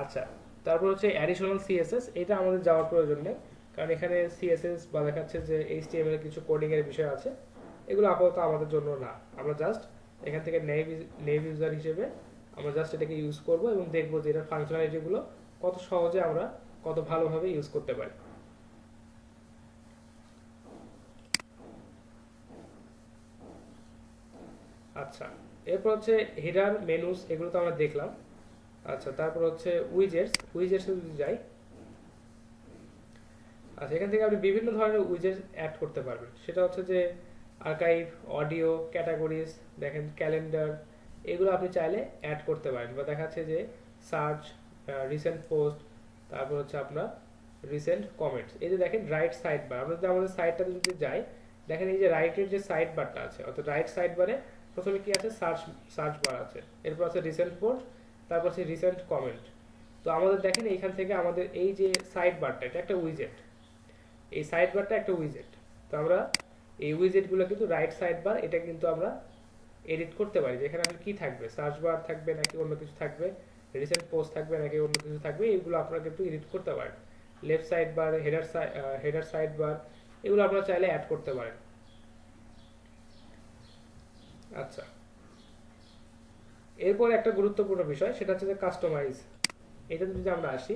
Speaker 1: আচ্ছা, তারপর হচ্ছে অ্যাডিশনাল সিএসএস, এটা আমাদের যাওয়ার প্রয়োজন নেই, কারণ এখানে সিএসএস বা দেখাচ্ছে যে এইচটিএমএল এর কিছু কোডিং এর বিষয় আছে, এগুলো আপাতত আমাদের জন্য না। আমরা জাস্ট এখান থেকে নেভ ইউজার হিসেবে আমরা জাস্ট এটাকে ইউজ করব এবং দেখব যে এটার ফাংশনালিটিগুলো কত সহজে আমরা কত ভালোভাবে ইউজ করতে পারি। আচ্ছা, এরপর হচ্ছে হেডার, মেনুস, এগুলো তো আমরা দেখলাম। আচ্ছা, তারপর হচ্ছে উইজেটস যদি যাই, আচ্ছা এখান থেকে আপনি বিভিন্ন ধরনের উইজেটস অ্যাড করতে পারবেন। সেটা হচ্ছে যে আর্কাইভ, অডিও, ক্যাটাগরিজ, দেখেন ক্যালেন্ডার, এগুলো আপনি চাইলে অ্যাড করতে পারেন, বা দেখা যাচ্ছে যে সার্চ, রিসেন্ট পোস্ট, তারপর হচ্ছে আপনার রিসেন্ট কমেন্টস। এই যে দেখেন রাইট সাইড বার, আমরা যদি আমাদের সাইডটাতে যদি যাই, দেখেন এই যে রাইটের যে সাইড বারটা আছে, অর্থাৎ রাইট সাইড বারে প্রথমে কি আছে, সার্চ বার আছে, এরপর আছে রিসেন্ট পোস্ট, তারপর আছে রিসেন্ট কমেন্ট। তো আমাদের দেখেন এইখান থেকে আমাদের এই যে সাইড বারটা, এটা একটা উইজেট, এই সাইড বারটা একটা উইজেট। তো আমরা এই উইজেটগুলো কিন্তু রাইট সাইড বার, এটা কিন্তু আমরা এডিট করতে পারি, যেখানে আসলে কি থাকবে, সার্চ বার থাকবে নাকি অন্য কিছু থাকবে, রিসেন্ট পোস্ট থাকবে নাকি অন্য কিছু থাকবে, এগুলো আপনারা কিন্তু এডিট করতে পারেন। Left side bar, header side bar, এগুলো আপনারা চাইলে অ্যাড করতে পারেন। আচ্ছা, এরপর একটা গুরুত্বপূর্ণ বিষয়, সেটা হচ্ছে যে কাস্টমাইজ। এটা যদি আমরা আসি,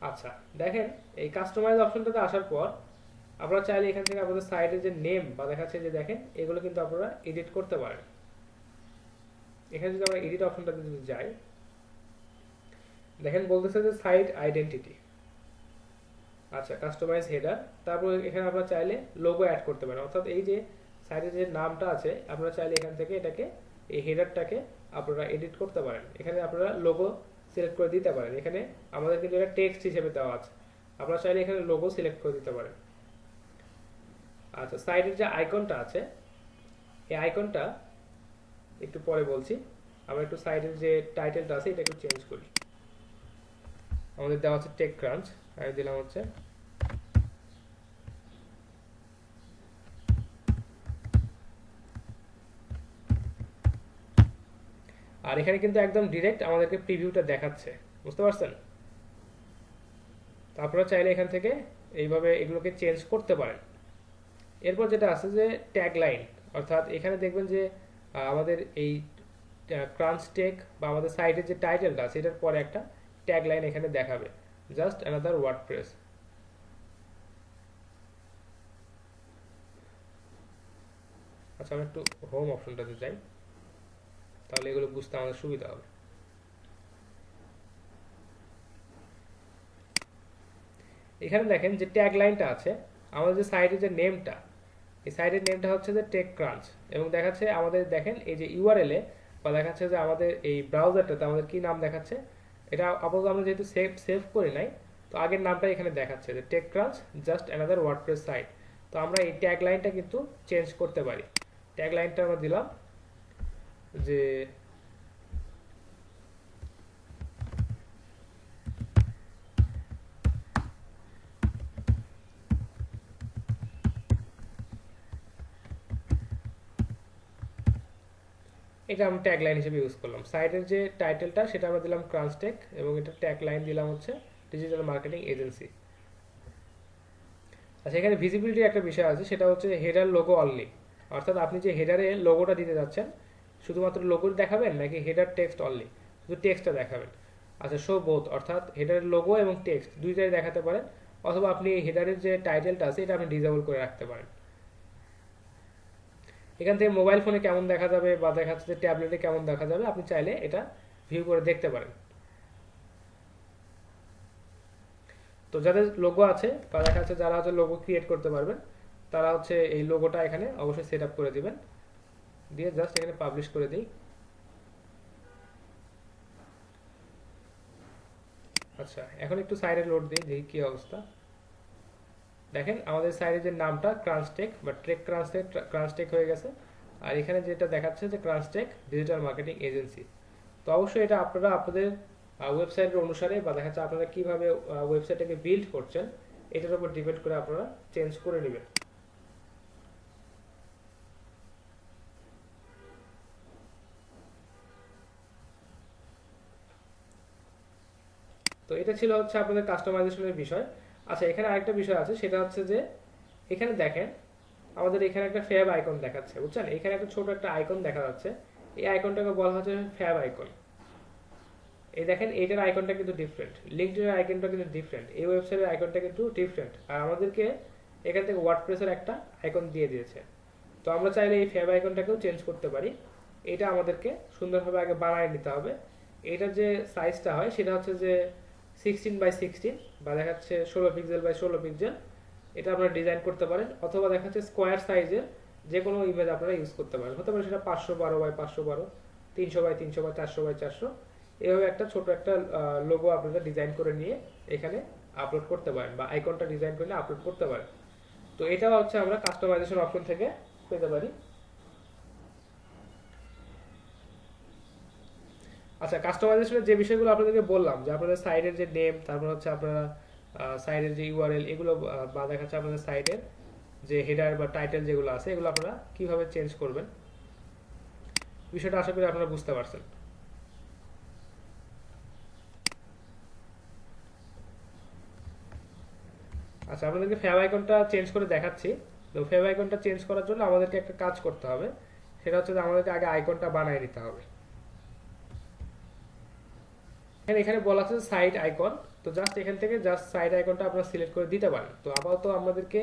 Speaker 1: আচ্ছা দেখেন এই কাস্টমাইজ অপশনটাতে আসার পর আপনারা চাইলে এখান থেকে আপনাদের সাইটের যে নেম বা দেখাচ্ছে যে দেখেন এগুলো কিন্তু আপনারা এডিট করতে পারেন। এখানে যদি আমরা এডিট অপশনটাতে যদি যাই, দেখেন বলতেছে যে সাইট আইডেন্টিটি, আচ্ছা কাস্টমাইজ হেডার, তারপর এখানে আপনারা চাইলে লোগো অ্যাড করতে পারেন, অর্থাৎ এই যে সাইটের যে নামটা আছে আপনারা চাইলে এখান থেকে এটাকে, এই হেডারটাকে আপনারা এডিট করতে পারেন। এখানে আপনারা লোগো সিলেক্ট করে দিতে পারেন। এখানে আমাদের কিন্তু এটা টেক্সট হিসেবে দেওয়া আছে, আপনারা চাইলে এখানে লোগো সিলেক্ট করে দিতে পারেন। আচ্ছা, সাইটের যে আইকনটা আছে, এই আইকনটা একটু পরে বলছি, আমরা একটু সাইটের যে টাইটেলটা আছে এটা একটু চেঞ্জ করি। আমাদের দেওয়া আছে টেক ক্রাঞ্চ, আমি দিলাম হচ্ছে আর এখানে কিন্তু একদম ডিরেক্ট আমাদেরকে প্রিভিউটা দেখাচ্ছে, বুঝতে পারছেন? তারপরে চাইলে এখান থেকে এইভাবে এগুলোকে চেঞ্জ করতে পারেন। এরপর যেটা আছে যে ট্যাগ লাইন, অর্থাৎ এখানে দেখবেন যে আমাদের এই ক্রাঞ্চ টেক বা আমাদের সাইটের যে টাইটেলটা আছে এটার পরে একটা ট্যাগ লাইন এখানে দেখাবে, জাস্ট অ্যানাদার ওয়ার্ডপ্রেস। আচ্ছা, আমি একটু হোম অপশনটাতে যাই। তাহলে এগুলো বুঝতে আমাদের সুবিধা হবে। এখানে দেখেন যে ট্যাগ লাইনটা আছে, আমাদের যে সাইটের যে নেমটা, এই সাইটের নেমটা হচ্ছে যে টেক ক্রাঞ্চ, এবং দেখাচ্ছে আমাদের দেখেন এই যে ইউআরএল এ বা দেখাচ্ছে যে আমাদের এই ব্রাউজারটাতে আমাদের কি নাম দেখাচ্ছে, এটা আপাতত আমরা যেহেতু সেভ করে নাই, তো আগের নামটা এখানে দেখাচ্ছে যে টেক ক্রাঞ্চ জাস্ট অ্যানাদার ওয়ার্ডপ্রেস সাইট। তো আমরা এই ট্যাগ লাইনটা কিন্তু চেঞ্জ করতে পারি। ট্যাগ লাইনটা আমরা দিলাম যে এটা আমরা ট্যাগ লাইন হিসেবে ইউজ করলাম। সাইটের যে টাইটেলটা সেটা আমরা দিলাম ক্রাঞ্চটেক, এবং এটা ট্যাগ লাইন দিলাম হচ্ছে ডিজিটাল মার্কেটিং এজেন্সি। আচ্ছা, এখানে ভিজিবিলিটির একটা বিষয় আছে, সেটা হচ্ছে হেডার লোগো অনলি, অর্থাৎ আপনি যে হেডারে লোগোটা দিতে যাচ্ছেন শুধুমাত্র লোগো দেখাবেন নাকি হেডার টেক্সট অনলি, শুধু টেক্সটটা দেখাবেন। আচ্ছা, শো বোথ, অর্থাৎ হেডারের লোগো এবং টেক্সট দুইটাই দেখাতে পারেন, অথবা আপনি হেডারের যে টাইটেলটা আছে এটা আপনি ডিসেবল করে রাখতে পারেন। এখান থেকে মোবাইল ফোনে কেমন দেখা যাবে বা দেখা যাচ্ছে ট্যাবলেটে কেমন দেখা যাবে আপনি চাইলে এটা ভিউ করে দেখতে পারেন। তো যাদের লোগো আছে বা দেখা যাচ্ছে যারা হচ্ছে লোগো ক্রিয়েট করতে পারবেন, তারা হচ্ছে এই লোগোটা এখানে অবশ্যই সেট আপ করে দিবেন, দিয়ে জাস্ট এখানে পাবলিশ করে দিই। আচ্ছা, এখন একটু সাইডে লোড দিই, দেখি কি অবস্থা। দেখেন আমাদের সাইডে যে নামটা ক্রাঞ্চটেক বা ট্রেক ক্রাঞ্চটেক হয়ে গেছে, আর এখানে যেটা দেখাচ্ছে যে ক্রাঞ্চটেক ডিজিটাল মার্কেটিং এজেন্সি। তো অবশ্যই এটা আপনারা আপনাদের ওয়েবসাইটের অনুসারে বা দেখা যাচ্ছে আপনারা কিভাবে ওয়েবসাইটটাকে বিল্ড করছেন এটার উপর ডিপেন্ড করে আপনারা চেঞ্জ করে নেবেন। তো এটা ছিল হচ্ছে আপনাদের কাস্টমাইজেশনের বিষয়। আচ্ছা, এখানে আরেকটা বিষয় আছে, সেটা হচ্ছে যে এখানে দেখেন আমাদের এখানে একটা ফ্যাব আইকন দেখাচ্ছে, বুঝছেন? এখানে একটা ছোট একটা আইকন দেখা যাচ্ছে, এই আইকনটাকে বলা হচ্ছে ফ্যাব আইকন। এই দেখেন এইটার আইকনটা কিন্তু ডিফারেন্ট, লিঙ্কডইনের আইকনটা কিন্তু ডিফারেন্ট, এই ওয়েবসাইটের আইকনটা কিন্তু ডিফারেন্ট, আর আমাদেরকে এখান থেকে ওয়ার্ডপ্রেসের একটা আইকন দিয়ে দিয়েছে। তো আমরা চাইলে এই ফ্যাব আইকনটাকেও চেঞ্জ করতে পারি। এটা আমাদেরকে সুন্দরভাবে আগে বানিয়ে নিতে হবে। এটার যে সাইজটা হয় সেটা হচ্ছে যে 16x16 বা দেখাচ্ছে 16 পিক্সেল বাই 16 পিক্সেল, এটা আপনারা ডিজাইন করতে পারেন, অথবা দেখাচ্ছে স্কোয়ার সাইজের যে কোনো ইমেজ আপনারা ইউজ করতে পারেন, হতে পারে সেটা 512x512, 300x300 বা 400x400, এভাবে একটা ছোট একটা লোগো আপনারা ডিজাইন করে নিয়ে এখানে আপলোড করতে পারেন, বা আইকনটা ডিজাইন করে আপলোড করতে পারেন। তো এটাও হচ্ছে আমরা কাস্টমাইজেশন অপশন থেকে পেতে পারি। আচ্ছা, কাস্টমাইজেশনের যে বিষয়গুলো আপনাদেরকে বললাম, যে আপনাদের সাইটের যে নেম, তারপর হচ্ছে আপনারা সাইটের যে ইউআরএল, এগুলো বা দেখাচ্ছে আপনাদের সাইটের যে হেডার বা টাইটেল যেগুলো আছে এগুলো আপনারা কিভাবে চেঞ্জ করবেন, বিষয়টা আশা করি আপনারা বুঝতে পারছেন। আচ্ছা, আপনাদেরকে ফেভ আইকনটা চেঞ্জ করে দেখাচ্ছি। তো ফেভ আইকনটা চেঞ্জ করার জন্য আমাদেরকে একটা কাজ করতে হবে, সেটা হচ্ছে যে আমাদেরকে আগে আইকনটা বানিয়ে নিতে হবে। এখানে বলা আছে সাইট আইকন, তো জাস্ট এখান থেকে জাস্ট সাইট আইকনটা আপনারা সিলেক্ট করে দিতে পারেন। তো আপাতত আমাদেরকে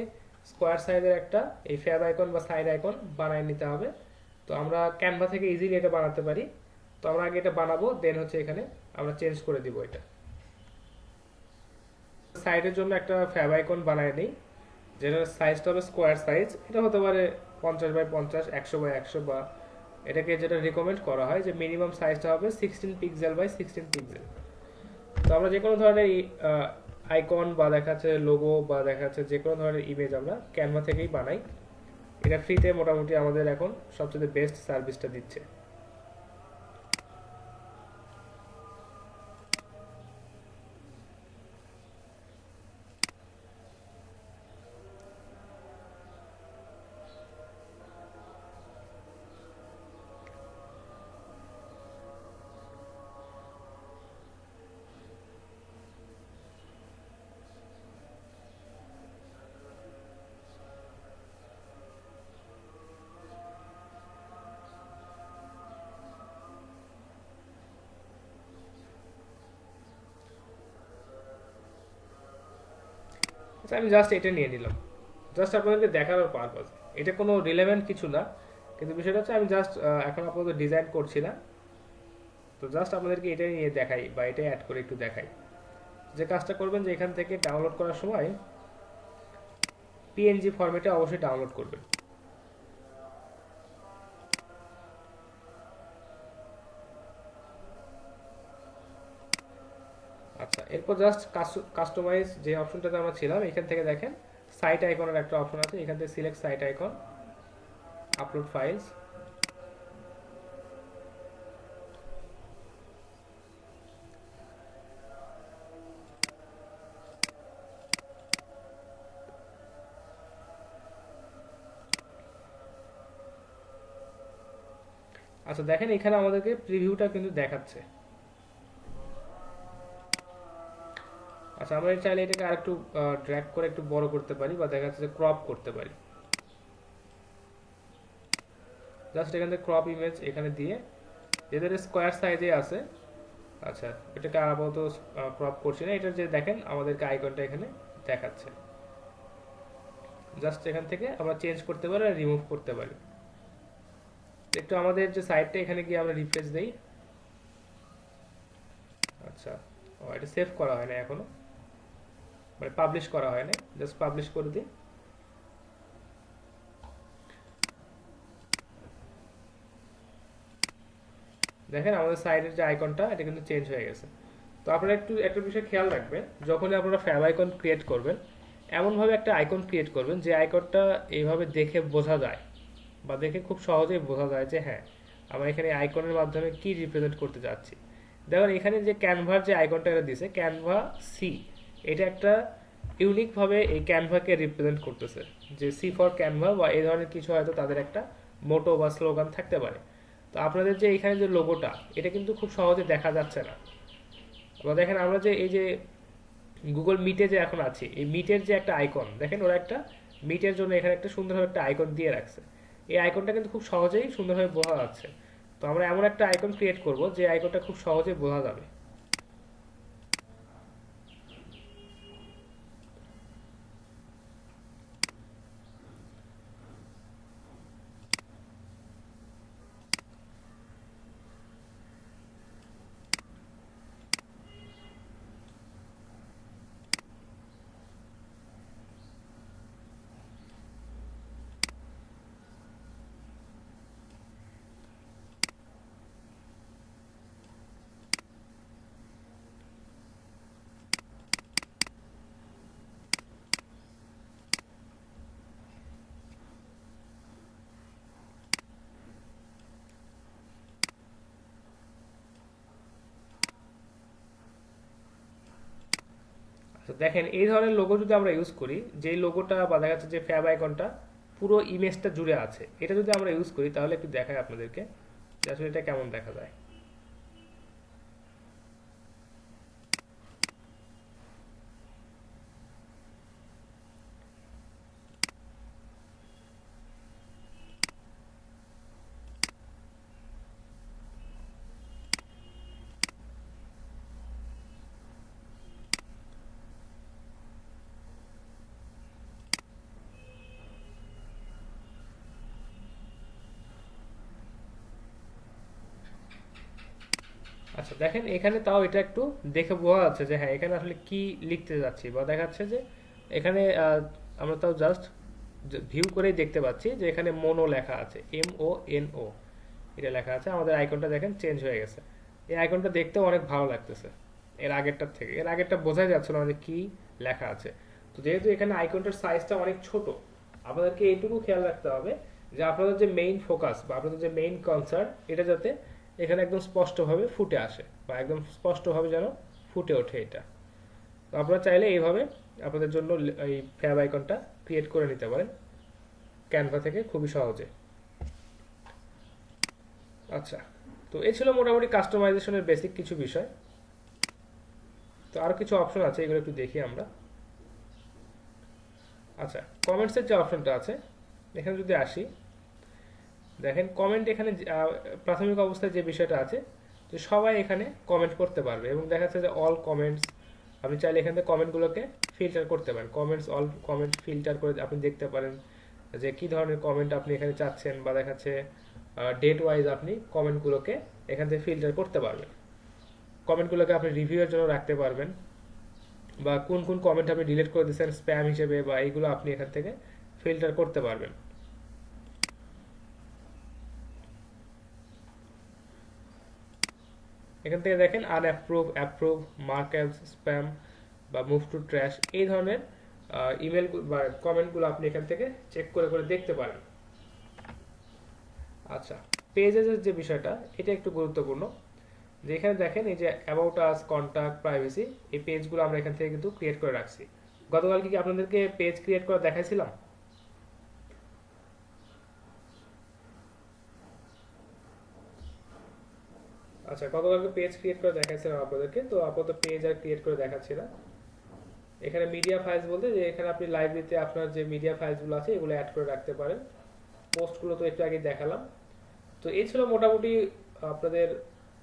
Speaker 1: স্কোয়ার সাইজের একটা এই ফ্যাব আইকন বা সাইড আইকন বানিয়ে নিতে হবে। তো আমরা ক্যানভা থেকে ইজিলি এটা বানাতে পারি। তো আমরা আগে এটা বানাবো, দেন হচ্ছে এখানে আমরা চেঞ্জ করে দিব। এটা সাইডের জন্য একটা ফ্যাব আইকন বানায় নেই, যেটার সাইজটা হবে স্কোয়ার সাইজ। এটা হতে পারে 50x50, 100x100, বা এটাকে যেটা রিকমেন্ড করা হয় যে মিনিমাম সাইজটা হবে 16 পিক্সেল বাই 16 পিক্সেল। তো আমরা যে কোনো ধরনের আইকন বা দেখাচ্ছে লোগো বা দেখাচ্ছে যে কোনো ধরনের ইমেজ আমরা ক্যানভা থেকেই বানাই। এটা ফ্রিতে মোটামুটি আমাদের এখন সবচেয়ে বেস্ট সার্ভিসটা দিচ্ছে। আমি জাস্ট এটা নিয়ে নিলাম, জাস্ট আপনাদেরকে দেখানোর পারপাস। এটা কোনো রিলেভেন্ট কিছু না, কিন্তু বিষয়টা হচ্ছে আমি জাস্ট এখন আপাতত ডিজাইন করছি না, তো জাস্ট আপনাদেরকে এটাই নিয়ে দেখাই বা এটাই অ্যাড করে একটু দেখাই। যে কাজটা করবেন যে এখান থেকে ডাউনলোড করার সময় পিএনজি ফরম্যাটে অবশ্যই ডাউনলোড করবেন। আচ্ছা, এরপর জাস্ট কাস্টমাইজ যে অপশনটাতে আমরা ছিলাম এখান থেকে দেখেন সাইট আইকনের একটা অপশন আছে, এখান থেকে select site icon, upload files. আচ্ছা দেখেন এখানে আমাদেরকে প্রিভিউটা কিন্তু দেখাচ্ছে। আচ্ছা আমরা চাইলে এটাকে আরেকটু ড্র্যাগ করে একটু বড় করতে পারি বা দেখা যাচ্ছে যে ক্রপ করতে পারি। জাস্ট এখান থেকে ক্রপ ইমেজ এখানে দিয়ে এদের স্কোয়ার সাইজে আছে। আচ্ছা এটাকে আর আপাতত ক্রপ করছি না, এটা যে দেখেন আমাদেরকে আইকনটা এখানে দেখাচ্ছে। জাস্ট এখান থেকে আমরা চেঞ্জ করতে পারি আর রিমুভ করতে পারি। একটু আমাদের যে সাইটটা এখানে গিয়ে আমরা রিফ্রেশ দেই। আচ্ছা এটা সেভ করা হয় না এখনো, মানে পাবলিশ করা হয় না, জাস্ট পাবলিশ করে দিই। দেখেন আমাদের সাইডের যে আইকনটা এটা কিন্তু চেঞ্জ হয়ে গেছে। তো আপনারা একটু একটা বিষয় খেয়াল রাখবেন, যখনই আপনারা ফ্যাব আইকন ক্রিয়েট করবেন এমনভাবে একটা আইকন ক্রিয়েট করবেন যে আইকনটা এইভাবে দেখে বোঝা যায় বা দেখে খুব সহজেই বোঝা যায় যে হ্যাঁ আমরা এখানে আইকনের মাধ্যমে কি রিপ্রেজেন্ট করতে যাচ্ছি। দেখুন এখানে যে ক্যানভার যে আইকনটা এটা দিছে ক্যানভা সি, এটা একটা ইউনিকভাবে এই ক্যানভাকে রিপ্রেজেন্ট করতেছে, যে সি ফর ক্যানভা বা এই ধরনের কিছু হয়তো তাদের একটা মোটো বা স্লোগান থাকতে পারে। তো আপনাদের যে এখানে যে লোগোটা এটা কিন্তু খুব সহজে দেখা যাচ্ছে না। বা দেখেন আমরা যে এই যে গুগল মিটে যে এখন আছি, এই মিটের যে একটা আইকন দেখেন ওরা একটা মিটের জন্য এখানে একটা সুন্দরভাবে একটা আইকন দিয়ে রাখছে। এই আইকনটা কিন্তু খুব সহজেই সুন্দরভাবে বোঝা যাচ্ছে। তো আমরা এমন একটা আইকন ক্রিয়েট করব যে আইকনটা খুব সহজেই বোঝা যাবে। তো দেখেন এই ধরনের লোগো যদি আমরা ইউজ করি, যে লোগোটা বা দেখা যাচ্ছে যে ফ্যাব আইকনটা পুরো ইমেজটা জুড়ে আছে, এটা যদি আমরা ইউজ করি তাহলে একটু দেখাই আপনাদেরকে যে আসলে এটা কেমন দেখা যায়। আচ্ছা দেখেন এখানে তাও এটা একটু দেখে বোঝা যাচ্ছে যে হ্যাঁ এখানে আসলে কি লিখতে যাচ্ছি, বা দেখাচ্ছে যে এখানে আমরা তাও জাস্ট ভিউ করেই দেখতে পাচ্ছি যে এখানে মোনো লেখা আছে, MONO এটা লেখা আছে। আমাদের আইকনটা দেখেন চেঞ্জ হয়ে গেছে। এই আইকনটা দেখতেও অনেক ভালো লাগতেছে এর আগেরটার থেকে। এর আগেরটা বোঝাই যাচ্ছিল না যে কি লেখা আছে। তো যেহেতু এখানে আইকনটার সাইজটা অনেক ছোট, আপনাদেরকে এইটুকু খেয়াল রাখতে হবে যে আপনাদের যে মেইন ফোকাস বা আপনাদের যে মেইন কনসার্ন এটা যাতে এখানে একদম স্পষ্টভাবে ফুটে আসে বা একদম স্পষ্টভাবে যেন ফুটে ওঠে এটা। তো আপনারা চাইলে এইভাবে আপনাদের জন্য এই ফ্যাব আইকনটা ক্রিয়েট করে নিতে পারেন ক্যানভা থেকে খুবই সহজে। আচ্ছা তো এই ছিল মোটামুটি কাস্টমাইজেশনের বেসিক কিছু বিষয়। তো আরো কিছু অপশন আছে, এগুলো একটু দেখি আমরা। আচ্ছা কমেন্টসের যে অপশনটা আছে এখানে যদি আসি, দেখেন কমেন্ট এখানে প্রাথমিক অবস্থায় যে বিষয়টা আছে যে সবাই এখানে কমেন্ট করতে পারবে এবং দেখা যাচ্ছে যে অল কমেন্টস, আপনি চাইলে এখান থেকে কমেন্টগুলোকে ফিল্টার করতে পারেন। কমেন্টস অল কমেন্ট ফিল্টার করে আপনি দেখতে পারেন যে কি ধরনের কমেন্ট আপনি এখানে চাচ্ছেন, বা দেখাচ্ছে ডেট ওয়াইজ আপনি কমেন্টগুলোকে এখান থেকে ফিল্টার করতে পারবেন। কমেন্টগুলোকে আপনি রিভিউয়ের জন্য রাখতে পারবেন, বা কোন কোন কমেন্ট আপনি ডিলিট করে দিচ্ছেন স্প্যাম হিসেবে, বা এইগুলো আপনি এখান থেকে ফিল্টার করতে পারবেন। এখান থেকে দেখেন unapprove, approve, mark as spam বা মুভ টু ট্র্যাশ, এই ধরনের ইমেল বা কমেন্টগুলো আপনি এখান থেকে চেক করে করে দেখতে পারেন। আচ্ছা, পেজের যে বিষয়টা, এটা একটু গুরুত্বপূর্ণ। যে এখানে দেখেন এই যে অ্যাবাউট আস, কন্টাক্ট, প্রাইভেসি, এই পেজগুলো আমরা এখান থেকে কিন্তু ক্রিয়েট করে রাখছি। গতকাল কি আপনাদেরকে পেজ ক্রিয়েট করে দেখাইছিলাম? আচ্ছা, গতকালকে পেজ ক্রিয়েট করে দেখাইছিলাম আপনাদেরকে, তো আপাতত পেজ আর ক্রিয়েট করে দেখাচ্ছি না। এখানে মিডিয়া ফাইলস বলতে যে এখানে আপনি লাইব্রেরিতে আপনার যে মিডিয়া ফাইলসগুলো আছে এগুলো অ্যাড করে রাখতে পারেন। পোস্টগুলো তো একটু আগে দেখালাম। তো এই ছিল মোটামুটি আপনাদের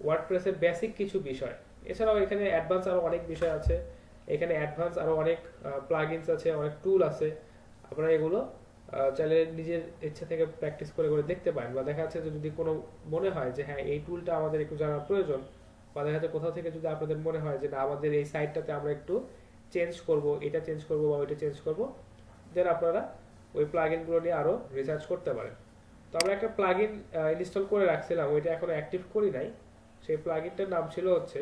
Speaker 1: ওয়ার্ডপ্রেসের বেসিক কিছু বিষয়। এছাড়াও এখানে অ্যাডভান্স আরো অনেক বিষয় আছে। এখানে অ্যাডভান্স আরো অনেক প্লাগইনস আছে, অনেক টুল আছে। আপনারা এগুলো চাইলে নিজের ইচ্ছা থেকে প্র্যাকটিস করে করে দেখতে পারেন, বা দেখা যাচ্ছে যদি কোনো মনে হয় যে হ্যাঁ এই টুলটা আমাদের একটু জানার প্রয়োজন, বা দেখা যাচ্ছে কোথাও থেকে যদি আপনাদের মনে হয় যে না আমাদের এই সাইটটাতে আমরা একটু চেঞ্জ করব, এটা চেঞ্জ করব বা ওইটা চেঞ্জ করব, দেন আপনারা ওই প্লাগইনগুলো নিয়ে আরো রিসার্চ করতে পারেন। তো আমরা একটা প্লাগইন ইনস্টল করে রাখছিলাম, ওইটা এখনো অ্যাক্টিভ করি নাই। সেই প্লাগইনটার নাম ছিল হচ্ছে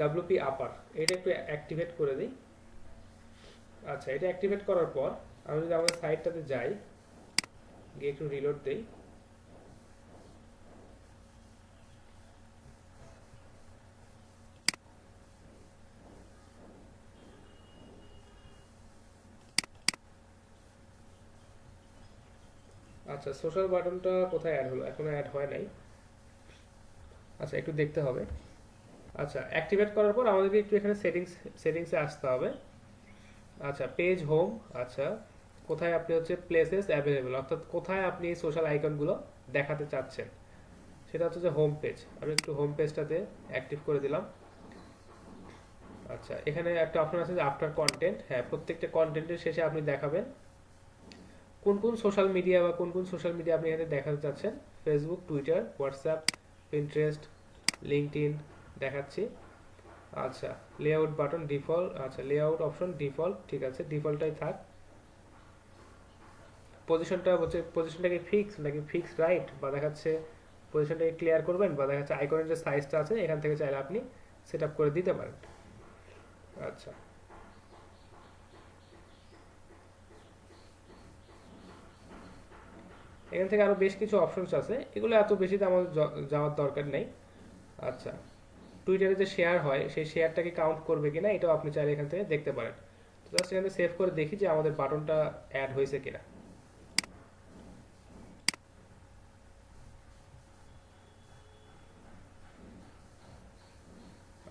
Speaker 1: WP আপার। এটা একটু অ্যাক্টিভেট করে দিই। আচ্ছা, এটা অ্যাক্টিভেট করার পর আমি যদি আমাদের সাইটটাতে যাই, গিয়ে একটু রিলোড দেই, আচ্ছা সোশ্যাল বাটনটা কোথায় অ্যাড হলো? এখনো অ্যাড হয় নাই। আচ্ছা, একটু দেখতে হবে। আচ্ছা, অ্যাক্টিভেট করার পর আমাদেরকে একটু এখানে সেটিংসে আসতে হবে। আচ্ছা, পেজ হোম। আচ্ছা, কোথায় আপনি হচ্ছে প্লেসেস অ্যাভেলেবল, অর্থাৎ কোথায় আপনি সোশ্যাল আইকনগুলো দেখাতে চাচ্ছেন, সেটা হচ্ছে যে হোম পেজ। আমি একটু হোম পেজটাতে অ্যাক্টিভ করে দিলাম। আচ্ছা, এখানে একটা অপশন আছে যে আফটার কন্টেন্ট। হ্যাঁ, প্রত্যেকটা কন্টেন্টের শেষে আপনি দেখাবেন কোন কোন সোশ্যাল মিডিয়া বা কোন কোন সোশ্যাল মিডিয়া আপনি এখানে দেখাতে চাচ্ছেন। Facebook, Twitter, WhatsApp, Pinterest, LinkedIn দেখাচ্ছি। আচ্ছা, লেআউট বাটন ডিফল্ট। আচ্ছা, লেআউট অপশন ডিফল্ট, ঠিক আছে, ডিফল্টটাই থাক। পজিশনটা হচ্ছে পজিশনটাকে ফিক্স নাকি ফিক্সড রাইট, বা দেখাচ্ছে পজিশনটাকে ক্লিয়ার করবেন, বা দেখাচ্ছে আইকনের যে সাইজটা আছে এখান থেকে চাইলে আপনি সেট আপ করে দিতে পারেন। আচ্ছা, এখান থেকে আরো বেশ কিছু অপশনস আছে, এগুলো এত বেশিতে আমাদের যাওয়ার দরকার নেই। আচ্ছা, টুইটারে যে শেয়ার হয় সেই শেয়ারটাকে কাউন্ট করবে কিনা এটাও আপনি চাইলে এখান থেকে দেখতে পারেন। জাস্ট এখানে সেভ করে দেখি যে আমাদের বাটনটা অ্যাড হয়েছে কিনা।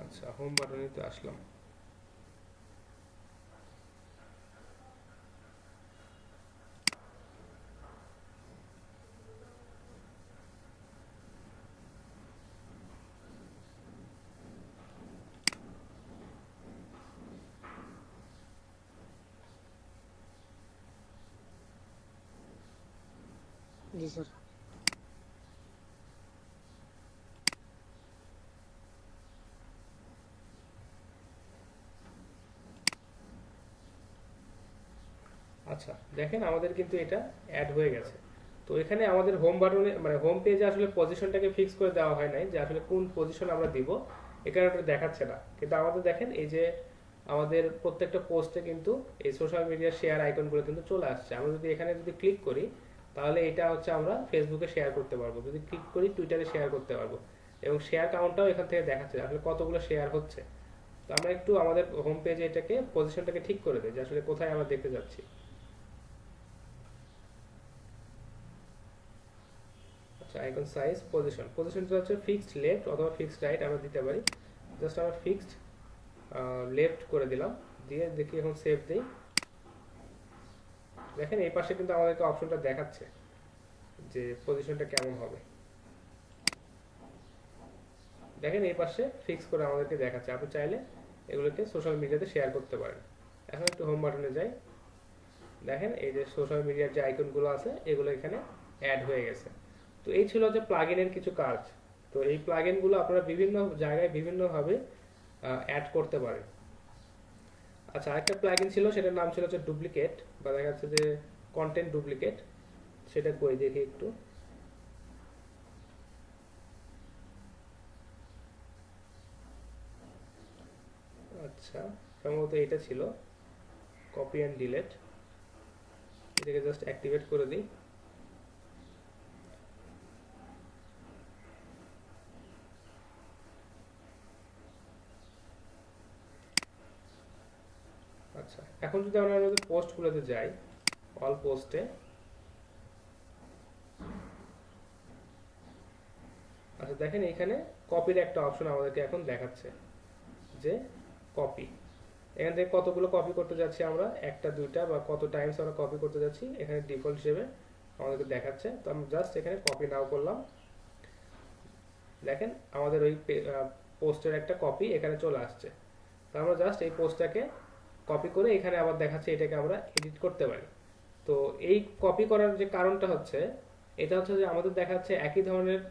Speaker 1: আচ্ছা, হোম বাটনে তো আসলাম।
Speaker 2: जी सर।
Speaker 1: আচ্ছা, দেখেন আমাদের কিন্তু এটা অ্যাড হয়ে গেছে। তো এখানে আমাদের হোম বাটনে মানে হোম পেজে আসলে পজিশনটাকে ফিক্স করে দেওয়া হয় নাই যে আসলে কোন পজিশন আমরা দিব, এখানে ওটা দেখাচ্ছে না। কিন্তু আমাদের দেখেন এই যে আমাদের প্রত্যেকটা পোস্টে কিন্তু এই সোশ্যাল মিডিয়া শেয়ার আইকনগুলো কিন্তু চলে আসছে। আমরা যদি এখানে যদি ক্লিক করি তাহলে এটা হচ্ছে আমরা ফেসবুকে শেয়ার করতে পারবো, যদি ক্লিক করি টুইটারে শেয়ার করতে পারবো, এবং শেয়ার কাউন্টটাও এখান থেকে দেখাচ্ছে আসলে কতগুলো শেয়ার হচ্ছে। তো আমরা একটু আমাদের হোম পেজে এটাকে পজিশনটাকে ঠিক করে দিই যে আসলে কোথায় আমরা দেখতে যাচ্ছি। আচ্ছা, আইকন সাইজ, পজিশনটা হচ্ছে ফিক্সড লেফট অথবা ফিক্সড রাইট আমরা দিতে পারি। জাস্ট আমরা ফিক্সড লেফট করে দিলাম, দিয়ে দেখি এখন সেভ দেই। দেখেন এই পাশে কিন্তু আমাদেরকে অপশনটা দেখাচ্ছে যে পজিশনটা কেমন হবে। দেখেন এই পাশে ফিক্স করে আমাদেরকে দেখাচ্ছে। আপনি চাইলে এগুলোকে সোশ্যাল মিডিয়াতে শেয়ার করতে পারেন। এখন একটু হোম বাটনে যাই, দেখেন এই যে সোশ্যাল মিডিয়ার যে আইকনগুলো আছে এগুলো এখানে অ্যাড হয়ে গেছে। তো এই ছিল যে প্লাগইনের কিছু কাজ। তো এই প্লাগইনগুলো আপনারা বিভিন্ন জায়গায় বিভিন্নভাবে অ্যাড করতে পারেন। আচ্ছা, আরেকটা প্লাগইন ছিল, সেটার নাম ছিল হচ্ছে ডুপ্লিকেট, বা দেখা যাচ্ছে যে কন্টেন্ট ডুপ্লিকেট। সেটা করে দেখি একটু। আচ্ছা, সম্ভবত এটা ছিল কপি অ্যান্ড ডিলেট। এটাকে জাস্ট অ্যাক্টিভেট করে দিই। আচ্ছা, এখন যদি আমরা আমাদের পোস্টগুলোতে যাই, অল পোস্টে, আচ্ছা দেখেন এখানে কপির একটা অপশন আমাদেরকে এখন দেখাচ্ছে যে কপি। এখান থেকে কতগুলো কপি করতে যাচ্ছি আমরা, একটা দুইটা বা কত টাইমস আমরা কপি করতে যাচ্ছি, এখানে ডিফল্ট হিসেবে আমাদেরকে দেখাচ্ছে। তো আমি জাস্ট এখানে কপি নাও করলাম। দেখেন আমাদের ওই পোস্টের একটা কপি এখানে চলে আসছে। তো আমরা জাস্ট এই পোস্টটাকে কপি করে এখানে আবার দেখাচ্ছে এটাকে আমরা এডিট করতে পারি। তো এই কপি করার যে কারণটা হচ্ছে, এটা হচ্ছে যে আমাদের দেখাচ্ছে একই ধরনের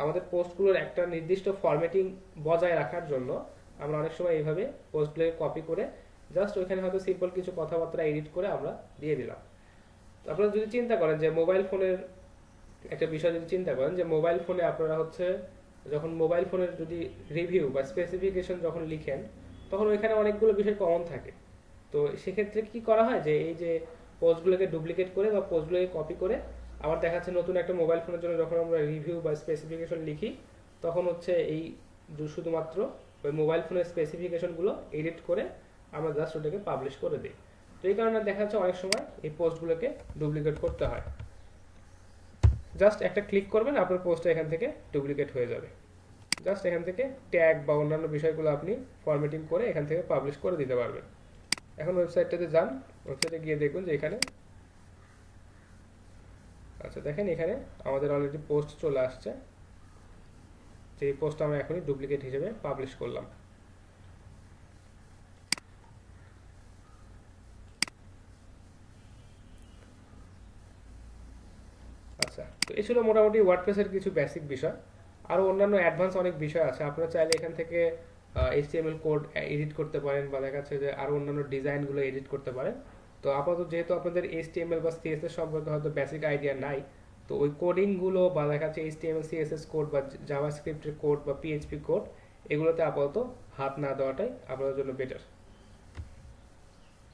Speaker 1: আমাদের পোস্টগুলোর একটা নির্দিষ্ট ফরম্যাটিং বজায় রাখার জন্য আমরা অনেক সময় এইভাবে পোস্টগুলোকে কপি করে জাস্ট ওইখানে হয়তো সিম্পল কিছু কথাবার্তা এডিট করে আমরা দিয়ে দিলাম। তো আপনারা যদি চিন্তা করেন যে মোবাইল ফোনের একটা বিষয়, যদি চিন্তা করেন যে মোবাইল ফোনে আপনারা হচ্ছে যখন মোবাইল ফোনের যদি রিভিউ বা স্পেসিফিকেশন যখন লিখেন, তখন ওইখানে অনেকগুলো বিষয় কমন থাকে। তো সেক্ষেত্রে কি করা হয় যে এই যে পোস্টগুলোকে ডুপ্লিকেট করে বা পোস্টগুলোকে কপি করে আবার দেখাচ্ছে নতুন একটা মোবাইল ফোনের জন্য যখন আমরা রিভিউ বা স্পেসিফিকেশন লিখি, তখন হচ্ছে এই শুধুমাত্র ওই মোবাইল ফোনের স্পেসিফিকেশনগুলো এডিট করে আমরা জাস্ট ওটাকে পাবলিশ করে দিই। তো এই কারণে দেখা যাচ্ছে অনেক সময় এই পোস্টগুলোকে ডুপ্লিকেট করতে হয়। জাস্ট একটা ক্লিক করবেন, আপনার পোস্টটা এখান থেকে ডুপ্লিকেট হয়ে যাবে। জাস্ট এখান থেকে ট্যাগ বা অন্যান্য বিষয়গুলো আপনি ফরম্যাটিং করে এখান থেকে পাবলিশ করে দিতে পারবেন। এখন ওয়েবসাইটটাতে যান, ওয়েবসাইটে গিয়ে দেখুন যে এখানে, আচ্ছা দেখেন এখানে আমাদের অলরেডি পোস্ট চলে আসছে, যে এই পোস্ট আমরা এখনই ডুপ্লিকেট হিসেবে পাবলিশ করলাম। আচ্ছা, তো এই ছিল মোটামুটি ওয়ার্ডপ্রেসের কিছু বেসিক বিষয়। আরও অন্যান্য অ্যাডভান্স অনেক বিষয় আছে, আপনারা চাইলে এখান থেকে HTML কোড এডিট করতে পারেন, বা দেখা যাচ্ছে যে আরও অন্যান্য ডিজাইনগুলো এডিট করতে পারেন। তো আপাতত যেহেতু আপনাদের HTML বা CSS সম্পর্কে হয়তো বেসিক আইডিয়া নাই, তো ওই কোডিংগুলো বা দেখা যাচ্ছে HTML CSS কোড বা জাভাস্ক্রিপ্টের কোড বা PHP কোড, এগুলোতে আপাতত হাত না দেওয়াটাই আপনাদের জন্য বেটার।